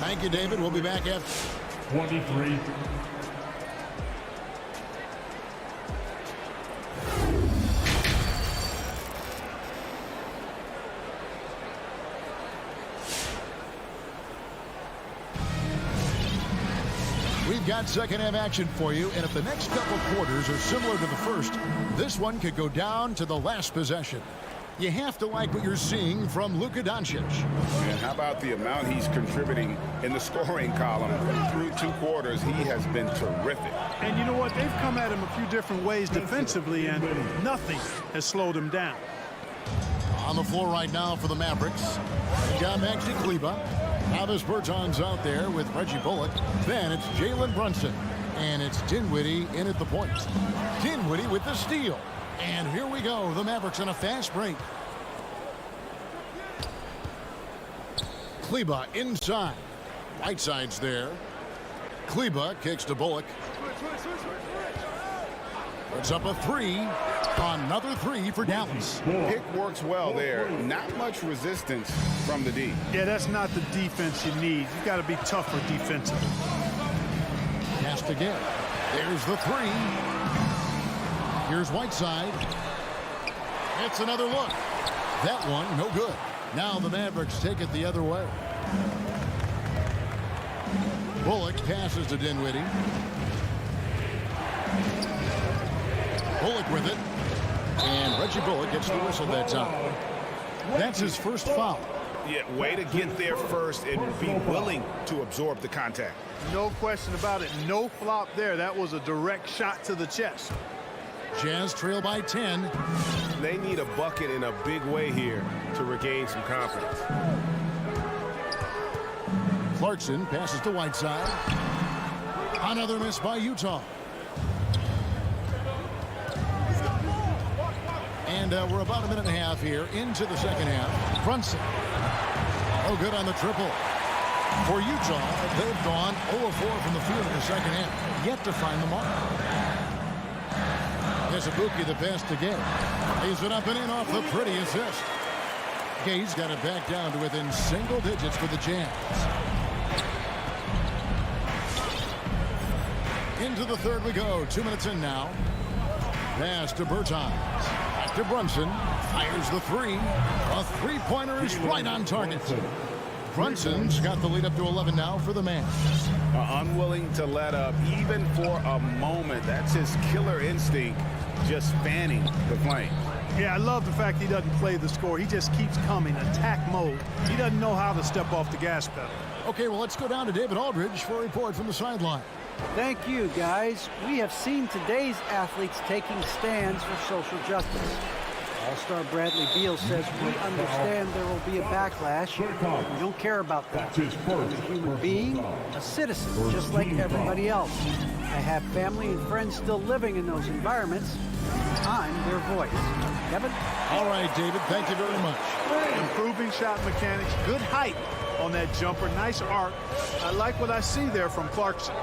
Thank you, David. We'll be back after 23. We've got second half action for you, and if the next couple quarters are similar to the first, this one could go down to the last possession. You have to like what you're seeing from Luka Doncic. And how about the amount he's contributing in the scoring column? Through 2 quarters, he has been terrific. And you know what? They've come at him a few different ways defensively, and nothing has slowed him down. On the floor right now for the Mavericks, John Maxey Kleba. Travis Bertans out there with Reggie Bullock. Then it's Jalen Brunson. And it's Dinwiddie in at the point. Dinwiddie with the steal. And here we go. The Mavericks on a fast break. Kleba inside. Whiteside's there. Kleba kicks to Bullock. Puts up a 3. Another 3 for Dallas. Pick works well there. Not much resistance from the D. Yeah, that's not the defense you need. You got to be tougher defensively. Cast again. There's the 3. Here's Whiteside. It's another look. That one, no good. Now the Mavericks take it the other way. Bullock passes to Dinwiddie. Bullock with it. And Reggie Bullock gets the whistle that time. That's his first foul. Yeah, way to get there first and be willing to absorb the contact. No question about it. No flop there. That was a direct shot to the chest. Jazz trail by 10. They need a bucket in a big way here to regain some confidence. Clarkson passes to Whiteside. Another miss by Utah. And we're about a minute and a half here into the second half. Brunson. Oh, good on the triple. For Utah, they've gone 0-4 from the field in the second half. Yet to find the mark. There's Abuki the pass to Gay. Lays it up and in off the pretty assist. Gay's got it back down to within single digits for the Jazz. Into the third we go. 2 minutes in now. Pass to Bertans. Back to Brunson. Fires the 3. A three-pointer is right on target. Brunson's got the lead up to 11 now for the man. Unwilling to let up even for a moment. That's his killer instinct, just fanning the flame. Yeah, I love the fact he doesn't play the score. He just keeps coming, attack mode. He doesn't know how to step off the gas pedal. Okay, well, let's go down to David Aldridge for a report from the sideline. Thank you, guys. We have seen today's athletes taking stands for social justice. All-star Bradley Beal says we understand there will be a backlash. We don't care about that. He's a human being, a citizen, just like everybody else. I have family and friends still living in those environments. I'm their voice. Kevin? All right, David, thank you very much. Improving shot mechanics, good height on that jumper, nice arc. I like what I see there from Clarkson.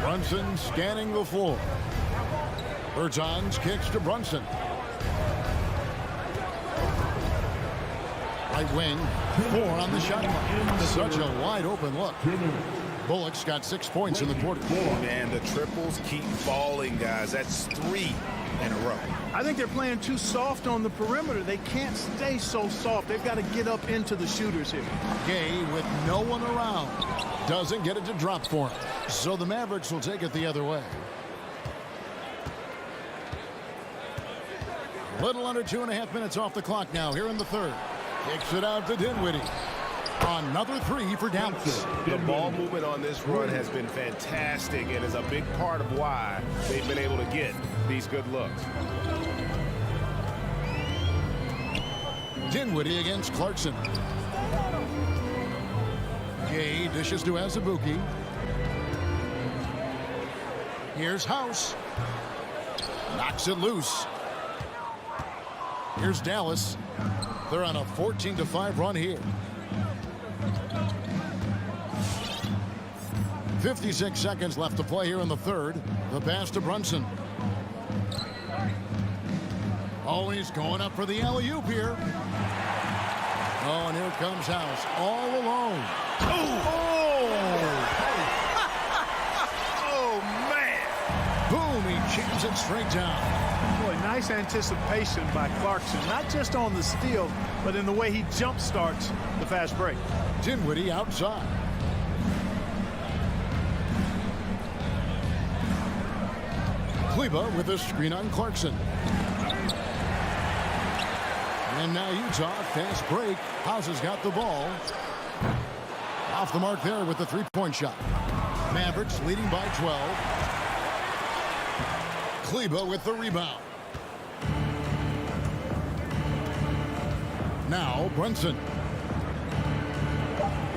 Brunson scanning the floor. Bertans kicks to Brunson. Right wing, 4 on the shot clock. Such a wide open look. Bullock's got 6 points in the quarter. Man, the triples keep falling, guys. That's 3 in a row. I think they're playing too soft on the perimeter. They can't stay so soft. They've got to get up into the shooters here. Gay with no one around. Doesn't get it to drop for him. So the Mavericks will take it the other way. Little under 2.5 minutes off the clock now here in the third. Kicks it out to Dinwiddie. Another 3 for Dallas. The ball movement on this run has been fantastic and is a big part of why they've been able to get these good looks. Dinwiddie against Clarkson. Gay dishes to Azubuike. Here's House. Knocks it loose. Here's Dallas. They're on a 14-5 run here. 56 seconds left to play here in the third. The pass to Brunson. Oh, he's going up for the alley-oop here. Oh, and here comes House all alone. Oh, man. Boom, he jams it straight down. Boy, nice anticipation by Clarkson, not just on the steal, but in the way he jump starts the fast break. Dinwiddie outside. Kleba with a screen on Clarkson. And now Utah, fast break. House has got the ball. Off the mark there with the three-point shot. Mavericks leading by 12. Kleba with the rebound. Now Brunson.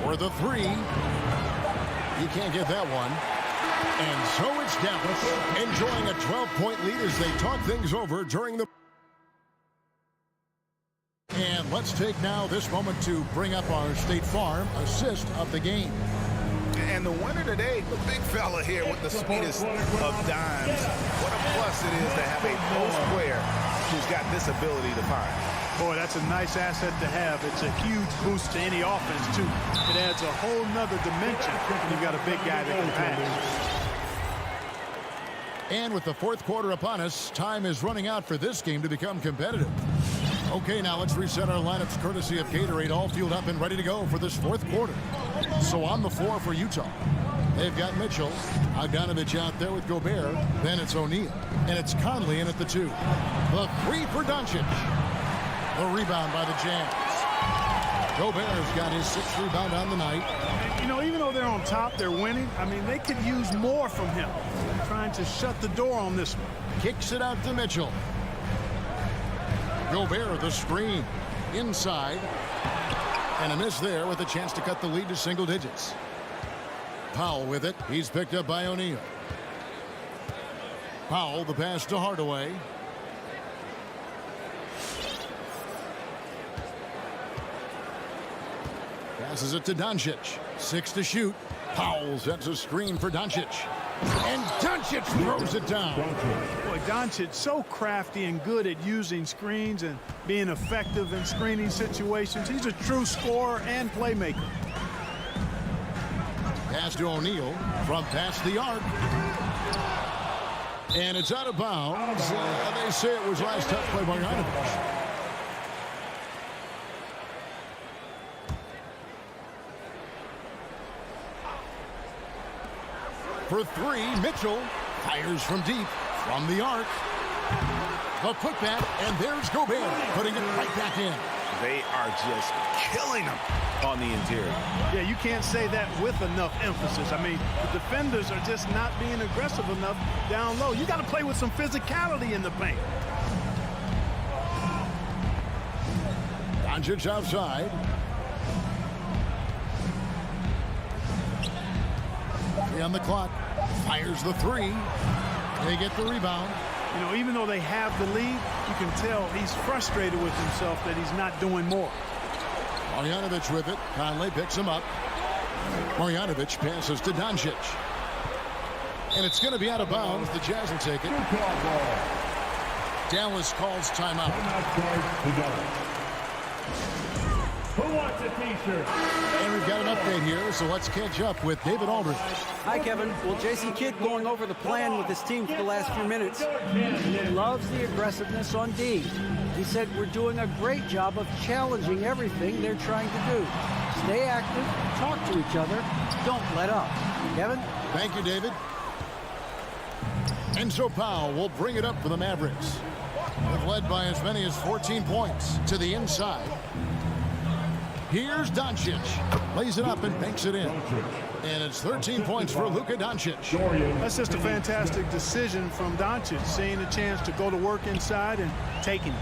For the 3. You can't get that one. And so it's Dallas enjoying a 12-point lead as they talk things over during the... And let's take now this moment to bring up our State Farm assist of the game. And the winner today, the big fella here with the speedest of dimes. What a plus it is to have a post player who's got this ability to find. Boy, that's a nice asset to have. It's a huge boost to any offense, too. It adds a whole nother dimension when you've got a big guy that can pass. And with the fourth quarter upon us, time is running out for this game to become competitive. Okay, now let's reset our lineups courtesy of Gatorade, all fueled up and ready to go for this fourth quarter. So on the floor for Utah, they've got Mitchell, Bogdanovich out there with Gobert, then it's O'Neal, and it's Conley in at the 2. The 3 for Doncic. The rebound by the Jazz. Gobert's got his 6th rebound on the night. You know, even though they're on top, they're winning. I mean, they could use more from him. Trying to shut the door on this one. Kicks it out to Mitchell. Gobert, the screen. Inside. And a miss there with a chance to cut the lead to single digits. Powell with it. He's picked up by O'Neal. Powell, the pass to Hardaway. Passes it to Doncic. 6 to shoot. Powell sets a screen for Doncic. And Doncic throws it down. Boy, Doncic so crafty and good at using screens and being effective in screening situations. He's a true scorer and playmaker. Pass to O'Neal from past the arc. And it's out of bounds. They say it was last touch play by Bogdanovich. For 3, Mitchell fires from deep, from the arc. The putback, and there's Gobert, putting it right back in. They are just killing them on the interior. Yeah, you can't say that with enough emphasis. I mean, the defenders are just not being aggressive enough down low. You got to play with some physicality in the paint. Doncic outside. 3 on the clock. Fires the 3. They get the rebound. You know, even though they have the lead, you can tell he's frustrated with himself that he's not doing more. Marjanovic with it. Conley picks him up. Marjanovic passes to Doncic. And it's going to be out of bounds. The Jazz will take it. Dallas calls timeout. Who wants a t-shirt? And we've got an update here, so let's catch up with David Aldridge. Hi, Kevin. Well, Jason Kidd going over the plan with his team for the last few minutes. He loves the aggressiveness on D. He said we're doing a great job of challenging everything they're trying to do. Stay active, talk to each other, don't let up. Kevin? Thank you, David. Enzo Powell will bring it up for the Mavericks. They've led by as many as 14 points to the inside. Here's Doncic. Lays it up and banks it in. And it's 13 points for Luka Doncic. That's just a fantastic decision from Doncic, seeing a chance to go to work inside and taking it.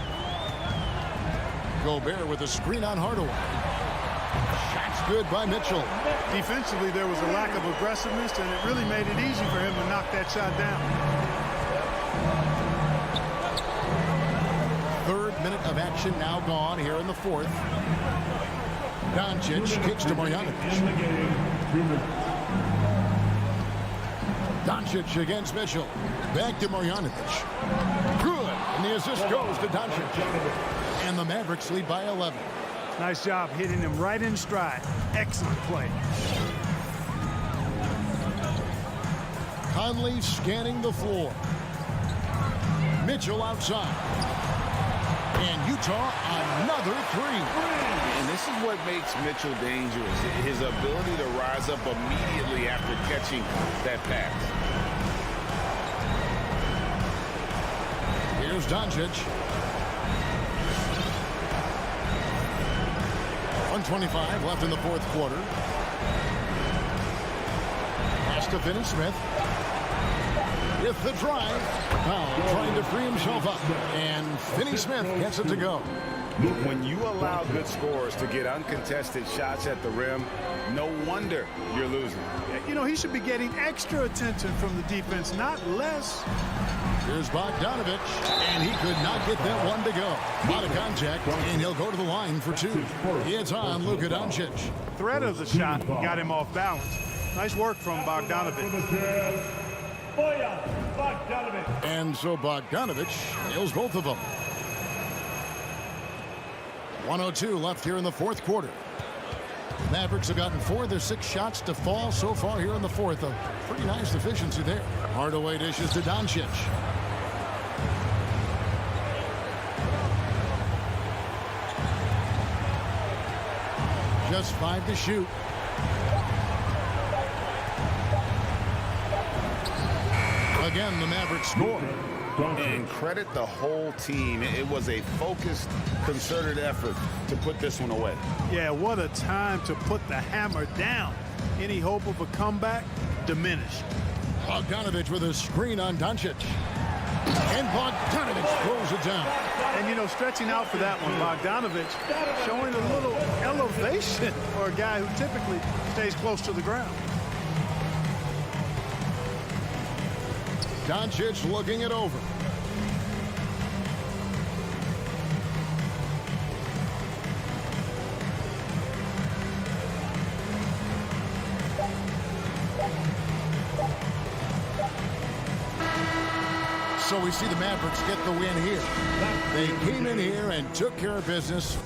Gobert with a screen on Hardaway. Shot's good by Mitchell. Defensively, there was a lack of aggressiveness, and it really made it easy for him to knock that shot down. Third minute of action now gone here in the fourth. Doncic kicks to Marjanovic. Doncic against Mitchell. Back to Marjanovic. Good. And the assist goes to Doncic. And the Mavericks lead by 11. Nice job hitting him right in stride. Excellent play. Conley scanning the floor. Mitchell outside. And Utah another 3. And this is what makes Mitchell dangerous. His ability to rise up immediately after catching that pass. Here's Doncic. 1:25 left in the fourth quarter. Pass to Finney-Smith. With the drive. Powell trying to free himself up. And Finney-Smith gets it to go. When you allow good scorers to get uncontested shots at the rim, no wonder you're losing. You know, he should be getting extra attention from the defense, not less. Here's Bogdanovic, and he could not get that one to go. Out of contact, and he'll go to the line for 2. It's on Luka Doncic. Threat of the shot got him off balance. Nice work from Bogdanovic. And so Bogdanovic nails both of them. 1:02 left here in the fourth quarter. The Mavericks have gotten 4 of their 6 shots to fall so far here in the fourth. A pretty nice efficiency there. Hardaway dishes to Doncic. Just 5 to shoot. Again, the Mavericks score. And credit the whole team. It was a focused, concerted effort to put this one away. Yeah, what a time to put the hammer down. Any hope of a comeback diminished. Bogdanovic with a screen on Doncic. And Bogdanovic throws it down. And, you know, stretching out for that one, Bogdanovic showing a little elevation for a guy who typically stays close to the ground. Doncic looking it over. So we see the Mavericks get the win here. They came in here and took care of business.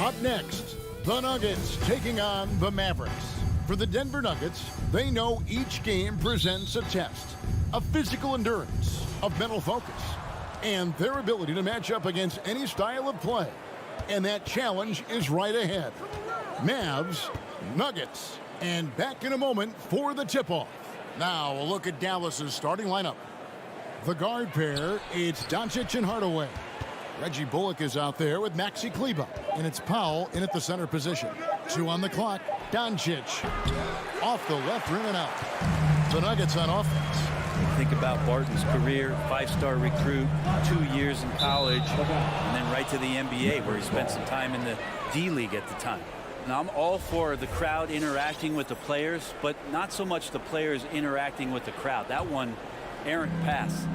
Up next, the Nuggets taking on the Mavericks. For the Denver Nuggets, they know each game presents a test of physical endurance, of mental focus, and their ability to match up against any style of play. And that challenge is right ahead. Mavs, Nuggets, and back in a moment for the tip-off. Now a look at Dallas's starting lineup. The guard pair, it's Doncic and Hardaway. Reggie Bullock is out there with Maxi Kleber, and it's Powell in at the center position. 2 on the clock. Doncic off the left rim and out. The Nuggets on offense. Think about Barton's career, 5-star recruit, 2 years in college, and then right to the NBA where he spent some time in the D-League at the time. Now, I'm all for the crowd interacting with the players, but not so much the players interacting with the crowd. That one, errant pass.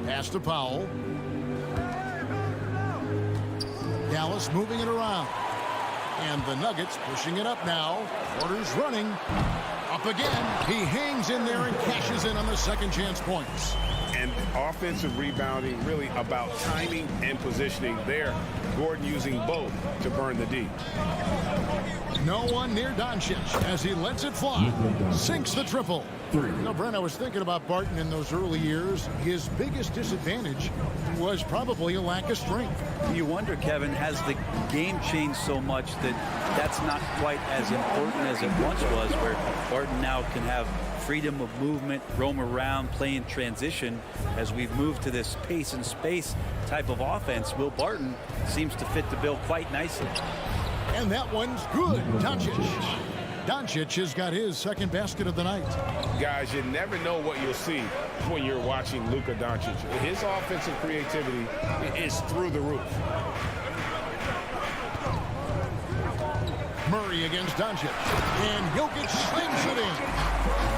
Pass to Powell. Dallas moving it around. And the Nuggets pushing it up now. Porter's running. Up again. He hangs in there and cashes in on the second chance points. And offensive rebounding really about timing and positioning there. Gordon using both to burn the D. No one near Doncic as he lets it fly. Sinks the triple. You know, Brent, I was thinking about Barton in those early years. His biggest disadvantage was probably a lack of strength. You wonder, Kevin, has the game changed so much that that's not quite as important as it once was, where Barton now can have freedom of movement, roam around, play in transition. As we've moved to this pace and space type of offense, Will Barton seems to fit the bill quite nicely. And that one's good. Doncic has got his second basket of the night. Guys, you never know what you'll see when you're watching Luka Doncic. His offensive creativity is through the roof. Murray against Doncic. And Jokic slams it in.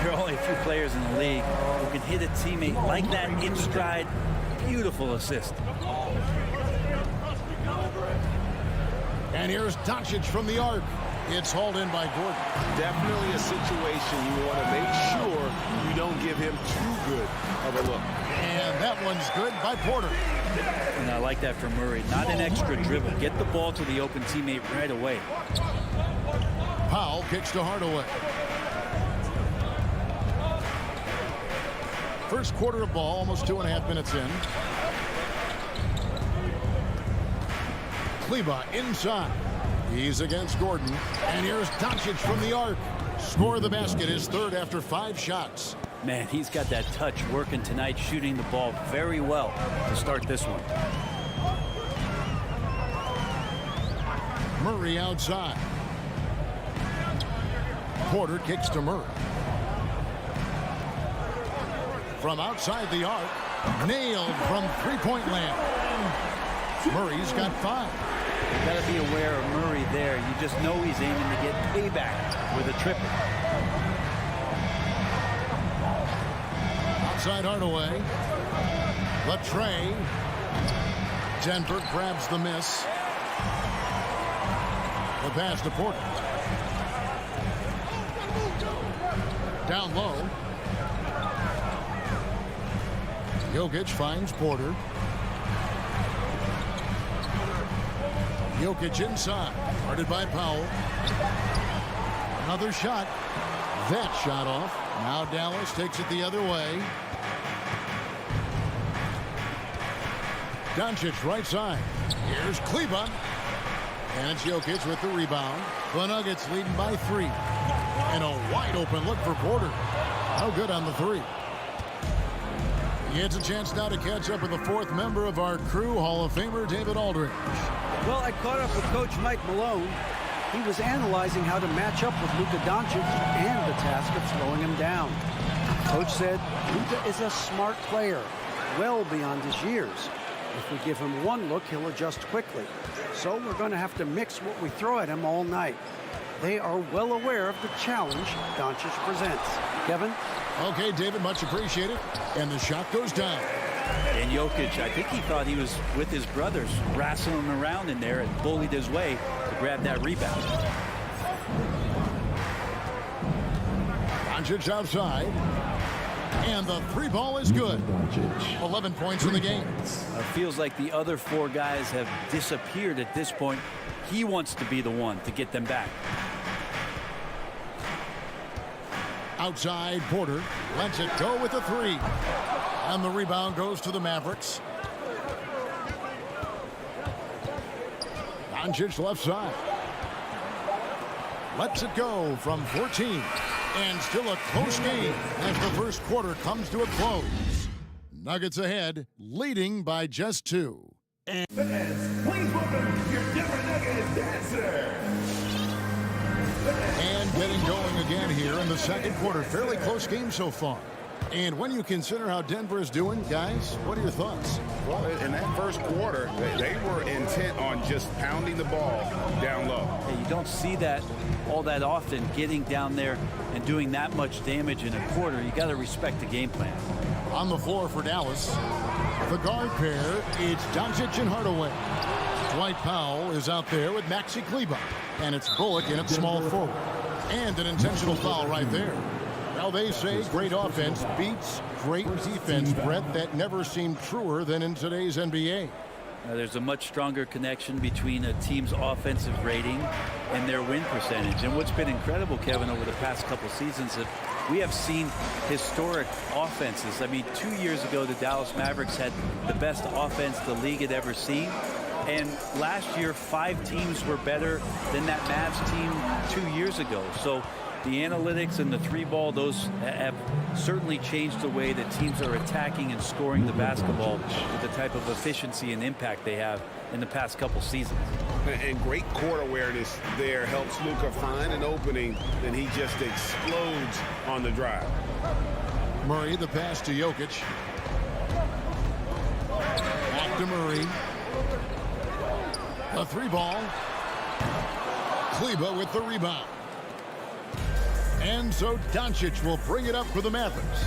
There are only a few players in the league who can hit a teammate like that in stride. Beautiful assist. And here's Doncic from the arc. It's hauled in by Gordon. Definitely a situation you want to make sure you don't give him too good of a look. And that one's good by Porter. And I like that from Murray. Not an extra dribble. Get the ball to the open teammate right away. Powell kicks to Hardaway. First quarter of ball, almost 2.5 minutes in. Kleber inside. He's against Gordon. And here's Doncic from the arc. Score the basket, his third after 5 shots. Man, he's got that touch working tonight, shooting the ball very well to start this one. Murray outside. Porter kicks to Murray. From outside the arc. Nailed from three-point land. Murray's got 5. You got to be aware of Murray there. You just know he's aiming to get payback with a triple. Outside Hardaway. Latrey. Denver grabs the miss. The pass to Porter. Down low. Jokic finds Porter. Jokic inside. Guarded by Powell. Another shot. That shot off. Now Dallas takes it the other way. Doncic right side. Here's Kleber. And it's Jokic with the rebound. The Nuggets leading by 3. And a wide open look for Porter. No good on the 3. He gets a chance now to catch up with the 4th member of our crew, Hall of Famer David Aldridge. Well, I caught up with Coach Mike Malone. He was analyzing how to match up with Luka Doncic and the task of slowing him down. Coach said Luka is a smart player, well beyond his years. If we give him one look, he'll adjust quickly. So we're going to have to mix what we throw at him all night. They are well aware of the challenge Doncic presents. Kevin? Okay, David, much appreciated. And the shot goes down. And Jokic, I think he thought he was with his brothers, wrestling him around in there and bullied his way to grab that rebound. Doncic outside. And the three ball is good. 11 points in the game. Feels like the other four guys have disappeared at this point. He wants to be the one to get them back. Outside, Porter lets it go with the three. And the rebound goes to the Mavericks. Doncic left side. Lets it go from 14. And still a close game as the first quarter comes to a close. Nuggets ahead, leading by just 2. Fans, please welcome your Denver Nuggets dancer. And getting going again here in the second quarter. Fairly close game so far. And when you consider how Denver is doing, guys, what are your thoughts? Well, in that first quarter, they were intent on just pounding the ball down low. Yeah, you don't see that all that often, getting down there and doing that much damage in a quarter. You got to respect the game plan. On the floor for Dallas, the guard pair, it's Doncic and Hardaway. Dwight Powell is out there with Maxi Kleber. And it's Bullock in at small forward. And an intentional foul right there. Now they say great offense beats great defense, Brett. That never seemed truer than in today's NBA. There's a much stronger connection between a team's offensive rating and their win percentage. And what's been incredible, Kevin, over the past couple seasons, that we have seen historic offenses. I mean, 2 years ago, the Dallas Mavericks had the best offense the league had ever seen. And last year, 5 teams were better than that Mavs team 2 years ago. So the analytics and the three ball, those have certainly changed the way that teams are attacking and scoring the basketball with the type of efficiency and impact they have in the past couple seasons. And great court awareness there helps Luka find an opening, and he just explodes on the drive. Murray, the pass to Jokic. Back to Murray. A three ball. Kleber with the rebound. And so Doncic will bring it up for the Mavericks.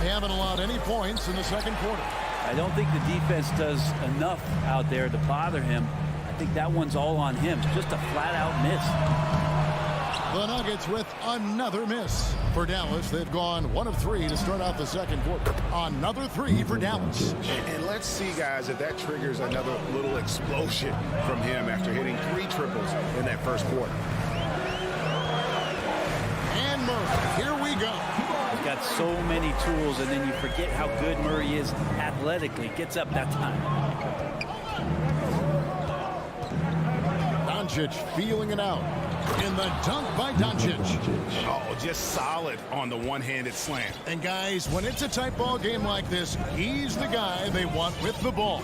They haven't allowed any points in the second quarter. I don't think the defense does enough out there to bother him. I think that one's all on him. Just a flat-out miss. The Nuggets with another miss. For Dallas, they've gone 1 of 3 to start out the second quarter. Another 3 for Dallas. And let's see, guys, if that triggers another little explosion from him after hitting 3 triples in that first quarter. And Murray, here we go. He's got so many tools, and then you forget how good Murray is athletically. Gets up that time. Doncic feeling it out. In the dunk by Doncic. Oh, just solid on the one-handed slam. And guys, when it's a tight ball game like this, he's the guy they want with the ball.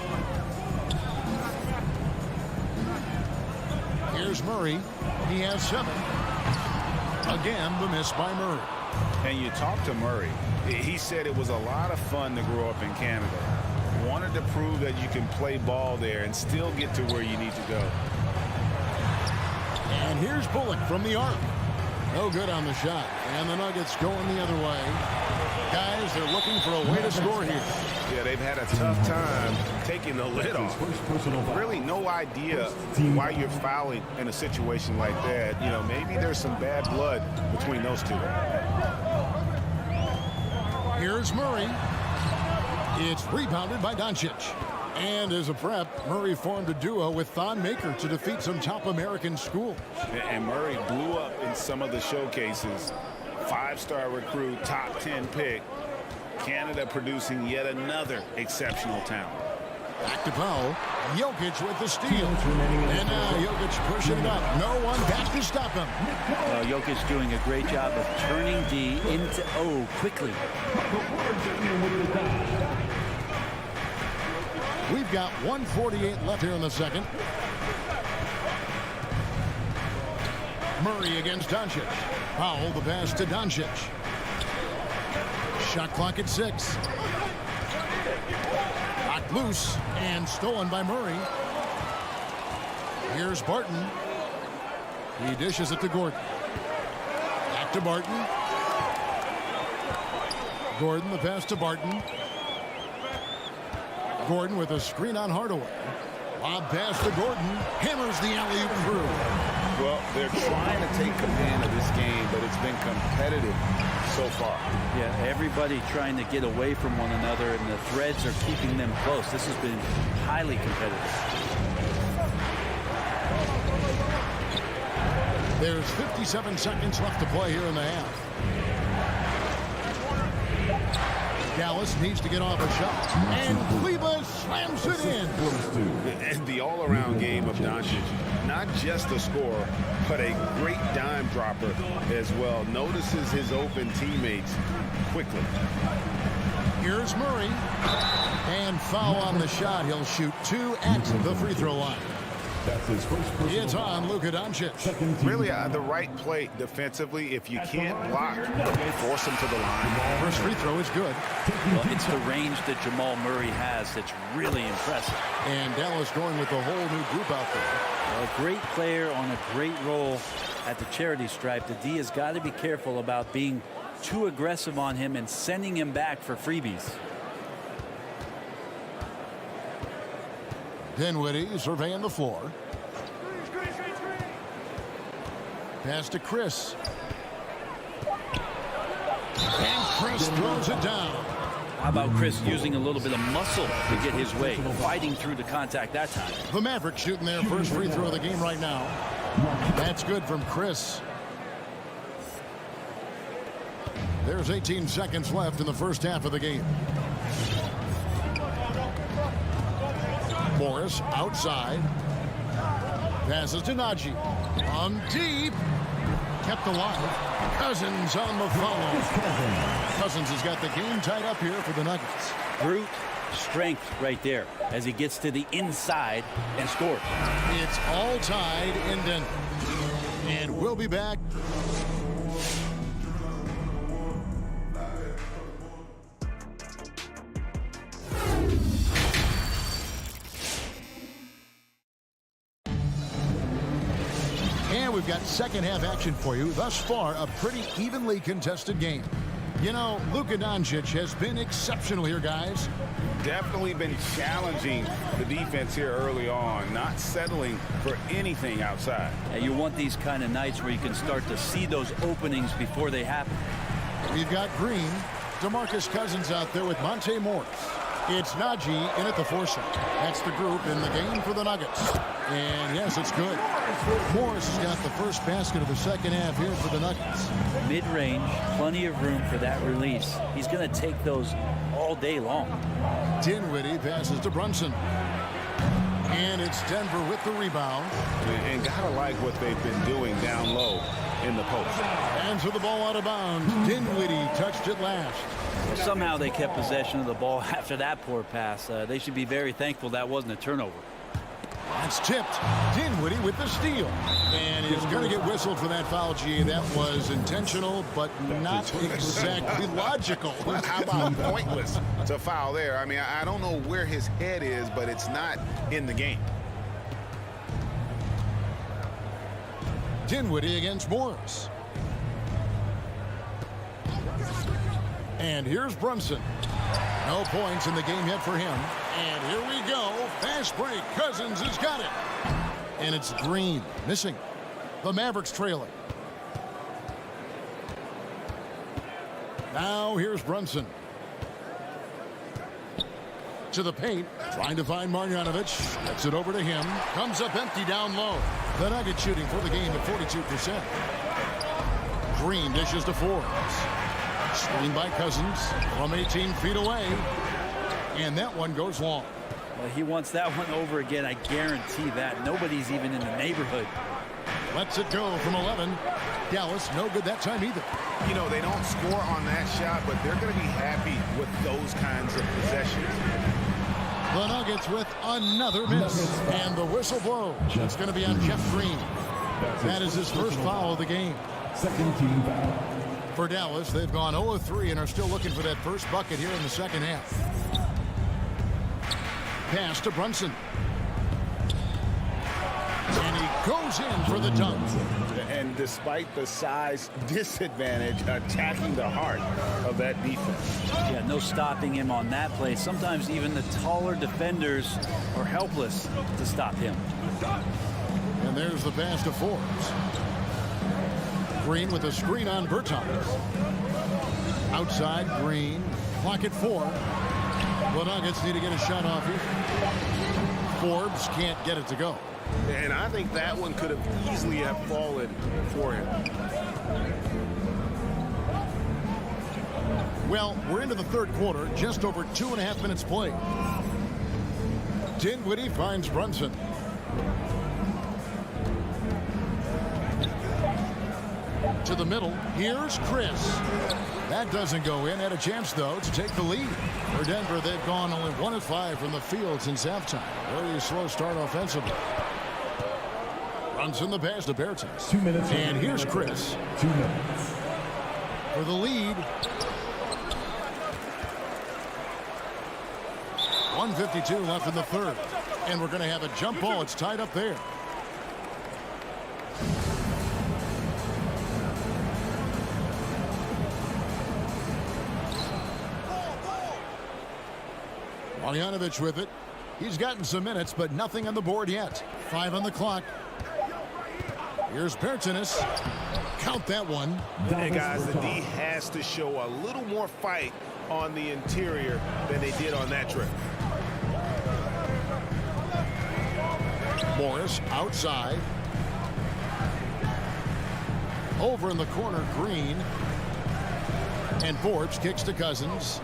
Here's Murray. He has 7. Again, the miss by Murray. And you talk to Murray. He said it was a lot of fun to grow up in Canada. Wanted to prove that you can play ball there and still get to where you need to go. And here's Bullock from the arc. No good on the shot. And the Nuggets going the other way. Guys, they're looking for a way to score here. Yeah, they've had a tough time taking the lid off. Really no idea why you're fouling in a situation like that. You know, maybe there's some bad blood between those two. Here's Murray. It's rebounded by Doncic. And as a prep, Murray formed a duo with Thon Maker to defeat some top American schools. And Murray blew up in some of the showcases. 5-star recruit, top 10 pick. Canada producing yet another exceptional talent. Back to Powell. Jokic with the steal. And now Jokic pushing it up. No one back to stop him. Jokic doing a great job of turning D into O quickly. We've got 1:48 left here in the second. Murray against Doncic. Powell the pass to Doncic. Shot clock at 6. Knocked loose and stolen by Murray. Here's Barton. He dishes it to Gordon. Back to Barton. Gordon the pass to Barton. Gordon with a screen on Hardaway. Lob pass to Gordon. Hammers the alley-oop through. Well, they're trying to take command of this game, but it's been competitive so far. Yeah, everybody trying to get away from one another, and the threads are keeping them close. This has been highly competitive. There's 57 seconds left to play here in the half. Dallas needs to get off a shot. And Kleba slams it in. And the all-around game of Doncic, not just a scorer, but a great dime dropper as well. Notices his open teammates quickly. Here's Murray. And foul on the shot. He'll shoot 2 at the free throw line. That's his first personal It's on Luka Doncic. Really the right play defensively. If you can't block, force him to the line. First free throw is good. Well, it's the range that Jamal Murray has that's really impressive. And Dallas going with a whole new group out there. A great player on a great role at the charity stripe. The D has got to be careful about being too aggressive on him and sending him back for freebies. Dinwiddie surveying the floor. Pass to Chris. And Chris throws it down. How about Chris using a little bit of muscle to get his way, fighting through the contact that time. The Mavericks shooting their first free throw of the game right now. That's good from Chris. There's 18 seconds left in the first half of the game. Morris outside. Passes to Najee. On deep. Kept alive. Cousins on the follow. Cousins has got the game tied up here for the Nuggets. Brute strength right there as he gets to the inside and scores. It's all tied in Denver. And we'll be back. And we've got second half action for you. Thus far, a pretty evenly contested game. You know, Luka Doncic has been exceptional here, guys. Definitely been challenging the defense here early on, not settling for anything outside. And you want these kind of nights where you can start to see those openings before they happen. We've got Green, DeMarcus Cousins out there with Monte Morris. It's Najee in at the foursome. That's the group in the game for the Nuggets. And yes, it's good. Morris has got the first basket of the second half here for the Nuggets. Mid-range, plenty of room for that release. He's going to take those all day long. Dinwiddie passes to Brunson. And it's Denver with the rebound. And gotta like what they've been doing down low in the post. Hands with the ball out of bounds. Dinwiddie touched it last. Well, somehow they kept possession of the ball after that poor pass. They should be very thankful that wasn't a turnover. That's tipped. Dinwiddie with the steal. And he's going to get whistled for that foul, G. That was intentional, but not exactly logical. How about pointless to foul there? I mean, I don't know where his head is, but it's not in the game. Dinwiddie against Morris. And here's Brunson. No points in the game yet for him. And here we go. Fast break. Cousins has got it. And it's Green missing. The Mavericks trailing. Now here's Brunson. To the paint. Trying to find Marjanovic. Gets it over to him. Comes up empty down low. The Nuggets shooting for the game at 42%. Green dishes to Forbes. Screen by Cousins from 18 feet away. And that one goes long. Well, he wants that one over again. I guarantee that. Nobody's even in the neighborhood. Lets it go from 11. Dallas, no good that time either. You know, they don't score on that shot, but they're going to be happy with those kinds of possessions. The Nuggets with another miss. And the whistle blows. It's going to be on Jeff Green. That is his first foul of the game. Second team foul. For Dallas, they've gone 0 of 3 and are still looking for that first bucket here in the second half. Pass to Brunson. And he goes in for the dunk. And despite the size disadvantage, attacking the heart of that defense. Yeah, no stopping him on that play. Sometimes even the taller defenders are helpless to stop him. And there's the pass to Forbes. Green with a screen on Bertans. Outside, Green. Clock at 4. The Nuggets need to get a shot off here. Forbes can't get it to go. And I think that one could have easily have fallen for him. Well, we're into the third quarter, just over 2.5 minutes played. Dinwiddie finds Brunson. To the middle, here's Chris. That doesn't go in. Had a chance, though, to take the lead. For Denver, they've gone only 1 of 5 from the field since halftime. Very slow start offensively. Brunson the pass to Bertans. 2 minutes. And here's Chris. 2 minutes. For the lead. 1:52 left in the third. And we're going to have a jump ball. It's tied up there. Marjanovic with it. He's gotten some minutes, but nothing on the board yet. 5 on the clock. Here's Bertans. Count that one. And guys, the D has to show a little more fight on the interior than they did on that trip. Morris outside. Over in the corner, Green. And Forbes kicks to Cousins.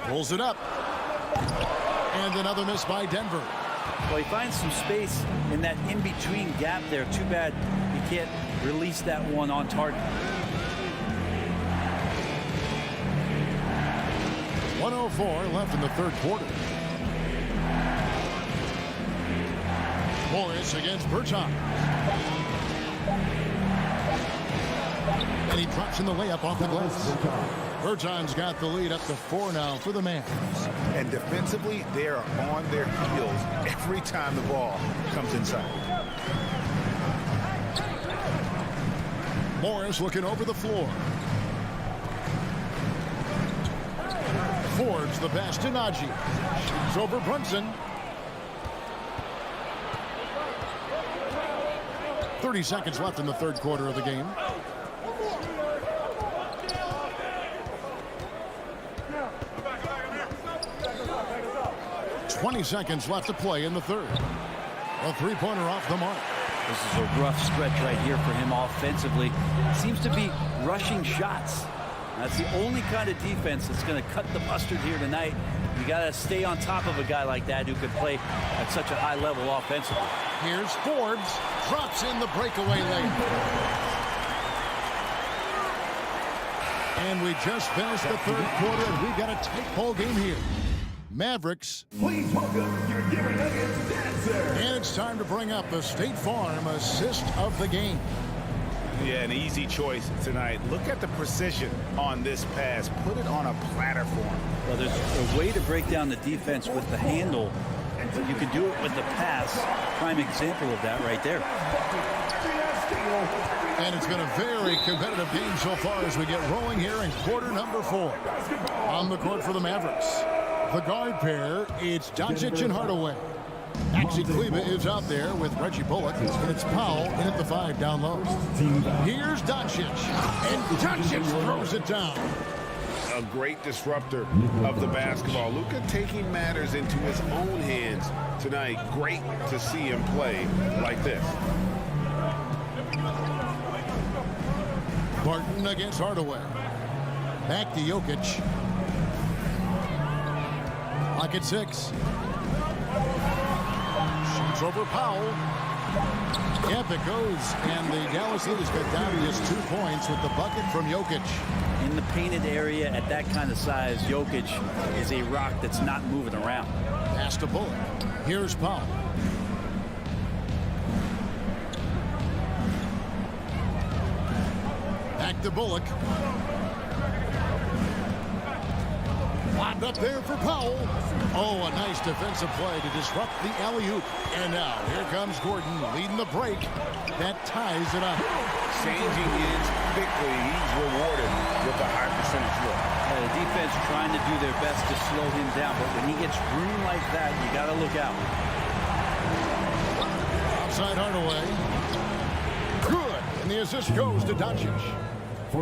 Pulls it up. And another miss by Denver. Well, he finds some space in that in-between gap there. Too bad he can't release that one on target. 1:04 left in the third quarter. Morris against Bertans. And he drops in the layup off the glass. Bertans got the lead up to 4 now for the Mavs. And defensively, they are on their heels every time the ball comes inside. Morris looking over the floor. Forbes the pass to Najee. Shoots over Brunson. 30 seconds left in the third quarter of the game. .20 seconds left to play in the third. A three-pointer off the mark. This is a rough stretch right here for him offensively. Seems to be rushing shots. That's the only kind of defense that's going to cut the mustard here tonight. You got to stay on top of a guy like that who can play at such a high level offensively. Here's Forbes. Drops in the breakaway lane. And we just finished the third quarter, and we've got a tight ball game here. Mavericks. Please welcome your Denver Nuggets dancer. And it's time to bring up the State Farm assist of the game. Yeah, an easy choice tonight. Look at the precision on this pass. Put it on a platter for him. Well, there's a way to break down the defense with the handle. You can do it with the pass. Prime example of that right there. And it's been a very competitive game so far as we get rolling here in quarter number 4. On the court for the Mavericks. The guard pair, it's Doncic and Hardaway. Maxi Kleber is out there with Reggie Bullock, and it's Powell in at the 5 down low. Here's Doncic, and Doncic throws it down. A great disruptor of the basketball. Luka taking matters into his own hands tonight. Great to see him play like this. Barton against Hardaway. Back to Jokic. Clock at 6. Shoots over Powell. Yep, it goes. And the Dallas lead has cut down to just 2 points with the bucket from Jokic. In the painted area at that kind of size, Jokic is a rock that's not moving around. Pass to Bullock. Here's Powell. Back to Bullock. Lobbed up there for Powell. Oh, a nice defensive play to disrupt the alley-oop. And now, here comes Gordon leading the break. That ties it up. Changing ends quickly. He's rewarded with a high percentage look. The defense trying to do their best to slow him down, but when he gets room like that, you got to look out. side, Hardaway. Good. And the assist goes to Doncic.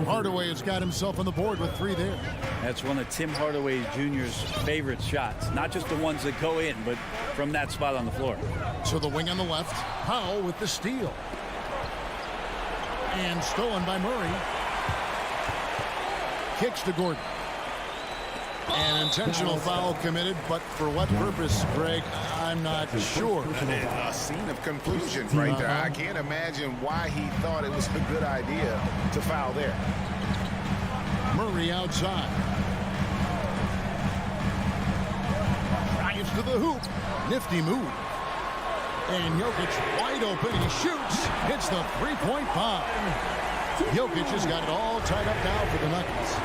Hardaway has got himself on the board with 3 there. That's one of Tim Hardaway Jr.'s favorite shots. Not just the ones that go in, but from that spot on the floor. So the wing on the left. Powell with the steal. And stolen by Murray. Kicks to Gordon. An intentional foul committed, but for what purpose, Greg, I'm not sure. A scene of confusion right there. I can't imagine why he thought it was a good idea to foul there. Murray outside. Drives to the hoop. Nifty move. And Jokic wide open. He shoots. Hits the three-point bomb. Jokic has got it all tied up now for the Nuggets.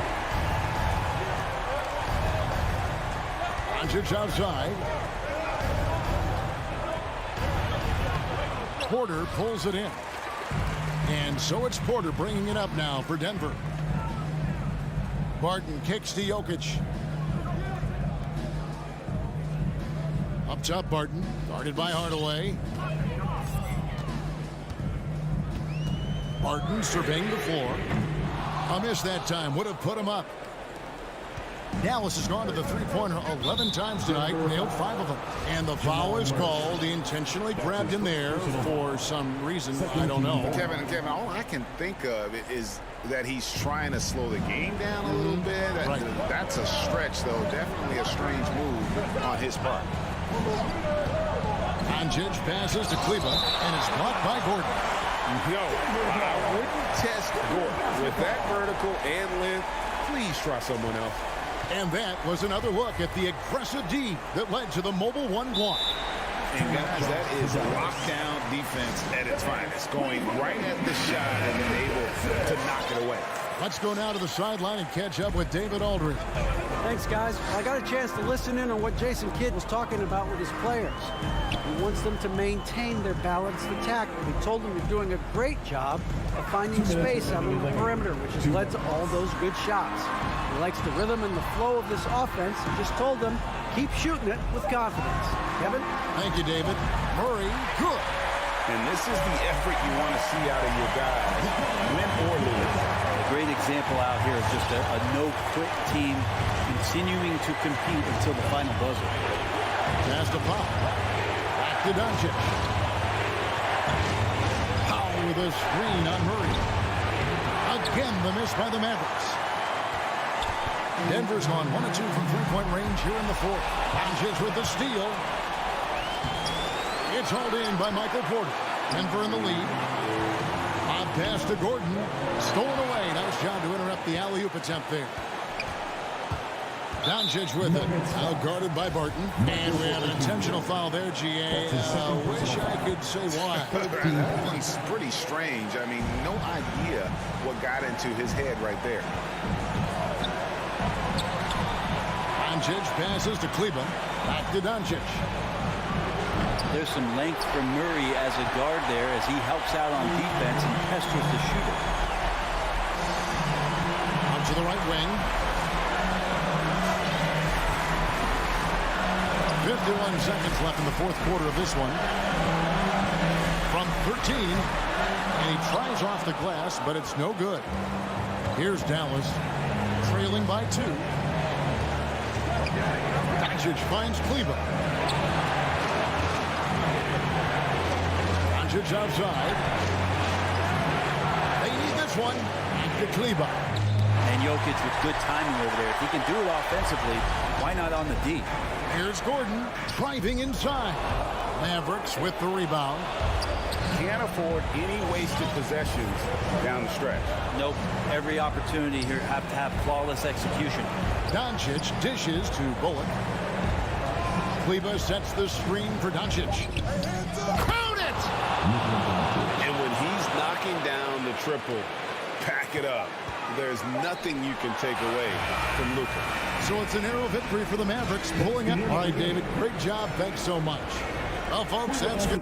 Doncic outside. Porter pulls it in. And so it's Porter bringing it up now for Denver. Barton kicks to Jokic. Up top, Barton. Guarded by Hardaway. Barton surveying the floor. A miss that time. Would have put him up. Dallas has gone to the three-pointer 11 times tonight, nailed 5 of them. And the foul is called. He intentionally grabbed him there for some reason. I don't know. Kevin, all I can think of is that he's trying to slow the game down a little bit. That's a stretch, though. Definitely a strange move on his part. Doncic passes to Kleber, and it's blocked by Gordon. Yo, I wouldn't test Gordon with that vertical and length. Please try someone else. And that was another look at the aggressive D that led to the mobile 1 block. And guys, that is lockdown defense at its finest. Going right at the shot and then able to knock it away. Let's go now to the sideline and catch up with David Aldridge. Thanks, guys. I got a chance to listen in on what Jason Kidd was talking about with his players. He wants them to maintain their balanced attack. He told them they're doing a great job of finding space out on the perimeter, which has led to all those good shots. He likes the rhythm and the flow of this offense. He just told them, keep shooting it with confidence. Kevin? Thank you, David. Murray, good. And this is the effort you want to see out of your guys, win or lose. A great example out here of just a no-quit team continuing to compete until the final buzzer. Pass to Powell. Back to Doncic. Powell with a screen on Murray. Again, the miss by the Mavericks. Denver's gone 1 of 2 from three-point range here in the fourth. Doncic with the steal. It's hauled in by Michael Porter. Denver in the lead. Odd pass to Gordon. Stolen away. Nice job to interrupt the alley-oop attempt there. Doncic with it. Now guarded by Barton. And we have an intentional foul there, G.A. Wish I could say why. That one's pretty strange. I mean, no idea what got into his head right there. Doncic passes to Kleber. Back to Doncic. There's some length from Murray as a guard there as he helps out on defense and pesters the shooter. Onto the right wing. 51 seconds left in the fourth quarter of this one. From 13. And he tries off the glass, but it's no good. Here's Dallas, trailing by 2. Doncic finds Kleber. Doncic outside. They need this one. Back to Kleber. And Jokic with good timing over there. If he can do it offensively, why not on the D? Here's Gordon driving inside. Mavericks with the rebound. Can't afford any wasted possessions down the stretch. Nope. Every opportunity here have to have flawless execution. Doncic dishes to Bullock. Kleber sets the screen for Doncic. Count it! And when he's knocking down the triple, pack it up. There's nothing you can take away from Luka. So it's a narrow victory for the Mavericks, pulling up. All right, David, great job. Thanks so much. Well, folks, that's good.